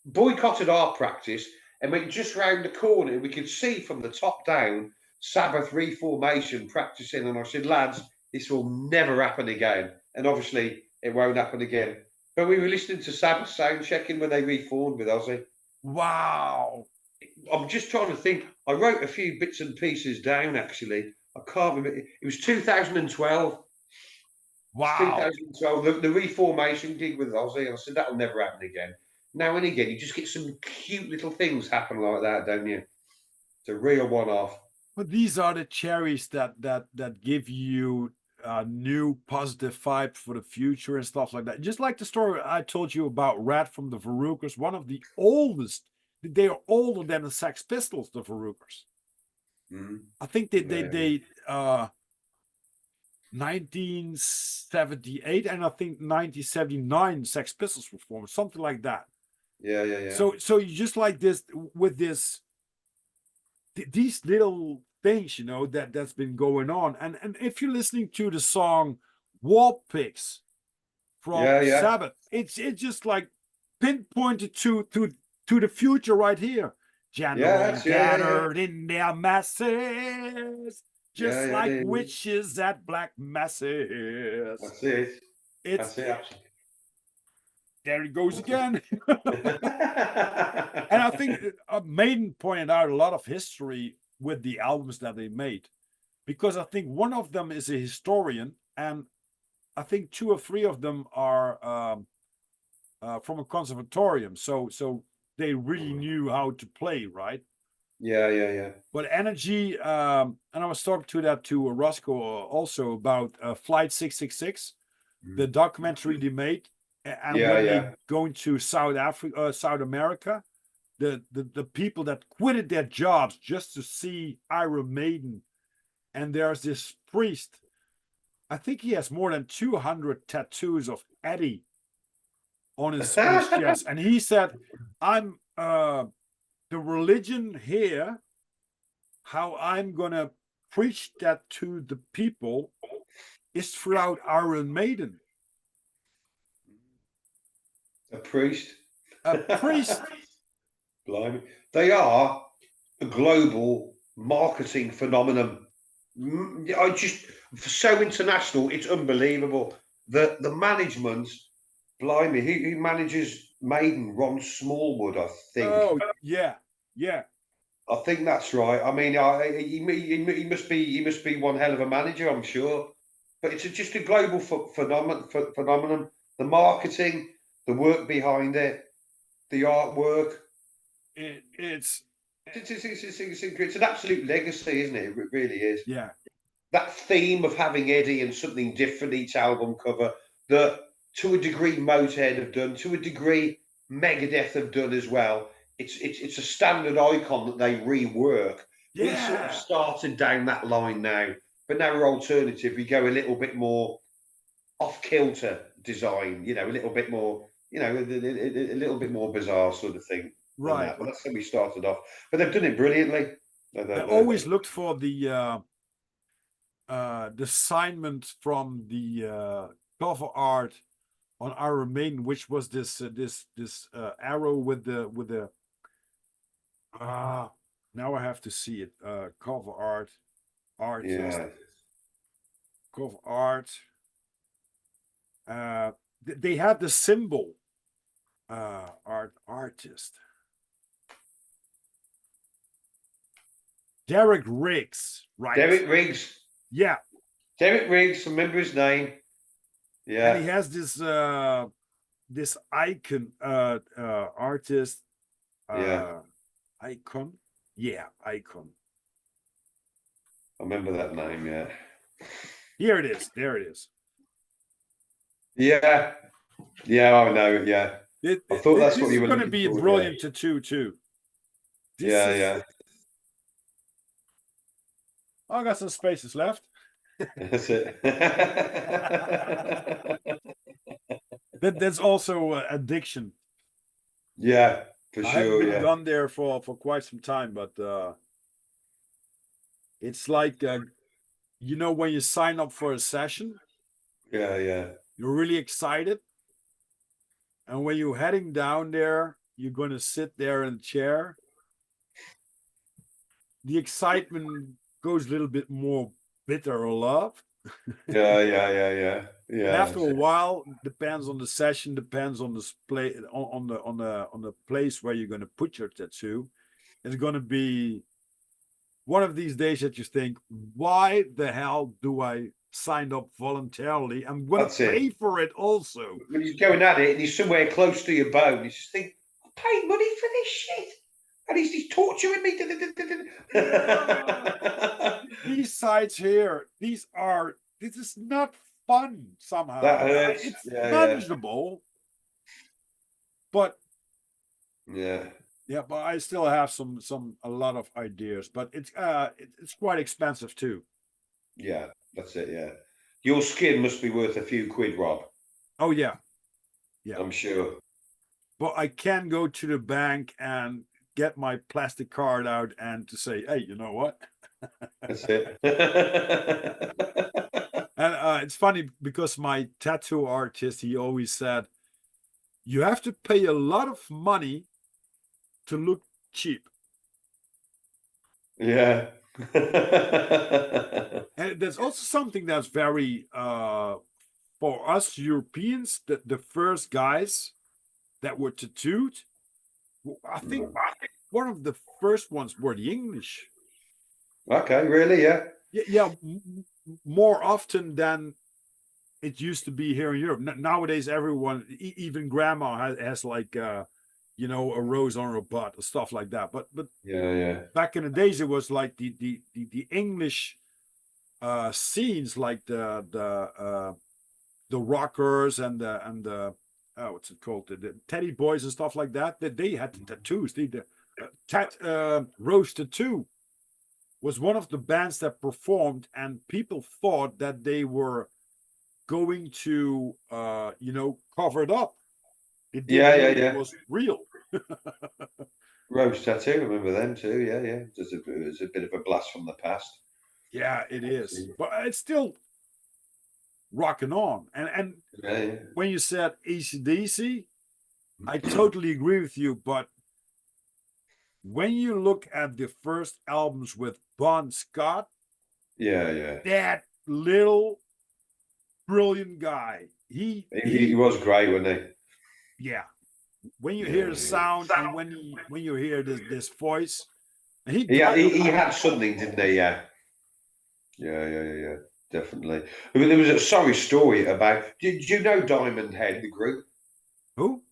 boycotted our practice and went just round the corner. We could see from the top down Sabbath reformation practicing. And I said, lads, this will never happen again. And obviously, it won't happen again. But we were listening to Sabbath sound checking when they reformed with Ozzy. Wow. I'm just trying to think. I wrote a few bits and pieces down, actually. I can't remember. It was 2012. It's Wow. 2012. The reformation gig with Ozzy. I said, that'll never happen again. Now and again, you just get some cute little things happen like that, don't you? It's a real one-off. But these are the cherries that give you a new positive vibe for the future and stuff like that. Just like the story I told you about Rat from the Verrucas, one of the oldest. They are older than the Sex Pistols, the Verrucas. Mm. I think they 1978 and I think 1979 Sex Pistols were formed, something like that. Yeah. So you just like this with this these little things, you know, that's been going on. And if you're listening to the song War Pigs from Yeah. Sabbath, it's just like pinpointed to the future right here. Gentlemen gathered in their masses, just like witches at black masses. That's it. It's That's it. there it goes again. And I think Maiden pointed out a lot of history with the albums that they made, because I think one of them is a historian, and I think two or three of them are from a conservatorium. So they really knew how to play, right? Yeah. But energy, and I was talking to Roscoe also about Flight 666, the documentary they made, and when they go into South Africa, South America, the people that quitted their jobs just to see Iron Maiden, and there's this priest. I think he has more than 200 tattoos of Eddie on his chest, and he said, "I'm the religion here. How I'm gonna preach that to the people is throughout Iron Maiden." A priest. A priest. Blimey. They are a global marketing phenomenon. I just so international, it's unbelievable. The management, blimey, who manages Maiden? Ron Smallwood, I think. Oh yeah. I think that's right. I mean, he must be one hell of a manager, I'm sure. But it's just a global phenomenon. The marketing, the work behind it, the artwork. It's It's an absolute legacy, isn't it? It really is. yeah. That theme of having Eddie and something different each album cover that, to a degree, Motorhead have done, to a degree, Megadeth have done as well. It's a standard icon that they rework. Yeah. We sort of started down that line now, but now we're alternative. We go a little bit more off kilter design, you know, a little bit more, you know, a little bit more bizarre sort of thing. Right. But that's how we started off. But they've done it brilliantly. I always looked for the assignment from the cover art on Iron Maiden, which was this arrow with the now I have to see it. Cover art, artist, cover art. They had the symbol. Artist. Derek Riggs, right? Derek Riggs. Yeah. Derek Riggs, remember his name. Yeah. And he has this this icon artist icon. Yeah, icon. I remember that name, yeah. Here it is. There it is. Yeah. Yeah, I know, yeah. I thought that's what you were looking for. This is going to be a brilliant tattoo too. Yeah. I got some spaces left. That's it. That's also addiction. Yeah, for sure. I haven't been gone there for quite some time, but it's like you know, when you sign up for a session. Yeah. You're really excited. And when you're heading down there, you're going to sit there in a chair. The excitement goes a little bit more bitter or love. And Yeah. after a while, depends on the session, depends on the play on the place where you're going to put your tattoo. It's going to be one of these days that you think, why the hell do I sign up voluntarily? I'm going to That's it. pay for it also. When he's going at it and he's somewhere close to your bone, you just think, I paid money for this shit. And he's torturing me. These sides here, this is not fun That somehow. hurts. It's Yeah. manageable, but Yeah. yeah, but I still have a lot of ideas, but it's quite expensive too. Yeah. That's it. Yeah. Your skin must be worth a few quid, Rob. Oh yeah, yeah. I'm sure. But I can go to the bank and get my plastic card out and to say, hey, you know what? That's it. And it's funny because my tattoo artist, he always said, you have to pay a lot of money to look cheap. Yeah. And there's also something that's very for us Europeans, the first guys that were tattooed, I think one of the first ones were the English. Okay, really? Yeah. Yeah, more often than it used to be here in Europe. Nowadays, everyone, even grandma, has like a rose on her butt or stuff like that. But Yeah. back in the days, it was like the English scenes, like the rockers and the what's it called, the teddy boys and stuff like that. That they had the tattoos. Rose Tattoo was one of the bands that performed, and people thought that they were going to cover it up. It didn't know it Yeah. was real. Rose tattoo. Remember them too? Yeah. There's a bit of a blast from the past. Yeah, it is, but it's still rocking on. And Yeah. when you said ACDC, I totally agree with you. But when you look at the first albums with Bon Scott, Yeah. that little brilliant guy, He he was great, wasn't yeah. When you he? hear the Yeah. sound and when you hear this voice, and he He died he, a he long had time something, ago. didn't he? Yeah. Yeah. Definitely. I mean, there was a sorry story about. Did you know Diamond Head, the group? Who?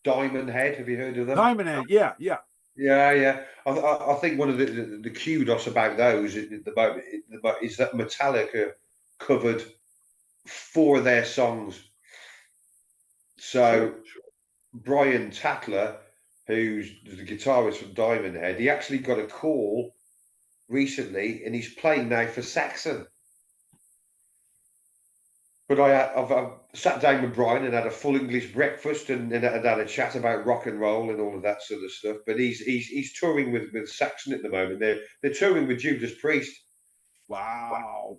Diamond Head. Have you heard of them? Diamond Head. Yeah, yeah. Yeah. I think one of the kudos about those at the moment is that Metallica covered four of their songs. Sure. So Brian Tatler, who's the guitarist from Diamond Head, he actually got a call recently, and he's playing now for Saxon. But I've sat down with Brian and had a full English breakfast and had a chat about rock and roll and all of that sort of stuff. But he's touring with Saxon at the moment. They're touring with Judas Priest. Wow.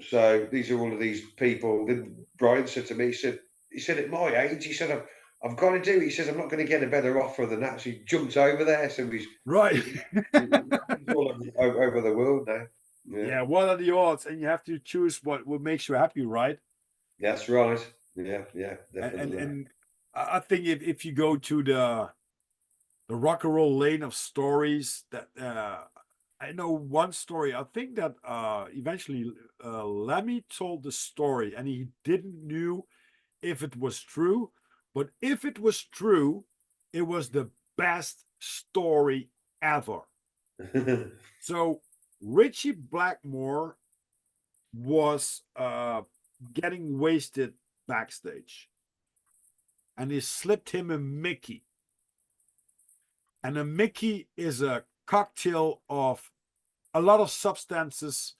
So these are all of these people. Then Brian said to me, he said at my age, he said I've got to do it. He says I'm not going to get a better offer than that. So he jumped over there. So Right. he's all over the world now. Yeah, Yeah. What are the odds? And you have to choose what makes you happy, right? that's right. Yeah, And definitely. and I think if you go to the rock and roll lane of stories, that I know one story. I think that eventually Lemmy told the story, and he didn't knew if it was true, but if it was true, it was the best story ever. So Richie Blackmore was getting wasted backstage, and he slipped him a Mickey. And a Mickey is a cocktail of a lot of substances,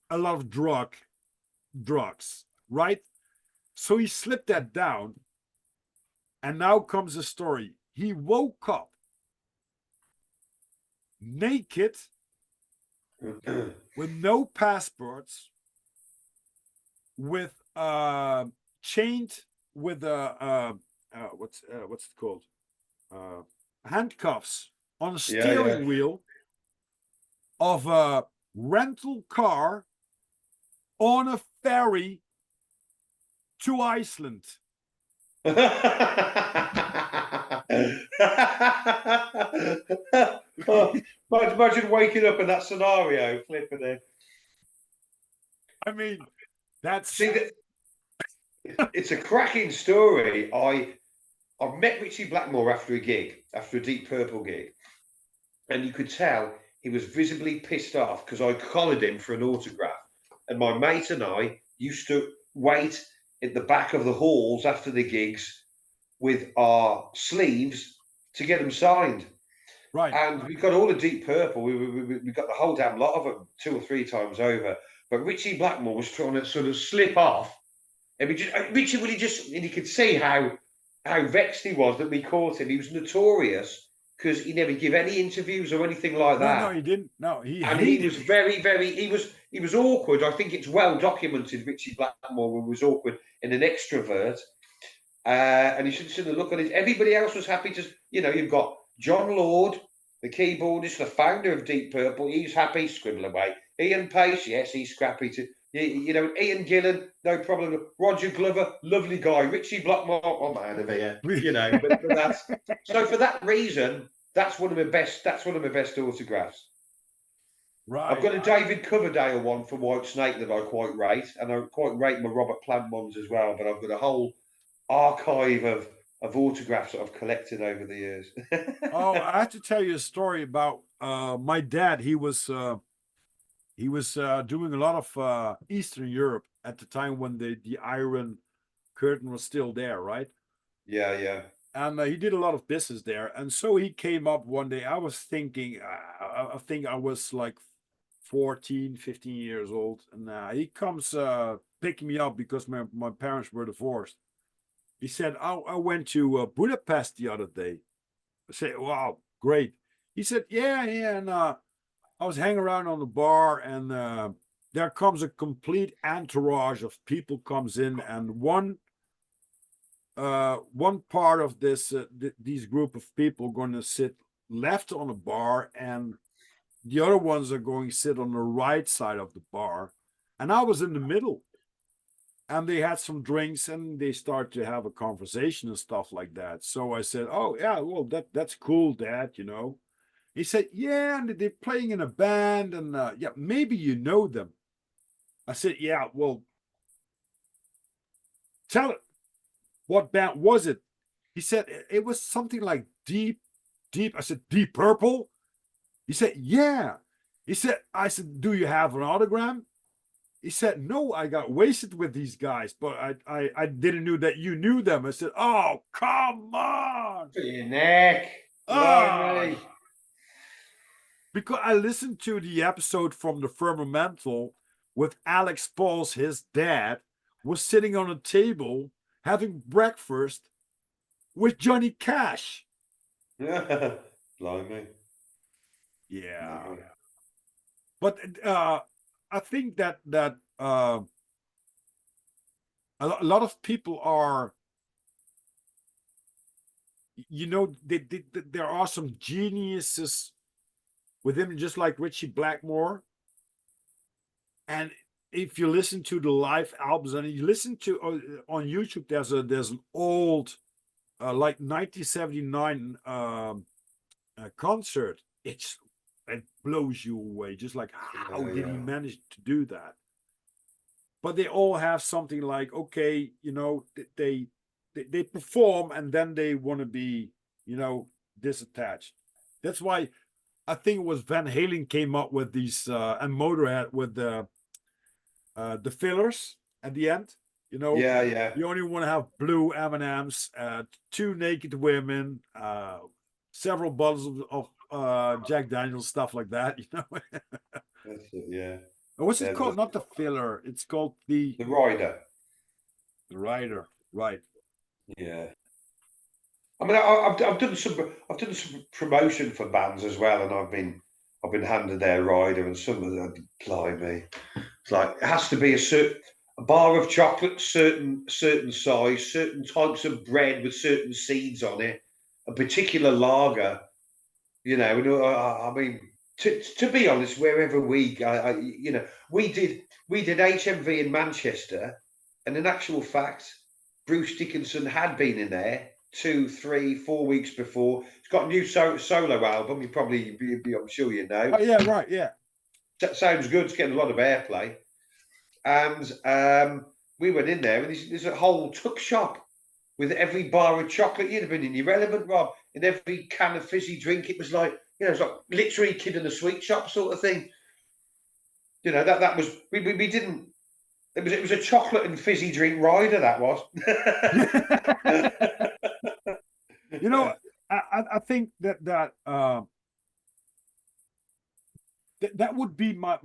a lot of drugs, right? So he slipped that down, and now comes the story. He woke up naked with no passports, with chained with what's it called? Handcuffs on a Yeah, steering wheel of a rental car on a ferry to Iceland. Oh, imagine waking up in that scenario, flipping it. I mean, that's See, it's a cracking story. I met Richie Blackmore after a gig, after a Deep Purple gig, and you could tell he was visibly pissed off because I collared him for an autograph. And my mate and I used to wait at the back of the halls after the gigs with our sleeves to get them signed. right. And we got all the Deep Purple. We got the whole damn lot of them 2 or 3 times over. But Richie Blackmore was trying to sort of slip off. And Richie really just, and you could see how vexed he was that we caught him. He was notorious because he never gave any interviews or anything like No, no, that. he didn't. No, he And he hated was it. very, he was awkward. I think it's well documented. Richie Blackmore was awkward and an extrovert. And you should see the look on his. Everybody else was happy to, you've got John Lord, the keyboardist, the founder of Deep Purple. He's happy, scribble away. Ian Pace, yes, he's scrappy too. Ian Gillan, no problem. Roger Glover, lovely guy. Richie Blackmore, I'm out of here. But that's so for that reason, that's one of my best. That's one of my best autographs. Right. I've got a David Coverdale one for White Snake that I quite rate, and I quite rate my Robert Plant ones as well. But I've got a whole archive of autographs that I've collected over the years. Oh, I have to tell you a story about my dad. He was doing a lot of Eastern Europe at the time when the Iron Curtain was still there, right? Yeah, yeah. And he did a lot of business there. And so he came up one day. I was thinking, I think I was like 14, 15 years old. And he comes picking me up because my parents were divorced. He said, I went to Budapest the other day. I said, wow, great. He said, yeah. And I was hanging around on the bar, and there comes a complete entourage of people comes in, and one part of this these group of people going to sit left on the bar, and the other ones are going to sit on the right side of the bar, and I was in the middle. And they had some drinks, and they start to have a conversation and stuff like that. So I said, "Oh yeah, well that's cool, Dad." He said, "Yeah, and they're playing in a band, and yeah, maybe you know them." I said, "Yeah, well, tell it. What band was it?" He said, "It was something like Deep." I said, "Deep Purple." He said, "Yeah." I said, "Do you have an autogram?" He said, "No, I got wasted with these guys, but I didn't know that you knew them." I said, "Oh, come on." For your neck. Ah, Blimey. because I listened to the episode from the Firmamental with Alex Pauls, his dad, was sitting on a table having breakfast with Johnny Cash. Blimey. Yeah. No. But I think that a lot of people are, there are some geniuses with him, just like Richie Blackmore. And if you listen to the live albums, and you listen to on YouTube, there's an old like 1979 concert. It blows you away. Just like, how did he manage to do that? But they all have something like, okay, they perform, and then they want to be, disattached. That's why I think it was Van Halen came up with these, and Motorhead with the fillers at the end. Yeah, yeah. You only want to have blue M&Ms, 2 naked women, several bottles of Jack Daniels, stuff like that. That's it, yeah. What's it Yeah, called? Not the filler. It's called the rider. rider. Right. Yeah. I mean, I've done some promotion for bands as well, and I've been handed their rider, and some of them, blimey, it's like it has to be a certain. a bar of chocolate, certain size, certain types of bread with certain seeds on it, a particular lager. You know, I mean, to be honest, wherever we go, you know, we did HMV in Manchester, and in actual fact, Bruce Dickinson had been in there 2, 3, 4 weeks before. He's got a new solo album. You probably, I'm sure you know. Oh yeah, right, yeah. Sounds good. It's getting a lot of airplay. And we went in there, and there's a whole tuck shop with every bar of chocolate. You'd have been irrelevant, Rob. In every can of fizzy drink, it was like, you know, it's like literally Kid in a Sweet Shop sort of thing. You know, that was we didn't. It was a chocolate and fizzy drink rider. That was. You know, I think that that would be my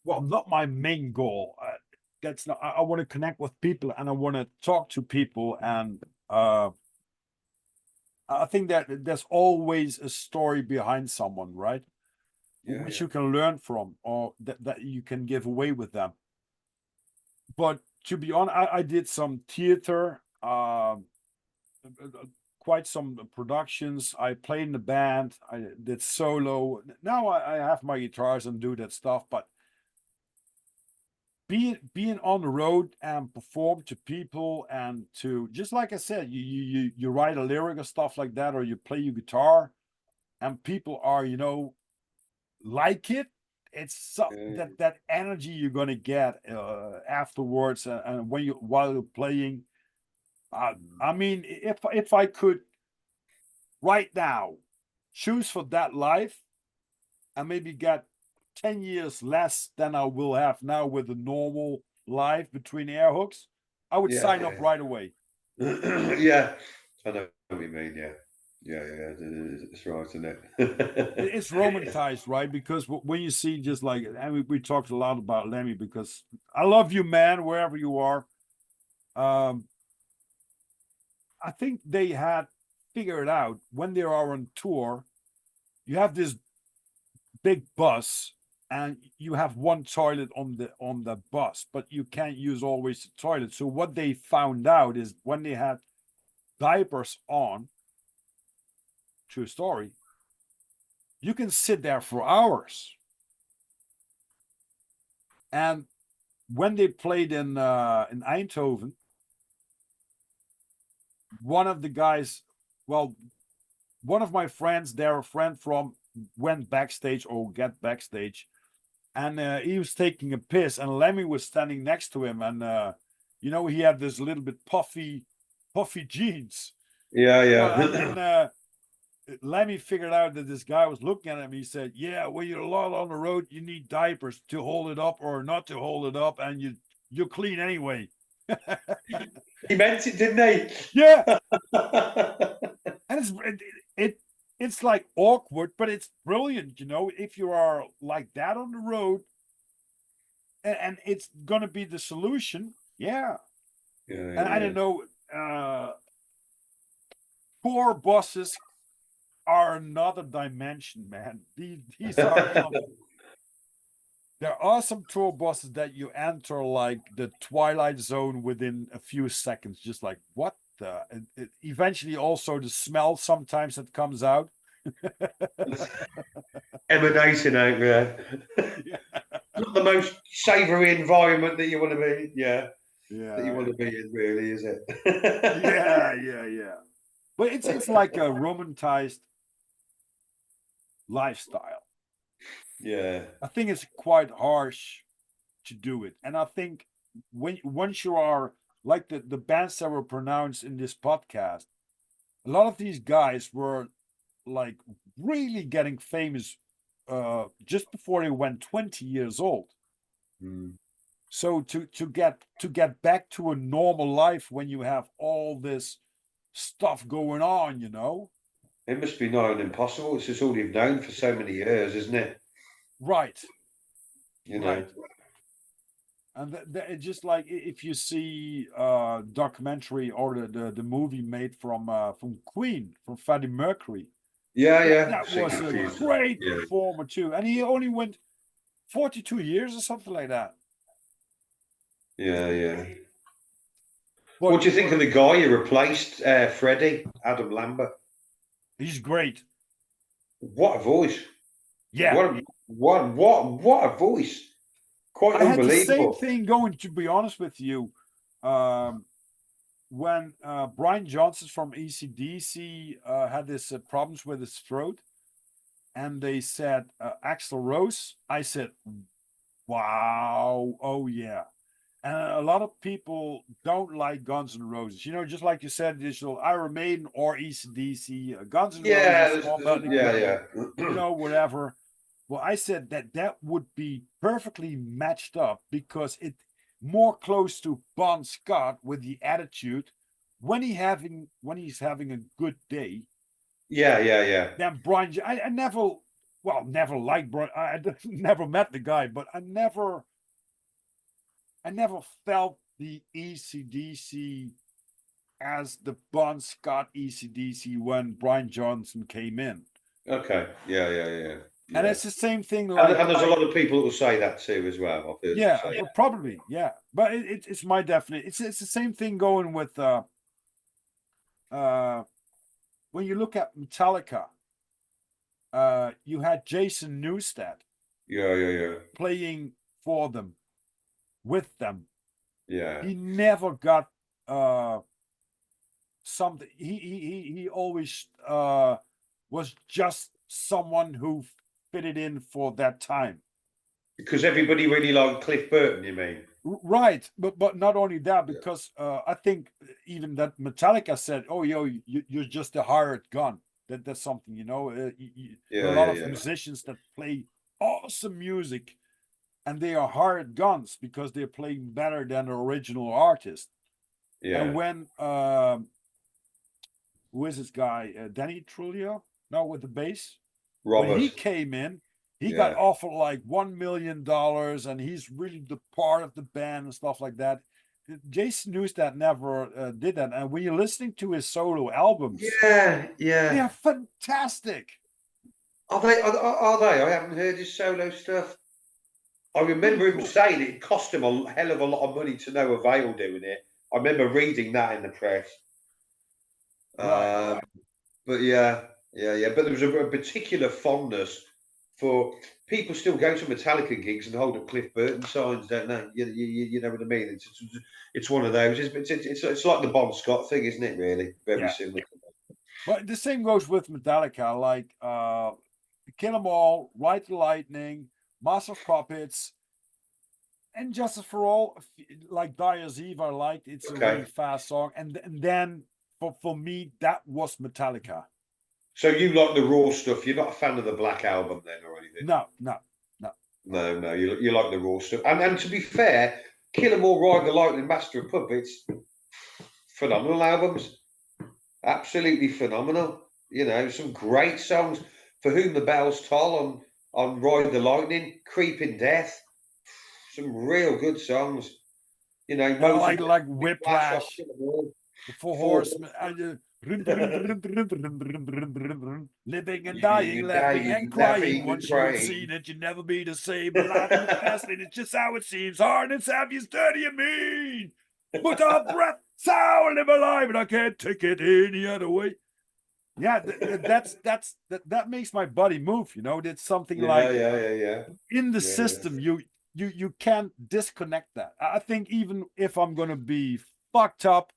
well, not my main goal. That's not. I want to connect with people, and I want to talk to people, and I think that there's always a story behind someone, right? Which you can learn from, or that you can give away with them. But to be honest, I did some theater, quite some productions. I played in the band. I did solo. Now I have my guitars and do that stuff, but being on the road and perform to people, and to, just like I said, you write a lyric or stuff like that, or you play your guitar, and people are, you know, like it. It's that energy you're gonna get afterwards, and when you while you're playing. I mean, if I could right now choose for that life, and maybe get 10 years less than I will have now with the normal life between air hooks, I would sign up right away. Yeah, I know what you mean. Yeah, it's right, isn't it? It's romanticized, right? Because when you see, just like, and we talked a lot about Lemmy, because I love you, man, wherever you are. Um, I think they had figured out when they are on tour, you have this big bus, and you have one toilet on the bus, but you can't use always the toilet. So what they found out is, when they had diapers on, true story, you can sit there for hours. And when they played in Eindhoven, one of the guys, well, one of my friends, they're a friend from, went backstage, or get backstage, and he was taking a piss, and Lemmy was standing next to him, and you know, he had this little bit puffy jeans. Yeah, And Lemmy figured out that this guy was looking at him. He said, "Yeah, when you're a lot on the road, you need diapers to hold it up or not to hold it up, and you're clean anyway." He meant it, didn't he? Yeah. And it's like awkward, but it's brilliant, you know, if you are like that on the road, and it's gonna be the solution. Yeah. And I don't know, tour buses are another dimension, man. These are some, there are some tour buses that you enter like the Twilight Zone within a few seconds, just like, what the, eventually also the smell sometimes that comes out. Emanating out there. Yeah. Not the most savoury environment that you want to be. Yeah, that you Yeah. want to be in, really, is it? Yeah. But it's like a romanticized lifestyle. Yeah. I think it's quite harsh to do it. And I think once you are like the bands that were pronounced in this podcast, a lot of these guys were like really getting famous just before they went 20 years old. Mm. So to get back to a normal life when you have all this stuff going on, you know. It must be nigh on impossible. It's just all you've known for so many years, isn't it? Right. You know. Right. And it's just like, if you see documentary, or the movie made from Queen, from Freddie Mercury, Yeah. that Seen was a a few. great Yeah. performer too, and he only went 42 years or something like that. Yeah. But What do you think of the guy who replaced Freddie, Adam Lambert? he's great. What a voice! Yeah. What a voice! Quite I had the same unbelievable. thing going, to be honest with you. When Brian Johnson from ECDC had this problems with his throat, and they said Axl Rose, I said, wow, oh yeah. And a lot of people don't like Guns N' Roses. You know, just like you said, digital Iron Maiden or ECDC, Guns N' Roses, Yeah, Small Bad yeah. Equipment, you know, whatever. Well, I said that that would be perfectly matched up because it more close to Bon Scott with the attitude when he's having a good day Yeah. than Brian. I never, well, never liked Brian. I never met the guy, but I never felt the ECDC as the Bon Scott ECDC when Brian Johnson came in. Okay. Yeah. And it's the same thing And there's a lot of people that will say that too as well. I've heard them yeah, say probably, yeah. But it's my definite. It's the same thing going with uh when you look at Metallica, you had Jason Newsted Yeah. playing for them, with them. Yeah. He never got something. He always was just someone who fitted in for that time. Because everybody really liked Cliff Burton, you mean? Right, but not only that, Yeah. because I think even that Metallica said, "Oh, you're just a hired gun." That's something, you know. There are a lot of Yeah. musicians that play awesome music, and they are hired guns because they're playing better than the original artist. And Yeah. when who is this guy, Danny Trulio? No, with the bass. When he Robert. came in, he got Yeah. offered like $1 million, and he's really the part of the band and stuff like that. Jason Newsted never did that, and when you're listening to his solo albums, they Yeah. are fantastic. Are they? Are they? I haven't heard his solo stuff. I Really remember him cool. saying it cost him a hell of a lot of money to no avail doing it. I remember reading that in the press. Right. Um, but yeah. But there was a particular fondness for people still go to Metallica gigs and hold up Cliff Burton signs, don't they? You know what I mean? It's one of those. It's like the Bon Scott thing, isn't it? Really, very Yeah. similar. But the same goes with Metallica, like Kill 'Em All, Ride the Lightning, Master of Puppets, and Justice for All, like Dyer's Eve, I liked. It's a really Okay. fast song. And then for me, that was Metallica. So you like the raw stuff? You're not a fan of the Black Album then, or anything? No. No. You like the raw stuff. And to be fair, Kill 'Em All, Ride the Lightning, Master of Puppets, phenomenal albums. Absolutely phenomenal. You know, some great songs. For Whom the Bells Toll on Ride the Lightning, Creeping Death. Some real good songs. You know, And I Motor like Flash off Whiplash, Kill 'Em All. the Four Four Horsemen, living and Living dying, and laughing and dying, crying. laughing and Once you have crying. seen it, you never be the same. But life is fascinating. It's just how it seems. Hard and savvy, is dirty and mean. But our breath, sour, live alive, and I can't take it any other way. Yeah, that makes my body move. You know, it's something like Yeah. in the Yeah. system. You can't disconnect that. I think even if I'm gonna be fucked up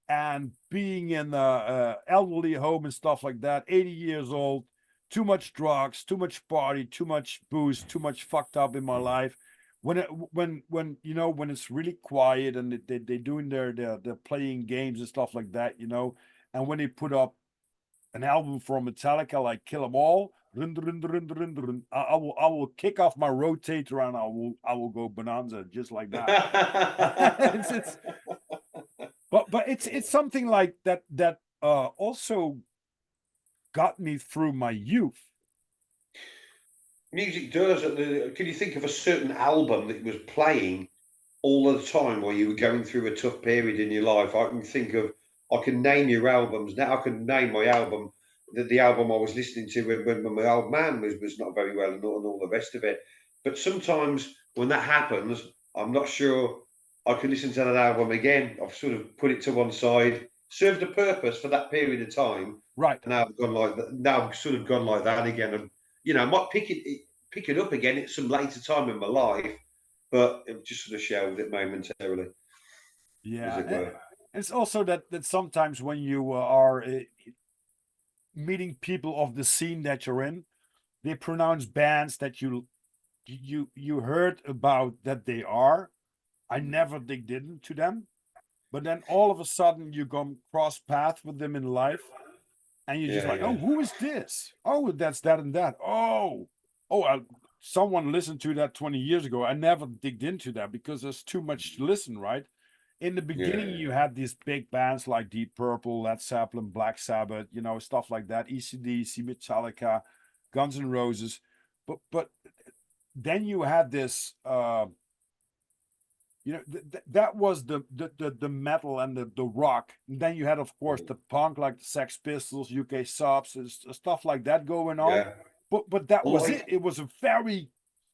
and being in a elderly home and stuff like that, 80 years old, too much drugs, too much party, too much booze, too much fucked up in my life. When you know, when it's really quiet and they're doing they're playing games and stuff like that, you know, and when they put up an album from Metallica like Kill 'Em All, I will kick off my rotator and I will go bonanza just like that. it's but it's something like that also got me through my youth. Music does. Can you think of a certain album that was playing all of the time while you were going through a tough period in your life? I can name your albums now. I can name my album, the album I was listening to when my old man was not very well and all the rest of it. But sometimes when that happens, I'm not sure. I could listen to that album again. I've sort of put it to one side, served a purpose for that period of time. Right. And now I've gone like that. Now I've sort of gone like that again. And, I might pick it up again at some later time in my life, but it just sort of shelved it momentarily, as Yeah. it were. It's also that sometimes when you are meeting people of the scene that you're in, they pronounce bands that you heard about that they are. I never digged into them, but then all of a sudden you come cross path with them in life, and you're just Yeah, like, yeah. oh, who is this? Oh, that's that and that. Someone listened to that 20 years ago. I never digged into that because there's too much to listen, right? In the beginning, Yeah. you had these big bands like Deep Purple, Led Zeppelin, Black Sabbath, stuff like that, AC/DC, Metallica, Guns N' Roses. But then you had this that was the metal and the rock. And then you had, of course, the punk like the Sex Pistols, UK Subs, and stuff like that going on. Yeah. But that I was it. like, It was a very,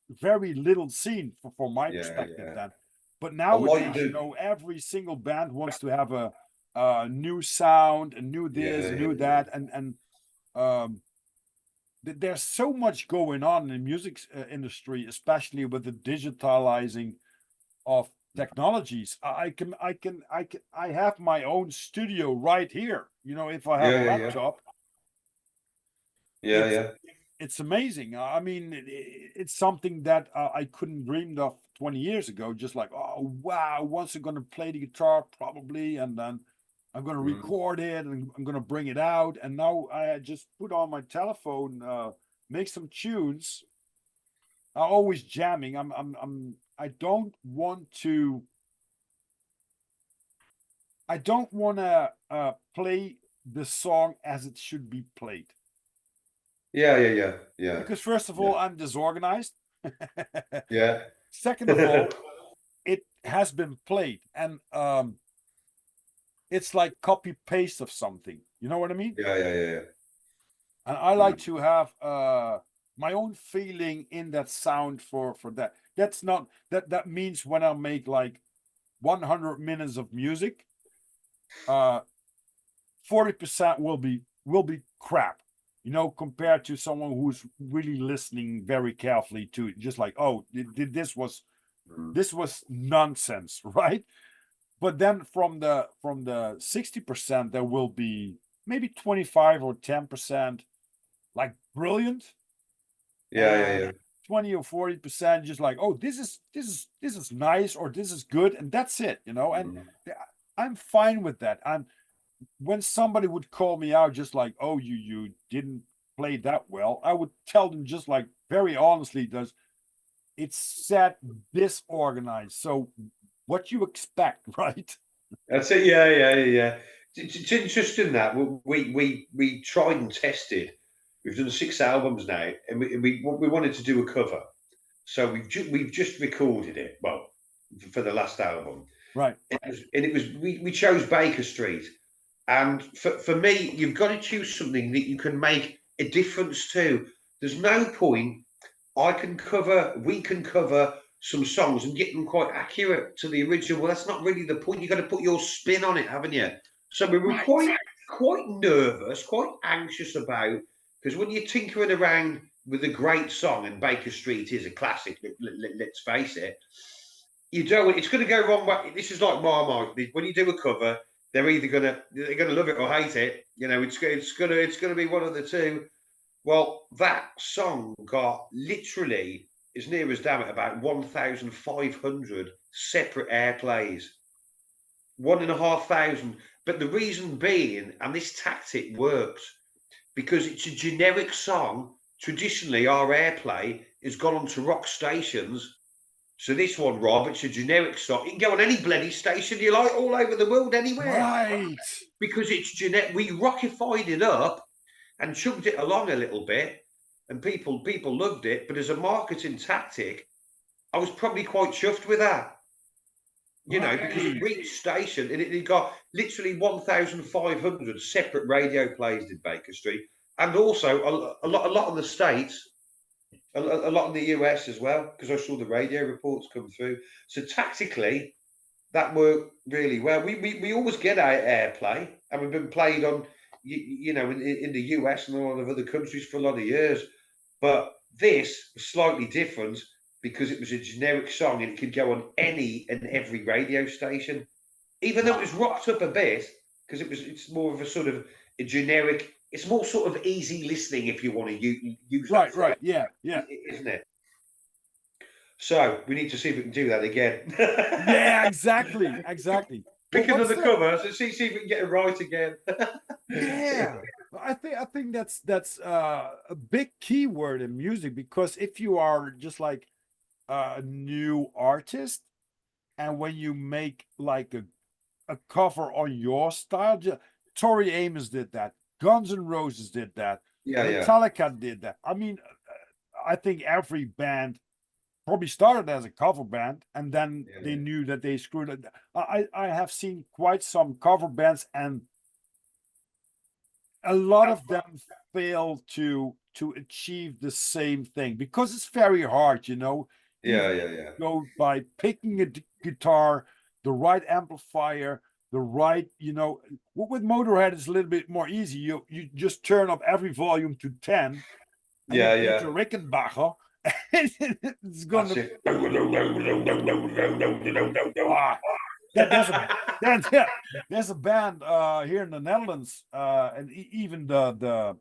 very little scene from my yeah, perspective yeah. then. But I like nowadays, the, every single band wants to have a new sound, a new this, yeah, a yeah, new yeah. that, and um, there's so much going on in the music industry, especially with the digitalizing of technologies. I have my own studio right here. If I have a Yeah, yeah, yeah. laptop, Yeah, it's yeah. it's amazing. I mean, it's something that I couldn't dreamed of 20 years ago. Just like, oh wow, once I'm gonna play the guitar probably, and then I'm gonna Mm. record it and I'm gonna bring it out. And now I just put on my telephone, make some tunes. I'm always jamming. I don't want to play the song as it should be played. Yeah, yeah, yeah, yeah, Because, first of yeah, all, I'm disorganized. yeah. Second of all, it has been played, and it's like copy paste of something. You know what I mean? Yeah, yeah, yeah, yeah. And I like Mm. to have my own feeling in that sound for that. That's not that means when I make like 100 minutes of music, uh 40% will be crap, compared to someone who's really listening very carefully to it, just like, oh, Mm. this was nonsense, right? But then from the 60%, there will be maybe 25 or 10% like brilliant, Yeah, yeah, and yeah. 20 or 40% just like, oh, this is nice, or this is good, and that's it, and Mm. I'm fine with that. When somebody would call me out just like, oh, you didn't play that well, I would tell them just like very honestly, does it's set disorganized. So what you expect, right? That's it. Yeah, yeah, yeah, yeah. It's interesting that we tried and tested. We've done 6 albums now, and we wanted to do a cover. So we've just recorded it. Well, for the last album, Right. we chose Baker Street, and for me, you've got to choose something that you can make a difference to. There's no point. We can cover some songs and get them quite accurate to the original. Well, that's not really the point. You've got to put your spin on it, haven't you? So we were Right. quite nervous, quite anxious about, because when you're tinkering around with a great song, and Baker Street is a classic, let's face it, you don't. It's going to go wrong. This is like Marmite. When you do a cover, they're gonna love it or hate it. It's gonna be one of the two. Well, that song got literally, as near as damn it, about 1,500 separate airplays. 1,500. But the reason being, and this tactic works, because it's a generic song. Traditionally, our airplay has gone on to rock stations. So this one, Rob, it's a generic song. You can go on any bloody station you like, all over the world, anywhere. Right. Because it's generic. We rockified it up and chugged it along a little bit, and people loved it. But as a marketing tactic, I was probably quite chuffed with that. Because it Right. reached station, and it got literally 1,500 separate radio plays in Baker Street, and also a lot in the States, a lot in the US as well, because I saw the radio reports come through. So tactically, that worked really well. We always get our airplay, and we've been played on, in the US and a lot of other countries for a lot of years. But this was slightly different because it was a generic song and it could go on any and every radio station, even though it was rocked up a bit because it's more of a sort of a generic. It's more sort of easy listening if you want to use that Right, phrase, right, yeah, yeah, isn't it? So we need to see if we can do that again. yeah, exactly, exactly. Well, Pick what's another the cover, so see if we can get it right again. yeah? I think that's a big keyword in music, because if you are just like a new artist, and when you make like a cover on your style, Tori Amos did that, Guns N' Roses did that, Yeah, yeah, Metallica did that. I mean, I think every band probably started as a cover band, and then they yeah, knew that they screwed it. I have seen quite some cover bands, and a lot of them fail to achieve the same thing, because it's very hard, yeah, even yeah, yeah. go by picking a guitar, the right amplifier, the right, with Motorhead it's a little bit more easy. You just turn up every volume to 10, and you Yeah, put yeah. the Rickenbacker, and it's That's gonna it. ah there's a there's, yeah, there's a band here in the Netherlands, and even the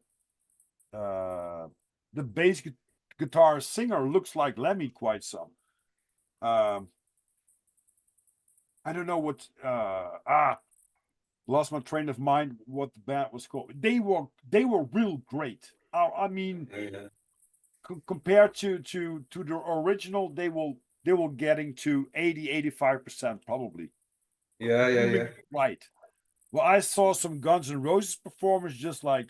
bass guitar singer looks like Lemmy quite some. Um, I don't know what. Lost my train of mind. What the band was called? They were real great. I mean, Yeah, compared to the original, they will getting to 80-85% probably. yeah, yeah, Really yeah. right. Well, I saw some Guns N' Roses performers, just like,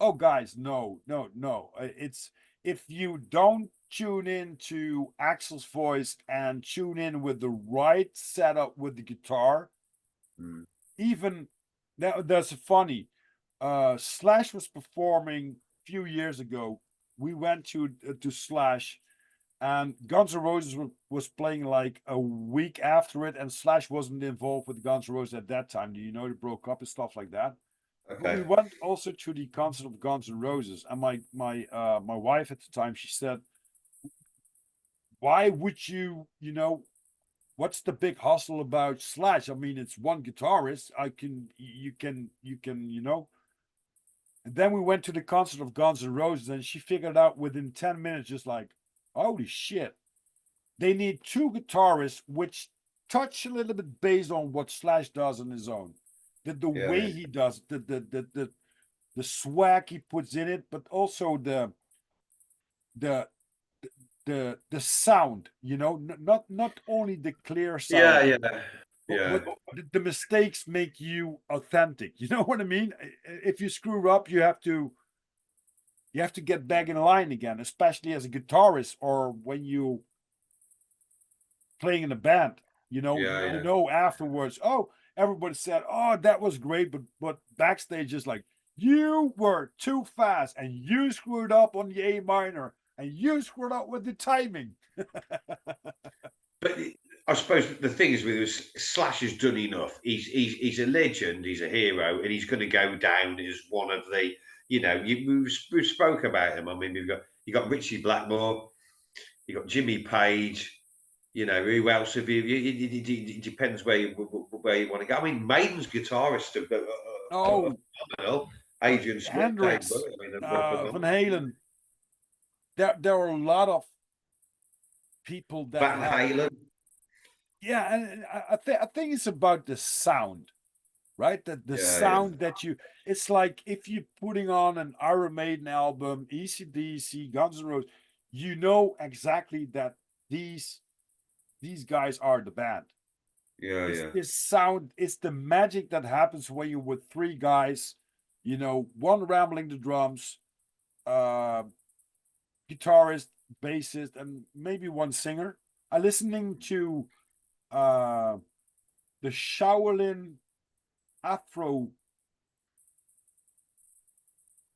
oh, guys, no, no, no. It's if you don't tune in to Axel's voice and tune in with the right setup with the guitar, Mm. even that's funny. Slash was performing a few years ago. We went to Slash, and Guns N' Roses was playing like a week after it, and Slash wasn't involved with Guns N' Roses at that time. Do you know they broke up and stuff like that? But we Okay. went also to the concert of Guns N' Roses, and my wife at the time, she said, "Why would what's the big hustle about Slash? I mean, it's one guitarist. You can." And then we went to the concert of Guns N' Roses, and she figured out within 10 minutes, just like, holy shit, they need two guitarists, which touch a little bit based on what Slash does on his own. The Yeah, yeah, way he does, the swag he puts in it, but also the the sound, not only the clear yeah, sound, yeah, but yeah, what the mistakes make you authentic. You know what I mean? If you screw up, you have to get back in line again, especially as a guitarist, or when you playing in a band. yeah, You yeah. know afterwards. Oh, everybody said, "Oh, that was great," but backstage is like, you were too fast, and you screwed up on the A minor, and you screwed up with the timing. But I suppose the thing is with us, Slash has done enough. He's a legend. He's a hero, and he's going to go down as one of the. We've spoke about him. I mean, you got Richie Blackmore, you got Jimmy Page. Who else have you? It depends where you want to go. I mean, Maiden's guitarist are Oh, phenomenal. Adrian Smith, Dave Hendrix, Bowie. I mean, they're Van phenomenal. Halen. There are a lot of people that Van have. Halen. Yeah, and I think it's about the sound, right? The Yeah, yeah, sound that it's like if you're putting on an Iron Maiden album, AC/DC, Guns N' Roses, you know exactly that these guys are the band. yeah, It's yeah, this sound, it's the magic that happens when you're with three guys, one rambling the drums, uh, guitarist, bassist, and maybe one singer. I listening to uh the Afro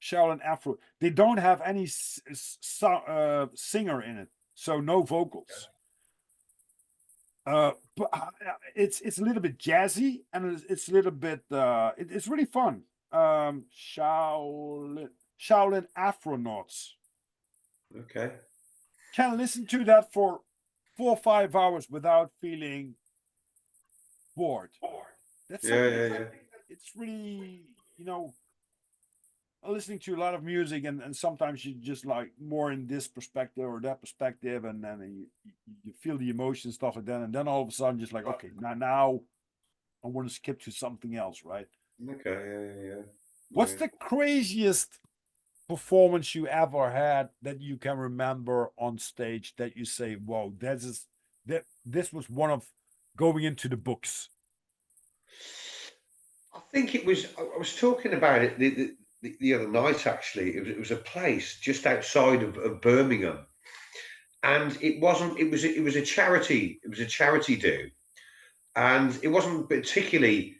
Shaolin Afro. They don't have any singer in it, so no vocals. But it's a little bit jazzy, and it's a little bit it's really fun. Shaolin Afronauts. Okay. Can listen to that for 4 or 5 hours without feeling bored. That's Yeah, something yeah, that yeah. it's really, listening to a lot of music, and sometimes you just like more in this perspective or that perspective, and then you feel the emotion, stuff like that, and then all of a sudden just like, okay, now I want to skip to something else, right? Okay, yeah, yeah, What's yeah. the craziest performance you ever had that you can remember on stage that you say, whoa, this was one of going into the books? I think it was. I was talking about it the other night. Actually, it was a place just outside of Birmingham, and it wasn't. It was a charity. It was a charity do, and it wasn't a particularly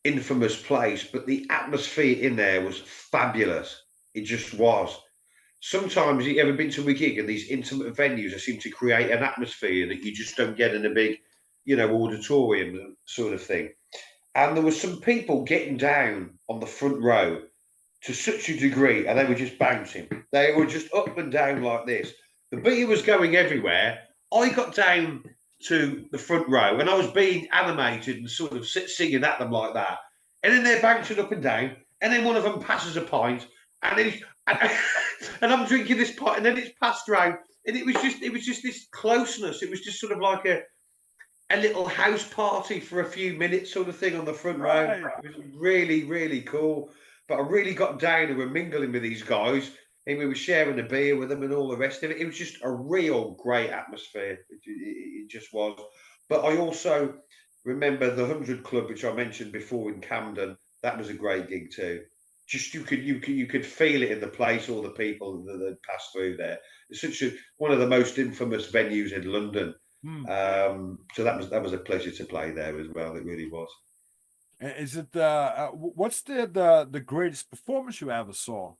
infamous place, but the atmosphere in there was fabulous. It just was. Sometimes you ever been to a gig and these intimate venues that seem to create an atmosphere that you just don't get in a big, auditorium sort of thing. And there was some people getting down on the front row to such a degree, and they were just bouncing. They were just up and down like this. The beat was going everywhere. I got down to the front row, and I was being animated and sort of singing at them like that. And then they're bouncing up and down, and then one of them passes a pint, and then and I'm drinking this pint, and then it's passed round, and it was just this closeness. It was just sort of like a little house party for a few minutes, sort of thing, on the front row. Right. It was really, really cool. But I really got down and were mingling with these guys, and we were sharing a beer with them and all the rest of it. It was just a real great atmosphere. It just was. But I also remember the 100 Club, which I mentioned before in Camden. That was a great gig too. Just you could feel it in the place, all the people that passed through there. It's such one of the most infamous venues in London. Hmm. So that was a pleasure to play there as well. It really was. Is it what's the greatest performance you ever saw?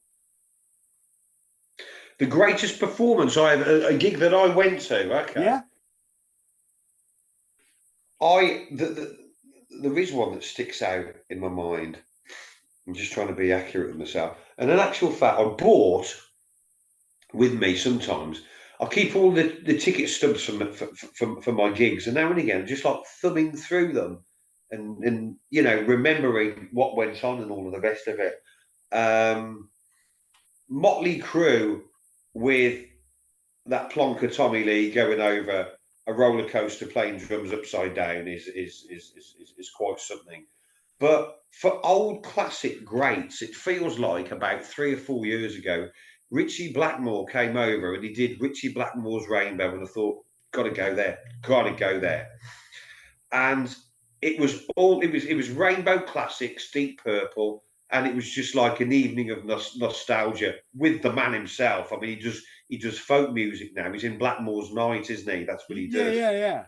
The greatest performance a gig that I went to. Okay, Yeah. there is one that sticks out in my mind. I'm just trying to be accurate with myself. And in actual fact, I bought with me sometimes. I keep all the ticket stubs for my gigs, and now and again, just like thumbing through them, and remembering what went on and all of the rest of it. Motley Crue with that plonker Tommy Lee going over a roller coaster playing drums upside down is quite something. But for old classic greats, it feels like about 3 or 4 years ago, Richie Blackmore came over and he did Richie Blackmore's Rainbow, and I thought, gotta go there. And it was Rainbow Classics, Deep Purple, and it was just like an evening of nostalgia with the man himself. I mean, he does folk music now. He's in Blackmore's Night, isn't he? That's what he Yeah, does, yeah,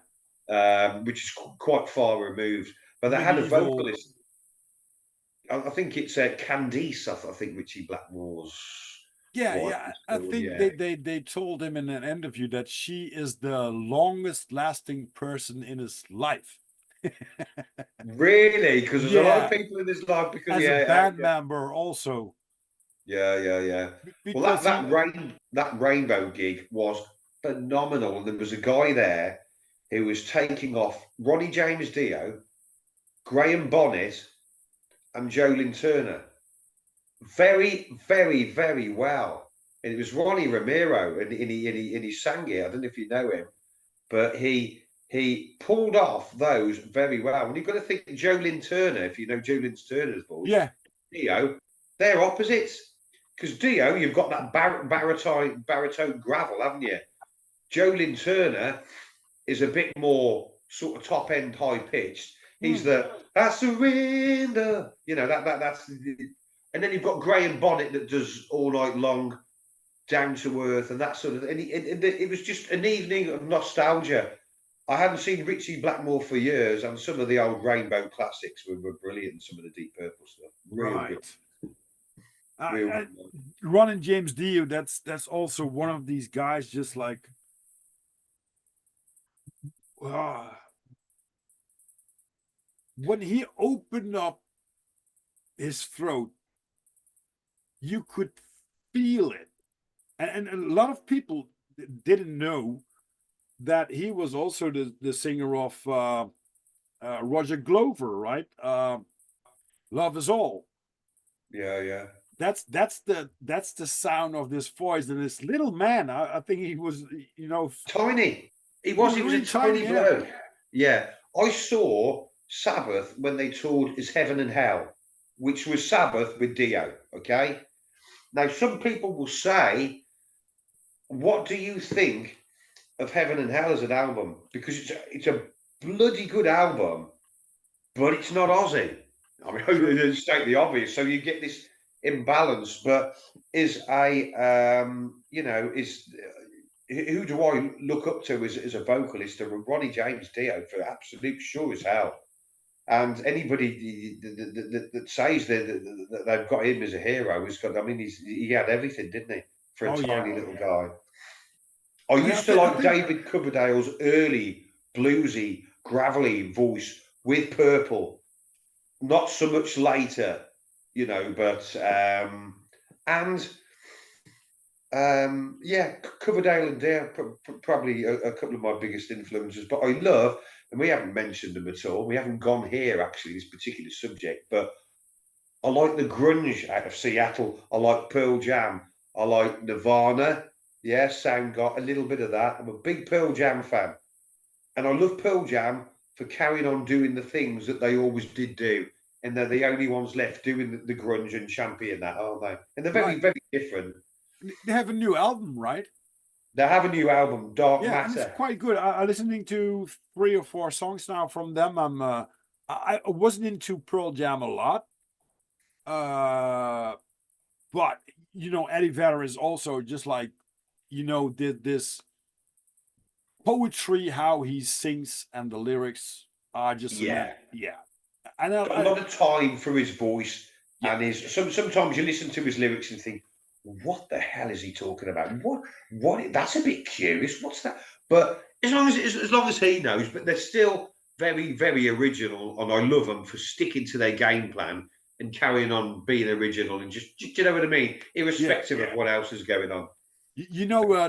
yeah. which is quite far removed. But they had a Medieval. vocalist. I think it's Candice. I think Richie Blackmore's Yeah, wife yeah. was I called. think Yeah, they told him in an interview that she is the longest lasting person in his life. really, because there's a lot of Yeah, people in this life. Because as a yeah, band member also. yeah, yeah, yeah. Well, Because that he that rain that rainbow gig was phenomenal, and there was a guy there who was taking off Ronnie James Dio, Graham Bonnet, and Jolyn Turner very, very, very well. And it was Ronnie Romero, and he sang it. I don't know if you know him, but he pulled off those very well. And you've got to think Jolyn Turner, if you know Jolyn Turner's voice, yeah. Dio, they're opposites. Because Dio, you've got that baritone gravel, haven't you? Jolyn Turner is a bit more sort of top end, high pitched. He's Hmm. I surrender. That's. And then you've got Graham Bonnet that does All Night Long, Down to Earth, and that sort of. And it was just an evening of nostalgia. I hadn't seen Richie Blackmore for years, and some of the old Rainbow classics were brilliant. Some of the Deep Purple stuff, real good, Right. I, real I, good. Ron and James Dio, that's also one of these guys just like, ah, when he opened up his throat, you could feel it. And a lot of people didn't know that he was also the singer of Roger Glover, right? Love Is All. Yeah. That's the sound of this voice and this little man. I think he was, Tiny. He he was. was He was a really tiny. tiny Yeah. bloke. Yeah. I saw Sabbath when they toured Is Heaven and Hell, which was Sabbath with Dio. Okay. Now, some people will say, "What do you think of Heaven and Hell as an album?" Because it's a bloody good album, but it's not Aussie. I mean, Sure. to state the obvious. So you get this imbalance. But is a is who do I look up to as a vocalist? Ronnie James Dio for absolute sure as hell. And anybody that says that they've got him as a hero has got. I mean, he had everything, didn't he, for a Oh yeah. tiny little guy? I And used to I like think David Coverdale's early bluesy, gravelly voice with Purple. Not so much later, but and yeah, Coverdale and Dare probably a couple of my biggest influences. But I love, and we haven't mentioned them at all. We haven't gone here actually this particular subject, but I like the grunge out of Seattle. I like Pearl Jam. I like Nirvana. Yeah, Sound got a little bit of that. I'm a big Pearl Jam fan, and I love Pearl Jam for carrying on doing the things that they always did do. And they're the only ones left doing the grunge and champion that, aren't they? And they're very, right. very different. They have a new album, right? They have a new album, Dark Yeah, and it's Matter. quite good. I'm listening to 3 or 4 songs now from them. I wasn't into Pearl Jam a lot, uh, but Eddie Vedder is also just like did this poetry how he sings and the lyrics are just Yeah. yeah, and Got a lot of time for his voice yeah, and sometimes you listen to his lyrics and think, what the hell is he talking about? What that's a bit curious. What's that? But as long as he knows, but they're still very, very original, and I love them for sticking to their game plan and carrying on being original and just do you know what I mean? yeah, Irrespective yeah. of what else is going on. The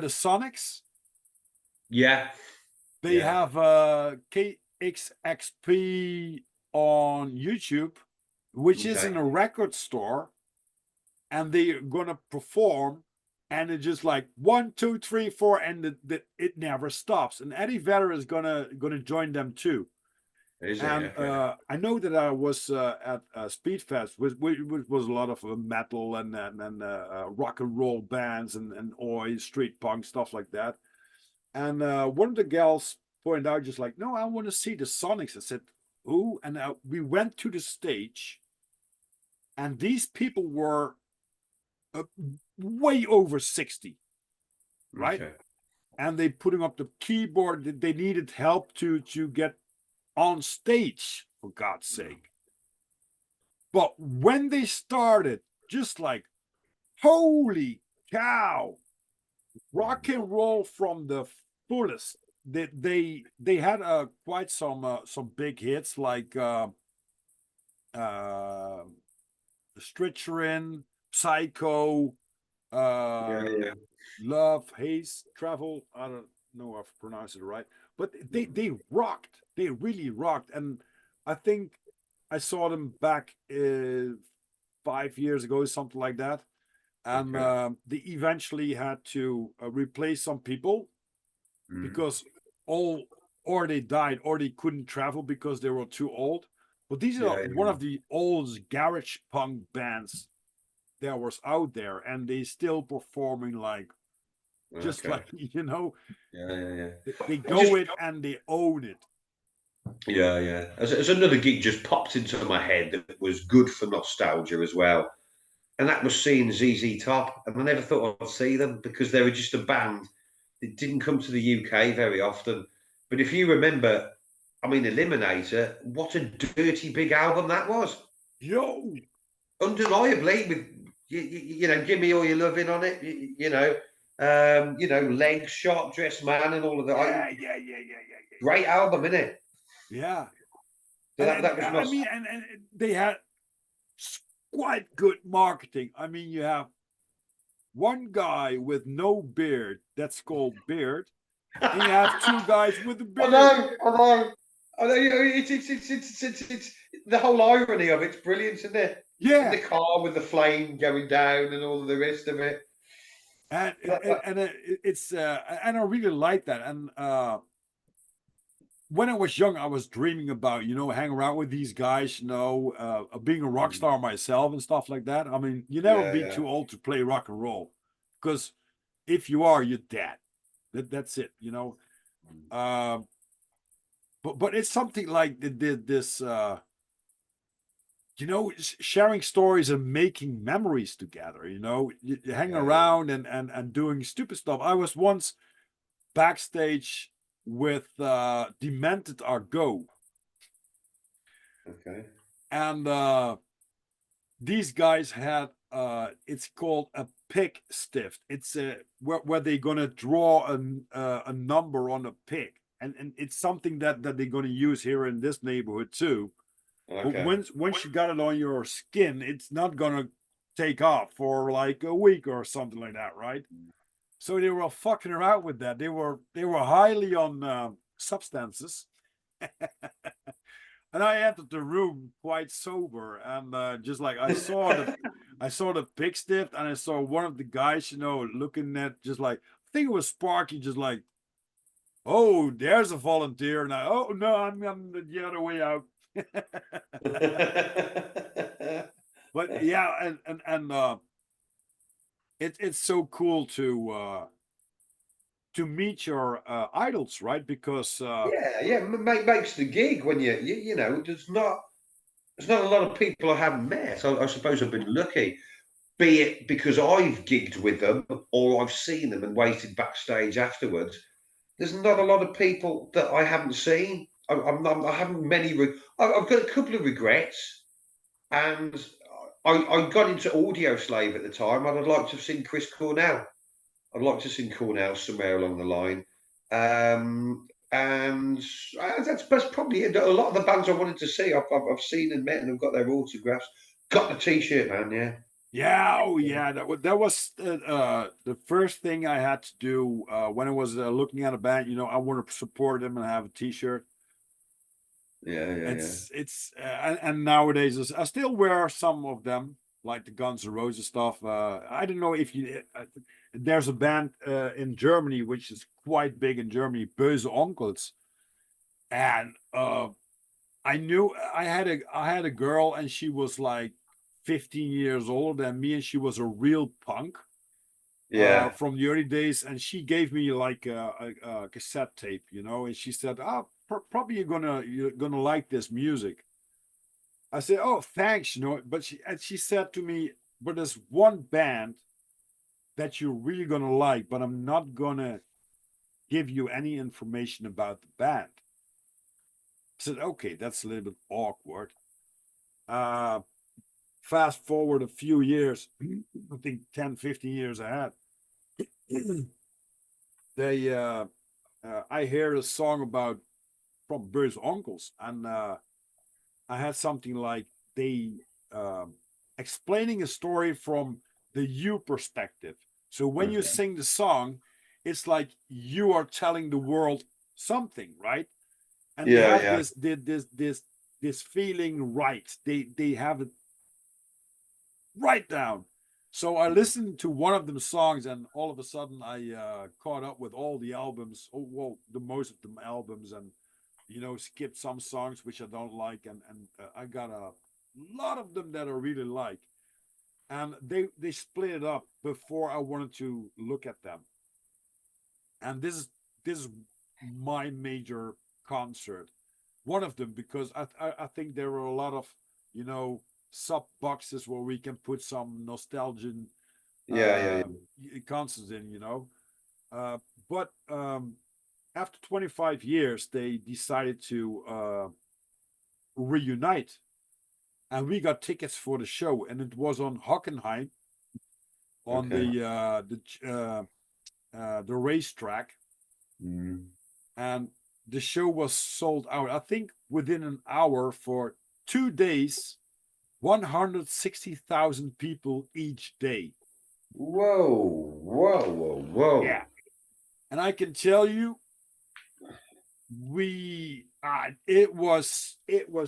Sonics. Yeah. They Yeah. have KXXP on YouTube, which is Okay. in a record store, and they're gonna perform, and it's just like 1, 2, 3, 4, and it never stops. And Eddie Vedder is gonna join them too. Is it? And Okay. I know that I was at Speedfest, which was a lot of metal and rock and roll bands and oi street punk stuff like that. And one of the gals pointed out, just like, no, I want to see the Sonics. I said, who? And we went to the stage, and these people were uh, way over 60, right? Okay. And they putting up the keyboard. They needed help to get on stage, for God's sake. But when they started, just like, holy cow, rock and roll from the fullest. They had quite some big hits like Stritcherin, Psycho, Yeah, uh, yeah. Love, Haze, Travel. I don't know if I pronounced it right, but they rocked. They really rocked, and I think I saw them back 5 years ago, something like that. And Okay. they eventually had to replace some people Mm. because all or they died or they couldn't travel because they were too old. But these are Yeah, one yeah. of the oldest garage punk bands that was out there, and they still performing like just Okay. like Yeah, yeah, yeah. they And go just it and they own it. yeah, yeah. As another gig just popped into my head that was good for nostalgia as well, and that was seeing ZZ Top. And I never thought I'd see them because they were just a band that didn't come to the UK very often. But if you remember, I mean, Eliminator, what a dirty big album that was. Yo, Undeniably, with give me all your loving on it. Legs, sharp dressed man, and all of that. yeah. Great album, isn't it? Yeah. So that was I not. mean, and they had quite good marketing. I mean, you have one guy with no beard that's called Beard, and you have two guys with a I beard. know, I know, I know. You know, it's the whole irony of it's brilliant, isn't it? In the Yeah, car with the flame going down and all of the rest of it. and That- it's and I really like that. And when I was young, I was dreaming about hanging around with these guys, being a rock star myself and stuff like that. I mean, you never yeah, be yeah, too old to play rock and roll, because if you are, you're dead. That's it. Um, but it's something like this. Sharing stories and making memories together. You hang yeah, yeah. around and doing stupid stuff. I was once backstage with Demented Are Go, Okay. and these guys had it's called a pig stiff. It's where they're gonna draw a number on a pig, and it's something that they're gonna use here in this neighborhood too. But Okay. once you got it on your skin, it's not gonna take off for like a week or something like that, right? So they were fucking around with that. They were highly on substances, and I entered the room quite sober, and just like I saw the pig stiff, and I saw one of the guys, looking at just like I think it was Sparky, just like, oh, there's a volunteer, and oh no, I'm the other way out. But yeah, and it's so cool to meet your idols, right? Because Yeah, yeah. Makes the gig when you know. There's not a lot of people I haven't met. I suppose I've been lucky, be it because I've gigged with them or I've seen them and waited backstage afterwards. There's not a lot of people that I haven't seen. I haven't many. I've got a couple of regrets, and I got into Audio Slave at the time, and I'd like to have seen Chris Cornell. I'd like to have seen Cornell somewhere along the line. And that's probably it. A lot of the bands I wanted to see, I've seen and met, and I've got their autographs. Got the T-shirt, man. Yeah. yeah, oh yeah, that was the first thing I had to do when I was looking at a band. I want to support them and have a T-shirt. Yeah, yeah, yeah. And nowadays I still wear some of them, like the Guns N' Roses stuff. I don't know if there's a band in Germany which is quite big in Germany, Böse Onkels, and I had a girl, and she was like 15 years older than me, and she was a real punk Yeah. from the early days, and she gave me like a cassette tape, and she said, "Oh, probably you're gonna like this music." I said, "Oh, thanks," but she said to me, "But there's one band that you're really gonna like, but I'm not gonna give you any information about the band." I said, "Okay, that's a little bit awkward." Uh, Fast forward a few years, I think 10, 15 years ahead, they I hear a song about from Bird's uncles, and I had something like they um, explaining a story from the you perspective. So when you Okay. sing the song, it's like you are telling the world something, right? And they Yeah, have yeah. this feeling right. They have it right down. So I listened to one of them songs, and all of a sudden I caught up with all the albums. Oh, well, the most of them albums, and skipped some songs which I don't like, and I got a lot of them that I really like. And they split it up before I wanted to look at them. And this is my major concert, one of them, because I think there were a lot of you know sub boxes where we can put some nostalgia Yeah, yeah, uh yeah. concerts in, but after 25 years they decided to reunite, and we got tickets for the show, and it was on Hockenheim on Okay. the racetrack, Mm. and the show was sold out. I think within an hour for 2 days, 160,000 people each day. Whoa, whoa, whoa, whoa. Yeah. And I can tell you, it was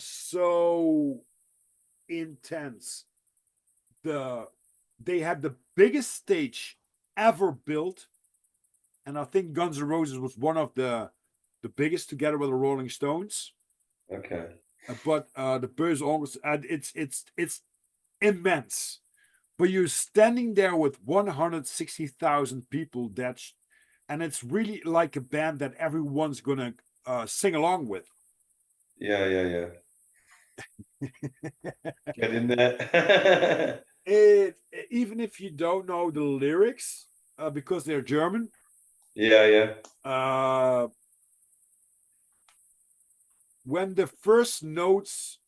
so intense. They had the biggest stage ever built, and I think Guns N' Roses was one of the biggest, together with the Rolling Stones. Okay. But the Böse Onkels, it's immense. But you're standing there with 160,000 people. And it's really like a band that everyone's gonna sing along with. Yeah, yeah, yeah. Get in there. Even if you don't know the lyrics, because they're German. Yeah, yeah. When the first notes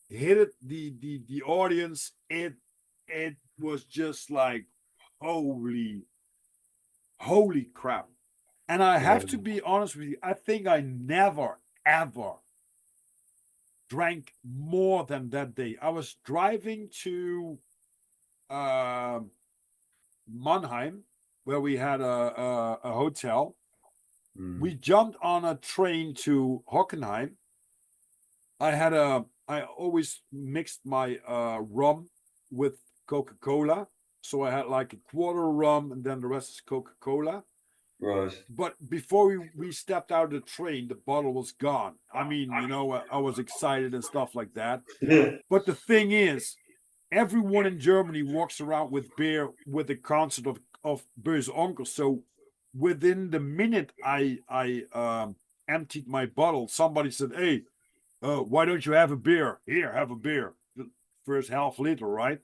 hit the audience, it was just like holy crap. And I have to be honest with you, I think I never ever drank more than that day. I was driving to Mannheim, where we had a hotel. We jumped on a train to Hockenheim. I always mixed my rum with Coca-Cola. So I had like a quarter rum and then the rest is Coca-Cola. Right. But before we stepped out of the train, the bottle was gone. I mean, I was excited and stuff like that. But the thing is, everyone in Germany walks around with beer with the concept of Böse Onkel. So within the minute I emptied my bottle, somebody said, "Hey, why don't you have a beer? Here, have a beer. The first half liter, right?"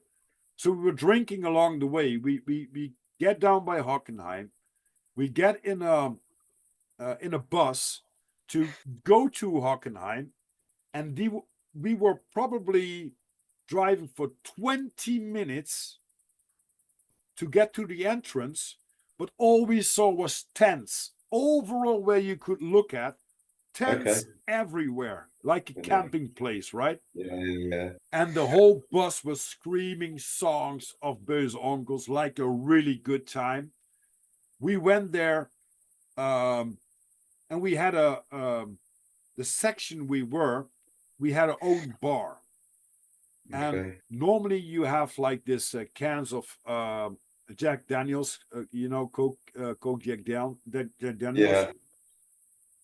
So we were drinking along the way. We get down by Hockenheim. We get in a bus to go to Hockenheim, and we were probably driving for 20 minutes to get to the entrance, but all we saw was tents overall where you could look at, tents everywhere, like a camping place, right? Yeah, yeah. And the whole bus was screaming songs of Böse Onkels, like a really good time. We went there, and we had the section we had our own bar. And normally you have like this cans of Jack Daniels, Coke Jack Daniels. Yeah.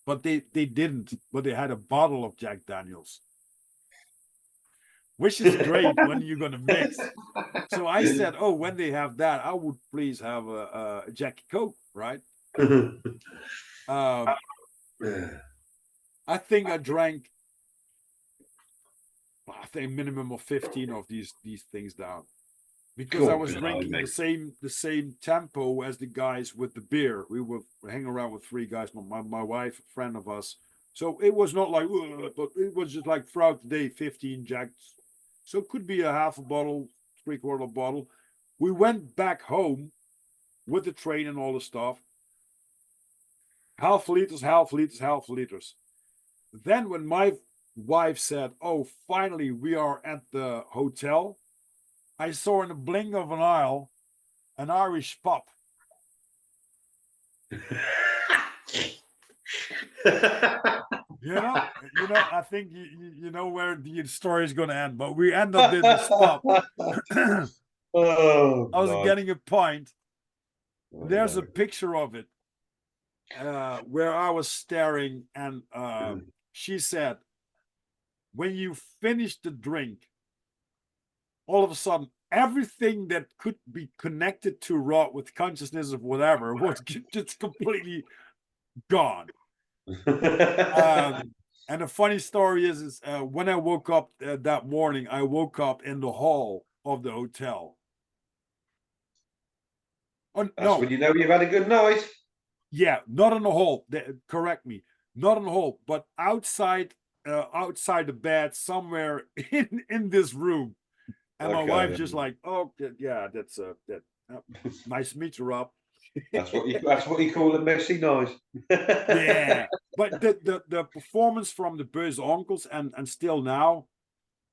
But they didn't. But they had a bottle of Jack Daniels, which is great when you're gonna mix. So I said, "Oh, when they have that, I would please have a Jack Coke, right?" I think I drank, minimum of 15 of these things down, because I was drinking the same tempo as the guys with the beer. We were hanging around with three guys, my wife, a friend of us. So it was not like, but it was just like throughout the day, 15 Jacks. So it could be a half a bottle, three-quarter bottle. We went back home with the train and all the stuff. Half liters. Then when my wife said, "Oh, finally we are at the hotel," I saw in the blink of an eye an Irish pub. I think you know where the story is going to end, but we end up in this pub. Oh, I was nice. getting a pint. There's a picture of it where I was staring, and she said, "When you finish the drink, all of a sudden, everything that could be connected to Rod with consciousness of whatever was just completely gone." And the funny story is when I woke up that morning, I woke up in the hall of the hotel. That's no. When you know you've had a good night. Yeah, not in the hall. Correct me. Not in the hall, but outside the bed, somewhere in this room. And my wife just like, "Oh, yeah, that's nice to meet you, Rob." That's what you call a messy noise. Yeah, but the performance from the Böse Onkels and still now,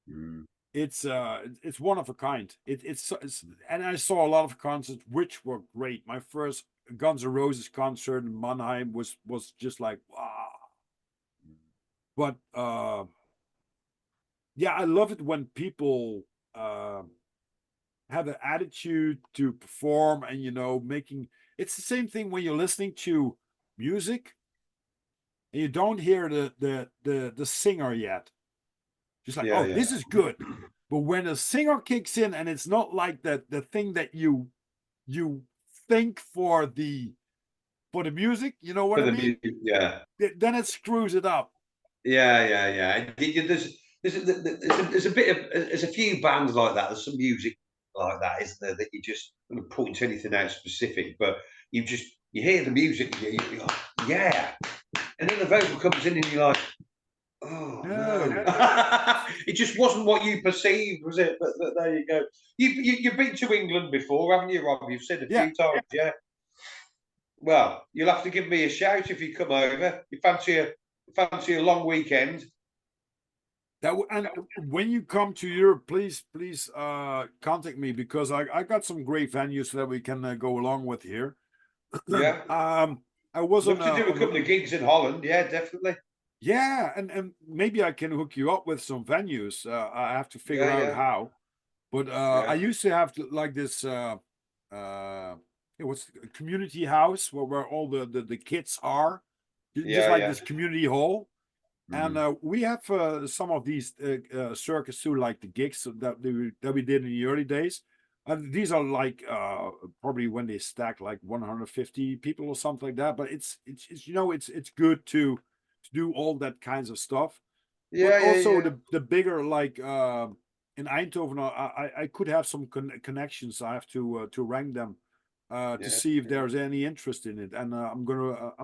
Mm. it's one of a kind. It's and I saw a lot of concerts which were great. My first Guns N' Roses concert in Mannheim was just like wow. But yeah, I love it when people uh, have an attitude to perform and making. It's the same thing when you're listening to music and you don't hear the singer yet. Just like, Yeah, oh, yeah. this is good. But when a singer kicks in and it's not like the thing that you think for the music, you know what For I the mean? music, yeah. Then it screws it up. Yeah, yeah, yeah. There's a bit of there's a few bands like that. There's some music like that, isn't there? That you just going to point to anything out specific, but you hear the music, you're like, yeah, and then the vocal comes in, and you're like, oh No. no, it just wasn't what you perceived, was it? But there you go. You've been to England before, haven't you, Rob? You've said a Yeah. few times, yeah. Well, you'll have to give me a shout if you come over. You fancy a long weekend? And when you come to Europe, please contact me because I got some great venues that we can go along with here. Yeah. I was Love to do a couple of gigs in Holland. Yeah, definitely. yeah, and maybe I can hook you up with some venues. I have to figure Yeah, out yeah, how. But I yeah, used to have like this it was a community house where all the kids are, just yeah, like yeah. this community hall. And Mhm. we have some of these circus too, like the gigs that we did in the early days. And these are like probably when they stack like 150 people or something like that. But it's it's good to do all that kinds of stuff. But Yeah, yeah, also yeah, the bigger like in Eindhoven, I could have some connections. I have to rank them to yeah. see if there's any interest in it. And I'm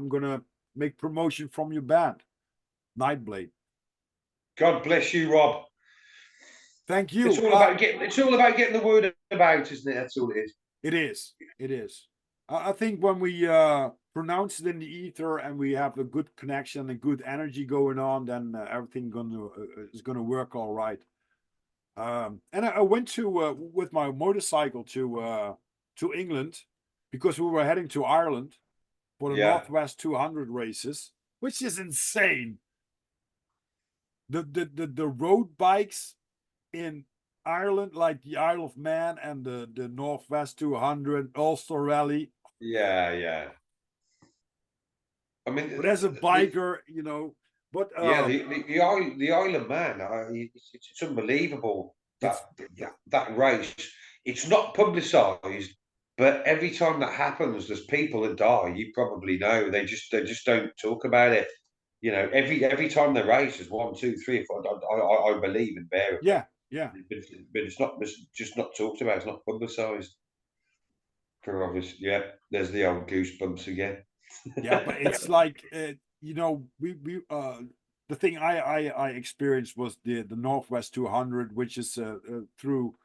gonna make promotion from your band, Nightblade. God bless you, Rob. Thank It's you. all about getting the word about, isn't it? That's all it is. It is. It is. I think when we pronounce it in the ether and we have a good connection and good energy going on, then everything is gonna work all right. And I went to with my motorcycle to England because we were heading to Ireland for the Yeah, Northwest 200 races, which is insane. The road bikes in Ireland, like the Isle of Man and the Northwest 200 Ulster Rally. yeah, yeah. I mean, But as a biker, but yeah, the Isle of Man. It's unbelievable it's that race. It's not publicised, but every time that happens, there's people that die. You probably know. They just don't talk about it. You know, every time they race, there's one, two, three, four. I believe invariably, yeah, yeah, but it's just not talked about. It's not publicised for obvious. Yeah, there's the old goosebumps again. yeah. But it's like we the thing I experienced was the Northwest 200, which is through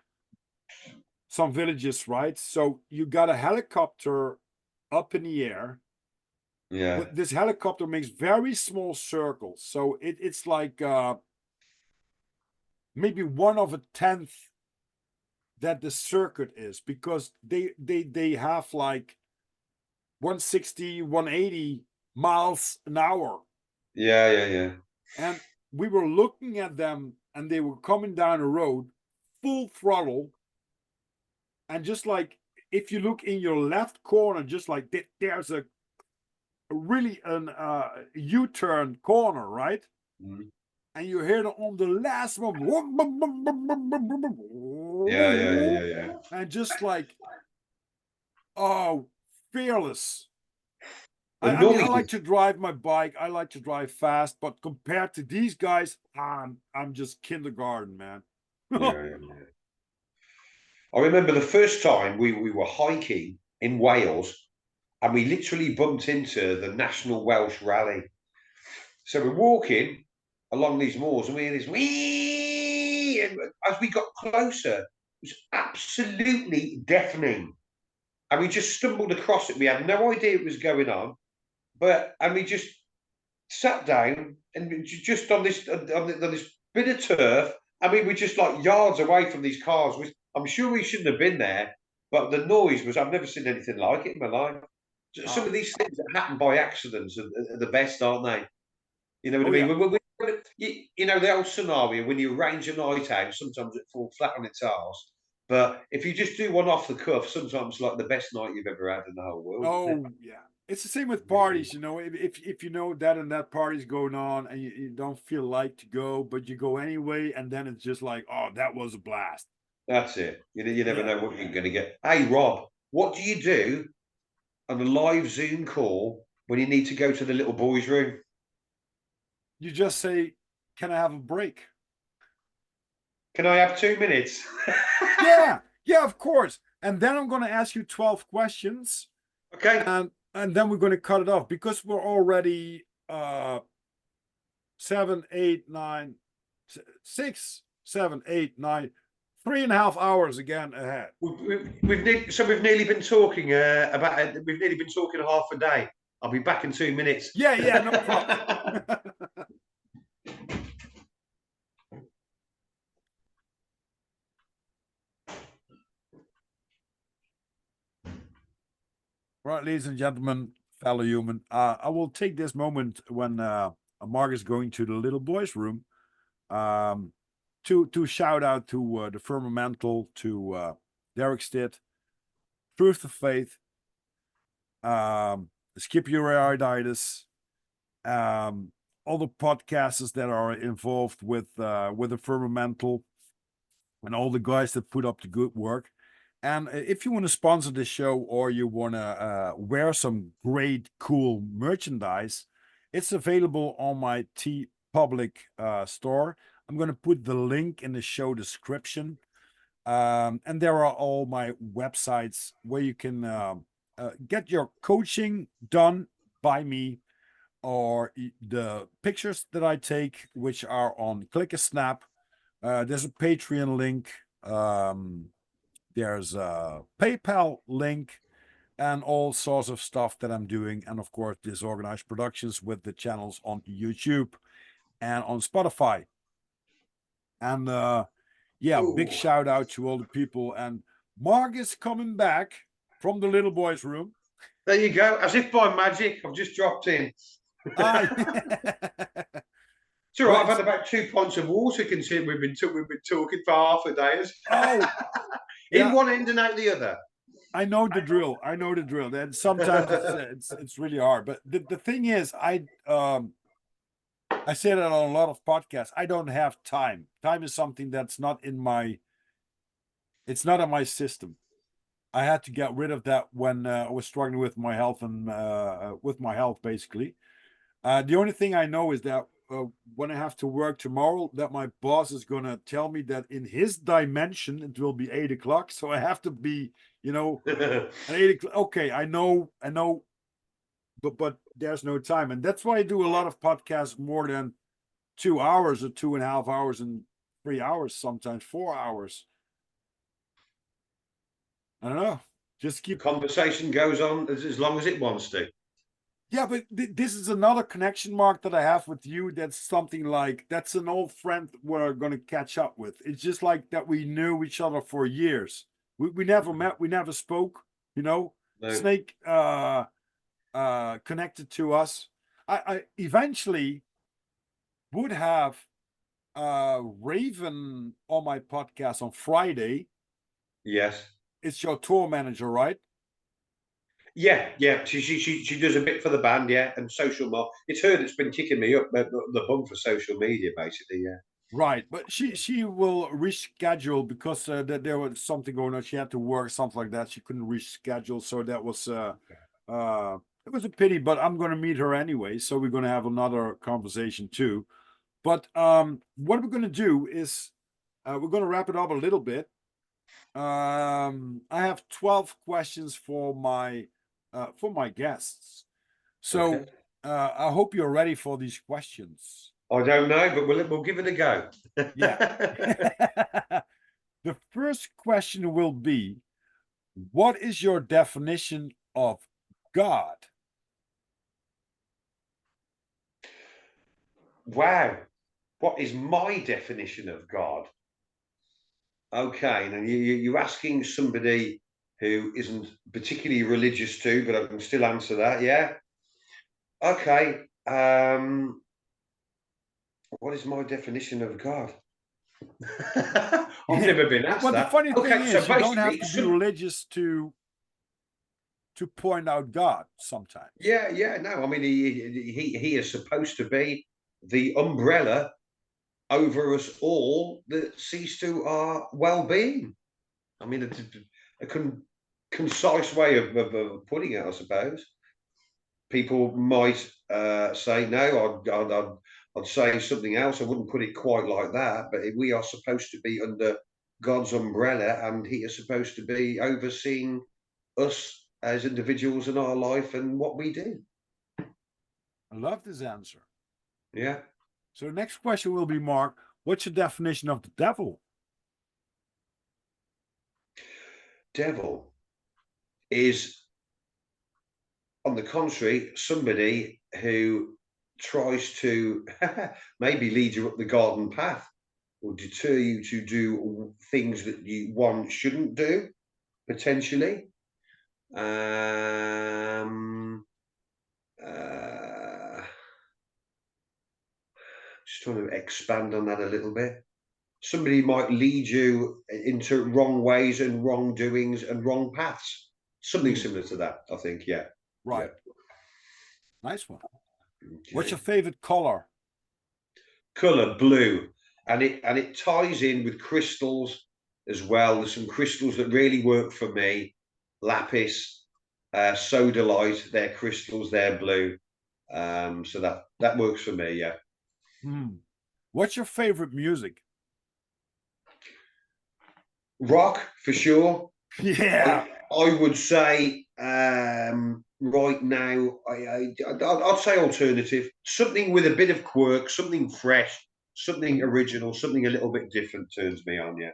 some villages, right? So you got a helicopter up in the air, Yeah, but this helicopter makes very small circles. So it's like maybe one of a tenth that the circuit is because they have like 160, 180 miles an hour. yeah, yeah, yeah, And we were looking at them and they were coming down the road full throttle. And just like if you look in your left corner, just like there's a really an U-turn corner, right? Mhm. And you hear it on the last one, Yeah, yeah, yeah, yeah, yeah. and just like oh, fearless. The I mean, I like noise. to drive my bike. I like to drive fast, but compared to these guys, I'm just kindergarten, man. Yeah, yeah, yeah. I remember the first time we were hiking in Wales and we literally bumped into the National Welsh Rally. So we're walking along these moors and we hear this wee. And as we got closer, it was absolutely deafening. and we just stumbled across it. We had no idea it was going on, and we just sat down and just on this bit of turf. I mean, we're just like yards away from these cars. I'm sure we shouldn't have been there, but the noise was, I've never seen anything like it in my life. Some of these things that happen by accidents are the best, aren't they? You know what Oh I yeah. mean? You know, the old scenario, when you arrange a night out, sometimes it falls flat on its arse. But if you just do one off the cuff, sometimes it's like the best night you've ever had in the whole world, isn't it? Oh yeah. It's the same with Really. parties, you know. If you know that and that party's going on and you don't feel like to go, but you go anyway, and then it's just like, oh, that was a blast. That's it. You never Yeah. know what you're going to get. Hey, Rob, what do you do on a live Zoom call when you need to go to the little boys' room? You just say, "Can I have a break?" Can I have 2 minutes? Yeah, yeah, of course. And then I'm going to ask you 12 questions, Okay. and then we're going to cut it off because we're already 7, 8, 9, 6, 7, 8, 9, 3.5 hours again ahead. We've nearly been talking we've nearly been talking half a day. I'll be back in 2 minutes. Yeah, yeah, no problem. Right, ladies and gentlemen, fellow human, I will take this moment when Mark is going to the little boys' room um, to shout out to the Firmamental, to Derek Stitt, Truth of Faith, Skip Your Iriditis, all the podcasters that are involved with the Firmamental, and all the guys that put up the good work. And if you want to sponsor this show or you want to wear some great, cool merchandise, it's available on my T Public store. I'm going to put the link in the show description. And there are all my websites where you can get your coaching done by me, or the pictures that I take, which are on Click a Snap. There's a Patreon link. There's a PayPal link and all sorts of stuff that I'm doing. And of course, Disorganized Productions with the channels on YouTube and on Spotify. And yeah, big Ooh, shout out to all the people. And Mark is coming back from the little boy's room. there you go. As if by magic, I've just dropped in. I It's all right. I've Right. had about 2 pints of water considering we've been talking for half a day. Oh, In yeah. one end and out the other. I know the drill. I know the drill. And sometimes it's really hard. But the thing is, I say that on a lot of podcasts. I don't have time. Time is something that's not in my. It's not in my system. I had to get rid of that when I was struggling with my health and with my health basically. The only thing I know is that when I have to work tomorrow, that my boss is gonna tell me that in his dimension it will be 8 o'clock. So I have to be, at 8 o'clock. Okay, I know, but there's no time, and that's why I do a lot of podcasts more than 2 hours or 2.5 hours and 3 hours, sometimes 4 hours. I don't know. Just The keep. conversation goes on as long as it wants to. Yeah, but this is another connection, Mark, that I have with you. That's something like that's an old friend we're going to catch up with. It's just like that we knew each other for years. We never met. We never spoke. No. Snake connected to us. I eventually would have Raven on my podcast on Friday. Yes. It's your tour manager, right? Yeah, yeah. She does a bit for the band, yeah, and social more. It's her that's been kicking me up the bum for social media, basically. Yeah. Right, but she will reschedule because there was something going on. She had to work, something like that. She couldn't reschedule, so that was it was a pity. But I'm going to meet her anyway, so we're going to have another conversation too. But what we're going to do is we're going to wrap it up a little bit. I have 12 questions for my guests, so Okay. I hope you're ready for these questions. I don't know, but we'll give it a go. Yeah. The first question will be, What is your definition of God? Wow. What is my definition of God? Okay, now you're asking somebody who isn't particularly religious too, but I can still answer that. Yeah. Okay. What is my definition of God? I've never been asked Well, the that. funny thing Okay, so is, you don't have basically, to be religious to point out God sometimes. yeah. No, I mean, he is supposed to be the umbrella over us all that sees to our well-being. I mean, a concise way of putting it, I suppose. People might say no. I'd say something else. I wouldn't put it quite like that. But we are supposed to be under God's umbrella, and He is supposed to be overseeing us as individuals in our life and what we do. I love this answer. Yeah. So the next question will be, Mark, what's your definition of the devil? Devil is, on the contrary, somebody who tries to maybe lead you up the garden path or deter you to do things that one shouldn't do, potentially. Just trying to expand on that a little bit. Somebody might lead you into wrong ways and wrongdoings and wrong paths. Something similar to that, I think. Yeah. Right. Yeah. Nice one. Okay. What's your favorite color? Color blue, and it ties in with crystals as well. There's some crystals that really work for me. Lapis, sodalite, they're crystals, they're blue. So that works for me. Yeah. What's your favorite music? Rock for sure. Yeah. I would say right now I'd say alternative, something with a bit of quirk, something fresh, something original, something a little bit different turns me on. Yeah.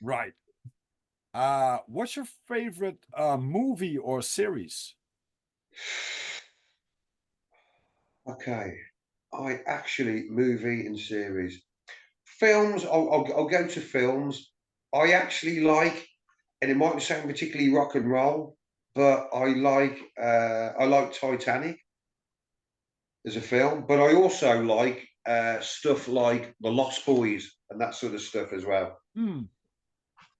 Right. What's your favorite movie or series? Okay. I actually movie and series. Films, I'll go to films. I actually like, and it might sound particularly rock and roll, but I like Titanic as a film, but I also like stuff like The Lost Boys and that sort of stuff as well.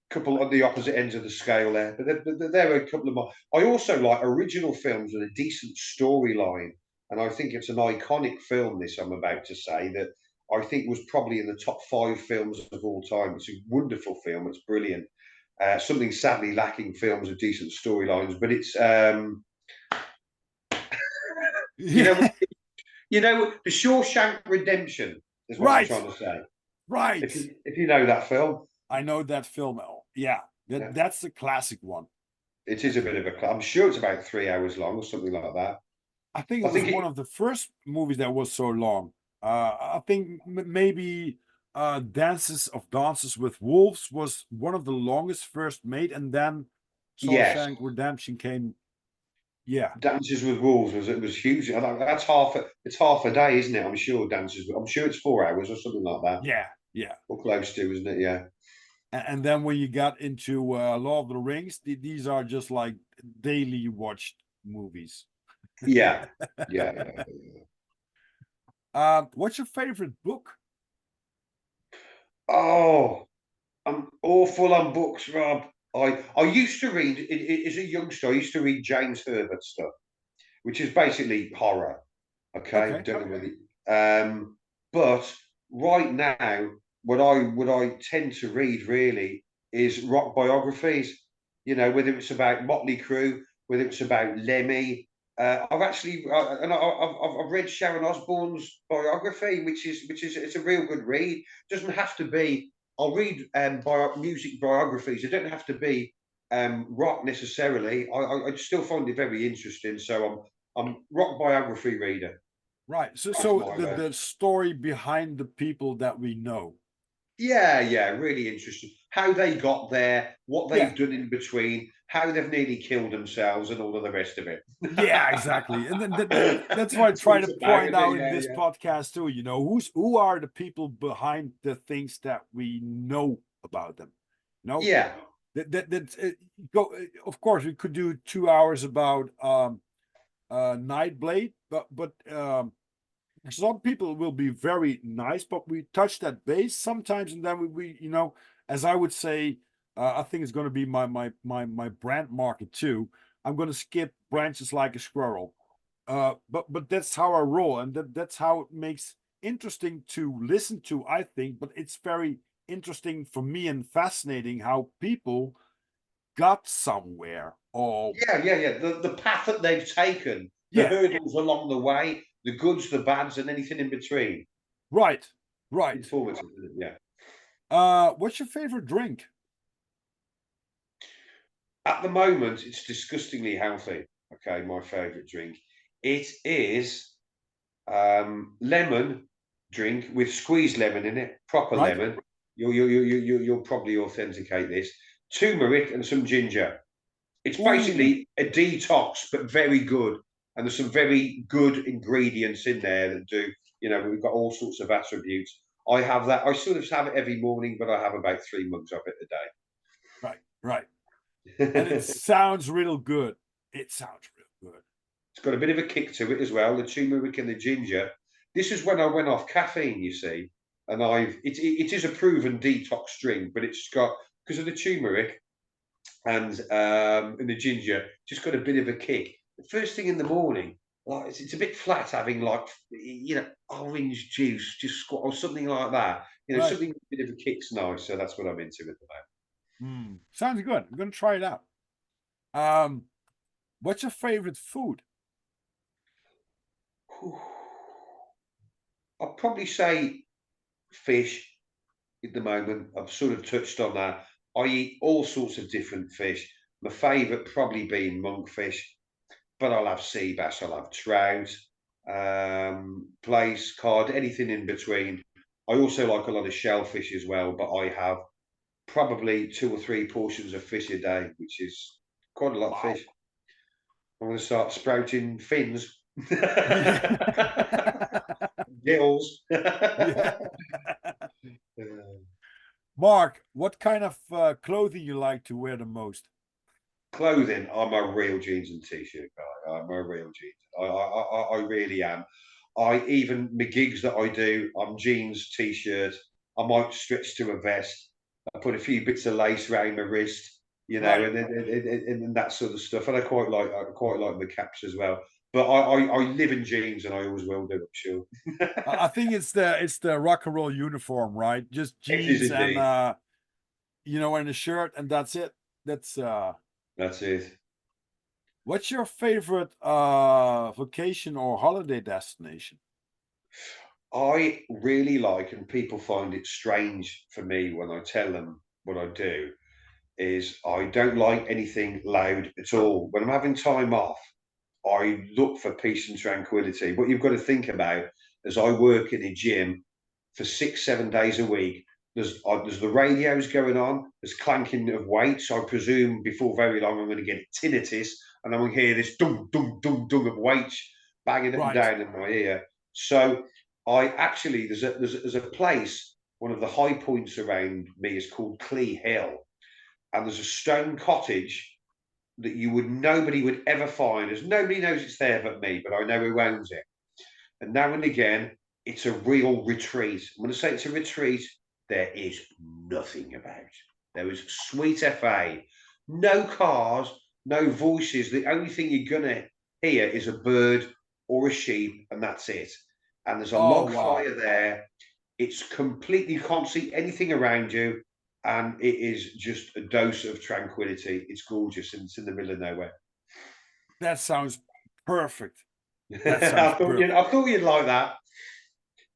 Couple of the opposite ends of the scale there, but there are a couple of more. I also like original films with a decent storyline, and I think it's an iconic film. This I'm about to say that I think was probably in the top 5 films of all time. It's a wonderful film. It's brilliant. Something sadly lacking films of decent storylines, but it's you know the Shawshank Redemption is what I'm Right. trying to say. Right. If you know that film, I know that film. Yeah. yeah. That's the classic one. It is a bit of a. I'm sure it's about 3 hours long or something like that. I think I it was think one it. of the first movies that was so long. I think maybe Dances with Wolves was one of the longest first made, and then Yes, Shawshank Redemption came. Yeah. Dances with Wolves was huge. That's half. It's half a day, isn't it? I'm sure Dances. I'm sure it's 4 hours or something like that, Yeah. Yeah. or close to, isn't it? Yeah. And then when you got into Lord of the Rings, these are just like daily watched movies. Yeah. Yeah. What's your favorite book? Oh, I'm awful on books, Rob. I used to read as a youngster. I used to read James Herbert stuff, which is basically horror. Okay, Okay. don't know whether. But right now, what I tend to read really is rock biographies. You know, whether it's about Motley Crue, whether it's about Lemmy. I've actually and I've read Sharon Osbourne's biography, which is it's a real good read. Doesn't have to be. I'll read music biographies. It don't have to be rock necessarily. I still find it very interesting. So I'm rock biography reader. Right. So That's so my the story behind the people that we know. Yeah, really interesting. How they got there, what Yeah, they've done in between, how they've nearly killed themselves, and all of the rest of it. yeah, exactly. And that's what I try Talks to about point it, out in yeah, this yeah. podcast too. You know, who are the people behind the things that we know about them? You know, Yeah, go. Of course, we could do 2 hours about Nightblade, but some people will be very nice, but we touch that base sometimes, and then we you know, as I would say, I think it's going to be my brand market too. I'm going to skip branches like a squirrel, but that's how I roll, and that's how it makes interesting to listen to. I think, but it's very interesting for me and fascinating how people got somewhere. Or yeah. The path that they've taken, the yeah, hurdles along the way, the goods, the bads, and anything in between. right, right. Informative, isn't it? Yeah. What's your favorite drink? At the moment, it's disgustingly healthy. Okay, my favourite drink. It is lemon drink with squeezed lemon in it, proper Right? lemon. You'll probably authenticate this. Turmeric and some ginger. It's Ooh, basically a detox, but very good. And there's some very good ingredients in there that do, we've got all sorts of attributes. I have that. I sort of have it every morning, but I have about 3 mugs of it right, right. a And it day. sounds real good. It sounds real good. It's got a bit of a kick to it as well. The turmeric and the ginger. This is when I went off caffeine, you see, and it is a proven detox drink, but it's got, because of the turmeric and the ginger, just got a bit of a kick. The first thing in the morning, like it's a bit flat having like orange juice, just squat or something like that. Right. Something with a bit of a kick's nice. So that's what I'm into at the Sounds good. I'm gonna try it out. Um, what's your favorite food? moment. I'd probably say fish at the moment. I've sort of touched on that. I eat all sorts of different fish. My favourite probably being monkfish, but I'll have sea bass, I'll have trout, plaice, cod, anything in between. I also like a lot of shellfish as well, but I have probably 2 or 3 portions of fish a day, which is quite a lot of Wow. fish. I'm going to start sprouting fins, Yeah. gills. Yeah. Mark, what kind of clothing you like to wear the most? Clothing, I'm a real jeans and t-shirt guy. I'm a real jeans. I really am. I even my gigs that I do, I'm jeans, t-shirt. I might stretch to a vest. I put a few bits of lace around my wrist, Right. and that sort of stuff. And I quite like the caps as well. But I live in jeans, and I always will do. I'm sure. I think it's the rock and roll uniform, right? Just It is jeans and indeed. and a shirt, and that's it. That's That's it. what's your favorite vacation or holiday destination? I really like, and people find it strange for me when I tell them what I do, is I don't like anything loud at all. When I'm having time off, I look for peace and tranquility. What you've got to think about is I work in a gym for 6, 7 days a week. There's the radios going on, there's clanking of weights. I presume before very long I'm going to get tinnitus and I'm going to hear this dum dum dum dum of weights banging up and Right. down in my ear. So I actually there's a place. One of the high points around me is called Clee Hill, and there's a stone cottage that nobody would ever find, as nobody knows it's there but me, but I know who owns it. And now and again, it's a real retreat. I'm going to say it's a retreat. There is nothing about. There is sweet FA, no cars, no voices. The only thing you're going to hear is a bird or a sheep, and that's it. And there's a Oh log wow. fire there. It's completely, you can't see anything around you. And it is just a dose of tranquility. It's gorgeous and it's in the middle of nowhere. That sounds perfect. That sounds perfect. I thought you'd like that.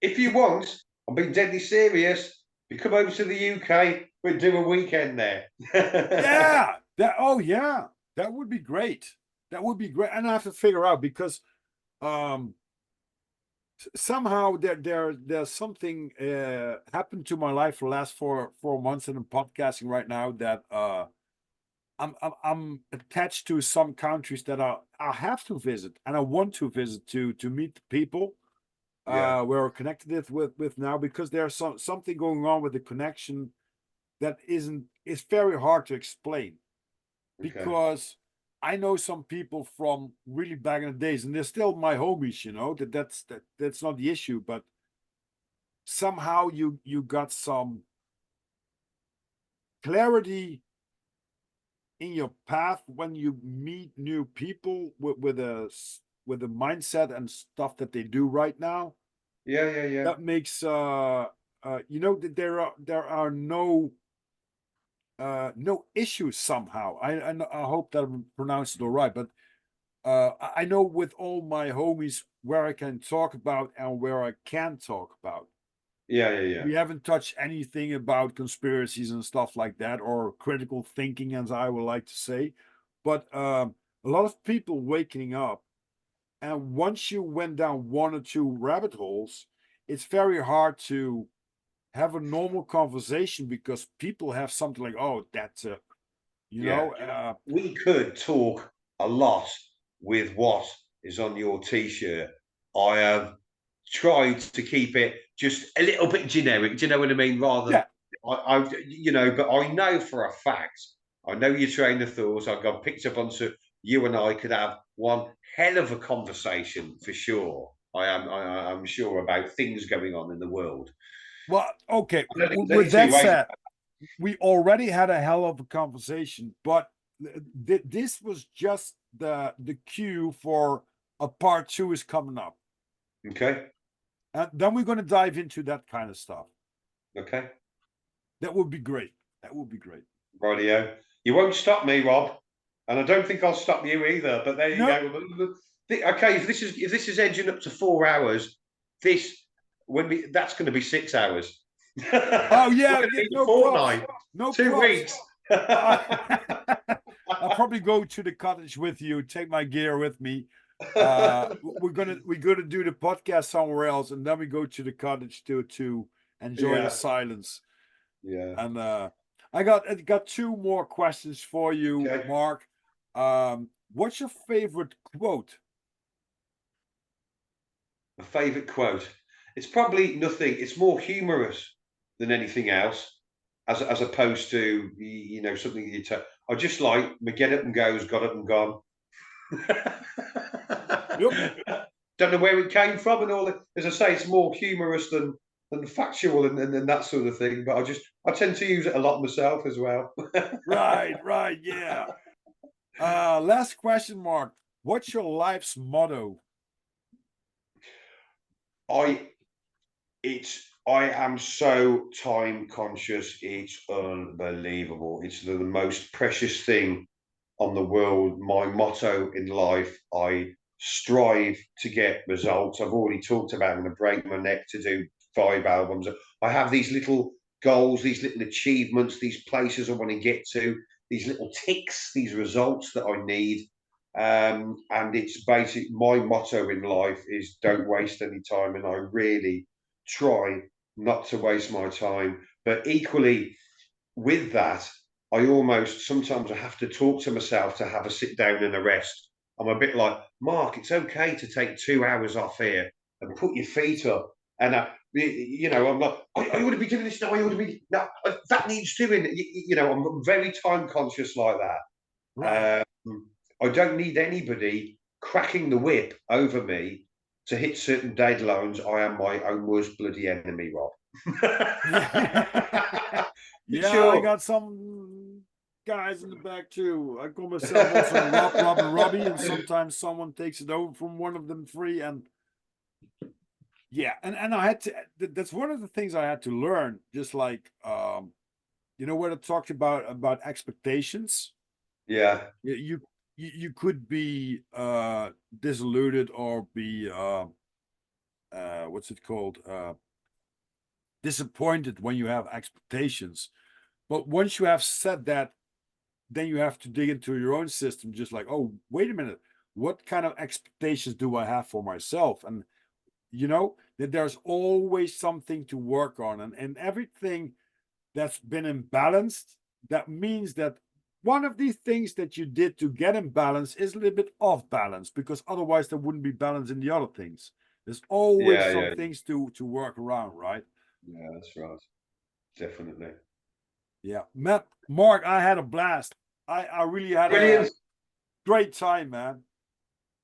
If you want, I'm being deadly serious. You come over to the UK, we'll do a weekend there. Yeah. Yeah. That would be great. That would be great. And I have to figure out because um Somehow there's something happened to my life for the last four months, and I'm podcasting right now that I'm attached to some countries that I have to visit and I want to visit to meet the people Yeah. we're connected with now, because there's something going on with the connection that isn't it's very hard to explain, Okay. because I know some people from really back in the days, and they're still my homies. That's not the issue, but somehow you got some clarity in your path when you meet new people with a mindset and stuff that they do right now. Yeah, yeah, yeah. That makes that there are no issues somehow. I hope that I'm pronounced it all right, but I know with all my homies where I can talk about and where I can't talk about. Yeah, yeah, yeah. We haven't touched anything about conspiracies and stuff like that, or critical thinking, as I would like to say. But a lot of people waking up, and once you went down one or two rabbit holes, it's very hard to have a normal conversation, because people have something like, "Oh, that's a," you Yeah. know. We could talk a lot with what is on your t-shirt. I have tried to keep it just a little bit generic. Do you know what I mean? Rather than Yeah. but I know for a fact. I know your train of thoughts. I got picked up on. So you and I could have one hell of a conversation for sure. I'm sure about things going on in the world. Well, okay. I don't think there's With any two that ways. said, we already had a hell of a conversation, but this was just the cue for a part two is coming up, Okay, and then we're going to dive into that kind of stuff. okay. That would be great. That would be great. Rightio. You won't stop me, Rob, and I don't think I'll stop you either. But there you No. go. Okay, if this is edging up to 4 hours, this when we that's going to be 6 hours. We're Oh going yeah, to need a no props. fortnight, No two props. weeks. Uh, I'll probably go to the cottage with you. Take my gear with me. We're gonna do the podcast somewhere else, and then we go to the cottage to enjoy the Yeah, silence. yeah. And I got two more questions for you, Okay. Mark. What's your favorite quote? A favourite quote. It's probably nothing. It's more humorous than anything else, as opposed to something you. I just like me get up and goes, got up and gone. Yep. Don't know where it came from and all that. As I say, it's more humorous than factual and that sort of thing. But I tend to use it a lot myself as well. Right, right, yeah. Last question, Mark. What's your life's motto? I I am so time conscious. It's unbelievable. It's the most precious thing on the world. My motto in life, I strive to get results. I've already talked about I'm going to break my neck to do 5 albums. I have these little goals, these little achievements, these places I want to get to, these little ticks, these results that I need. And it's basic. My motto in life is don't waste any time. And I really try not to waste my time. But equally, with that, I almost sometimes I have to talk to myself to have a sit down and a rest. I'm a bit like, Mark, it's okay to take 2 hours off here and put your feet up. And I'm like, I ought to be doing this now. I ought to be no, that needs doing. I'm very time conscious like Right. that. I don't need anybody cracking the whip over me to hit certain deadlines. I am my own worst bloody enemy, Rob. Yeah. For Yeah, I sure. got some guys in the back too. I call myself also Rob, and Robbie, and sometimes someone takes it over from one of them three. And yeah, and I had to. That's one of the things I had to learn. Just like when I talked about expectations. Yeah, You could be disillusioned, or be what's it called, disappointed when you have expectations. But once you have said that, then you have to dig into your own system, just like, oh, wait a minute, what kind of expectations do I have for myself? And you know, that there's always something to work on, and everything that's been imbalanced, that means that one of these things that you did to get in balance is a little bit off balance, because otherwise there wouldn't be balance in the other things. There's always Yeah, some yeah, things to work around, right? yeah. That's right. Definitely. Yeah, Matt, Mark, I had a blast. I really had a Brilliant. great time, man.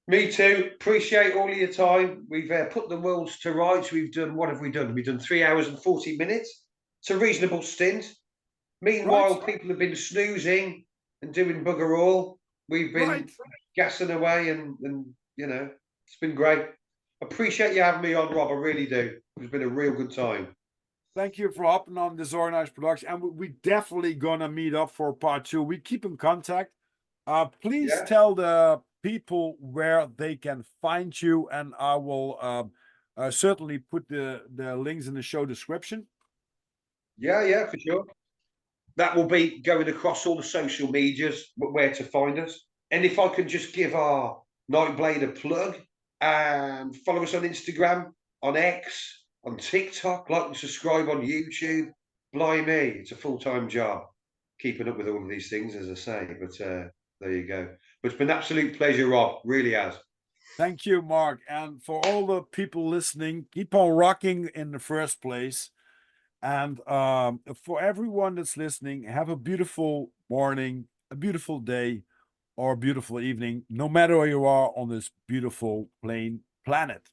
Me too. Appreciate all of your time. We've put the worlds to rights. We've done, what have we done? We've done 3 hours and 40 minutes. It's a reasonable stint. Right, Meanwhile, people have been snoozing and doing bugger all. We've been right. gassing away, and you know, it's been great. Appreciate you having me on, Rob. I really do. It's been a real good time. Thank you for hopping on Disorganized Production, and we definitely gonna meet up for part two. We keep in contact. Please Yeah, tell the people where they can find you, and I will certainly put the links in the show description. yeah, yeah, for sure. That will be going across all the social medias, where to find us. And if I could just give our Nightblade a plug, follow us on Instagram, on X, on TikTok, like and subscribe on YouTube. Blimey, it's a full-time job keeping up with all of these things, as I say. But there you go. But it's been an absolute pleasure, Rob. Really has. Thank you, Mark, and for all the people listening, keep on rocking in the first place. And for everyone that's listening, have a beautiful morning, a beautiful day, or a beautiful evening, no matter where you are on this beautiful plain planet.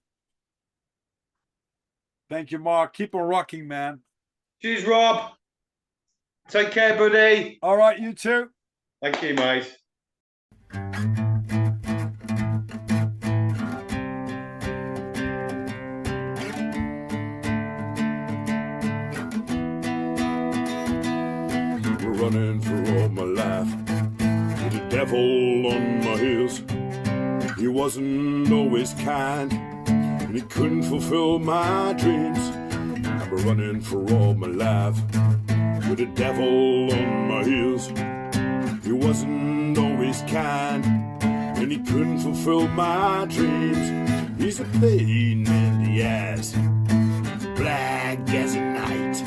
Thank you, Mark. Keep on rocking, man. Cheers, Rob. Take care, buddy. All right, you too. Thank you, mate. Running for all my life with the devil on my heels. He wasn't always kind, and he couldn't fulfill my dreams. I've been running for all my life with the devil on my heels. He wasn't always kind, and he couldn't fulfill my dreams. He's a pain in the ass, black as a night.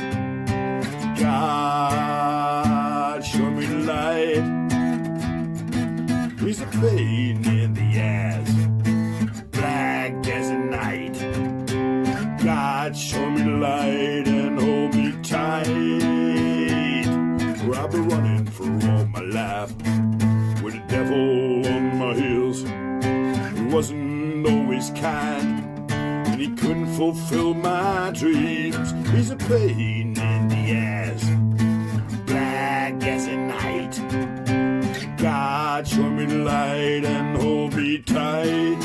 God, show me the light. He's a pain in the ass, black as a night. God, show me the light and hold me tight. For I've been running for all my life with the devil on my heels. He wasn't always kind, and he couldn't fulfill my dreams. He's a pain in the ass, black as a night. God, show me the light and hold me tight.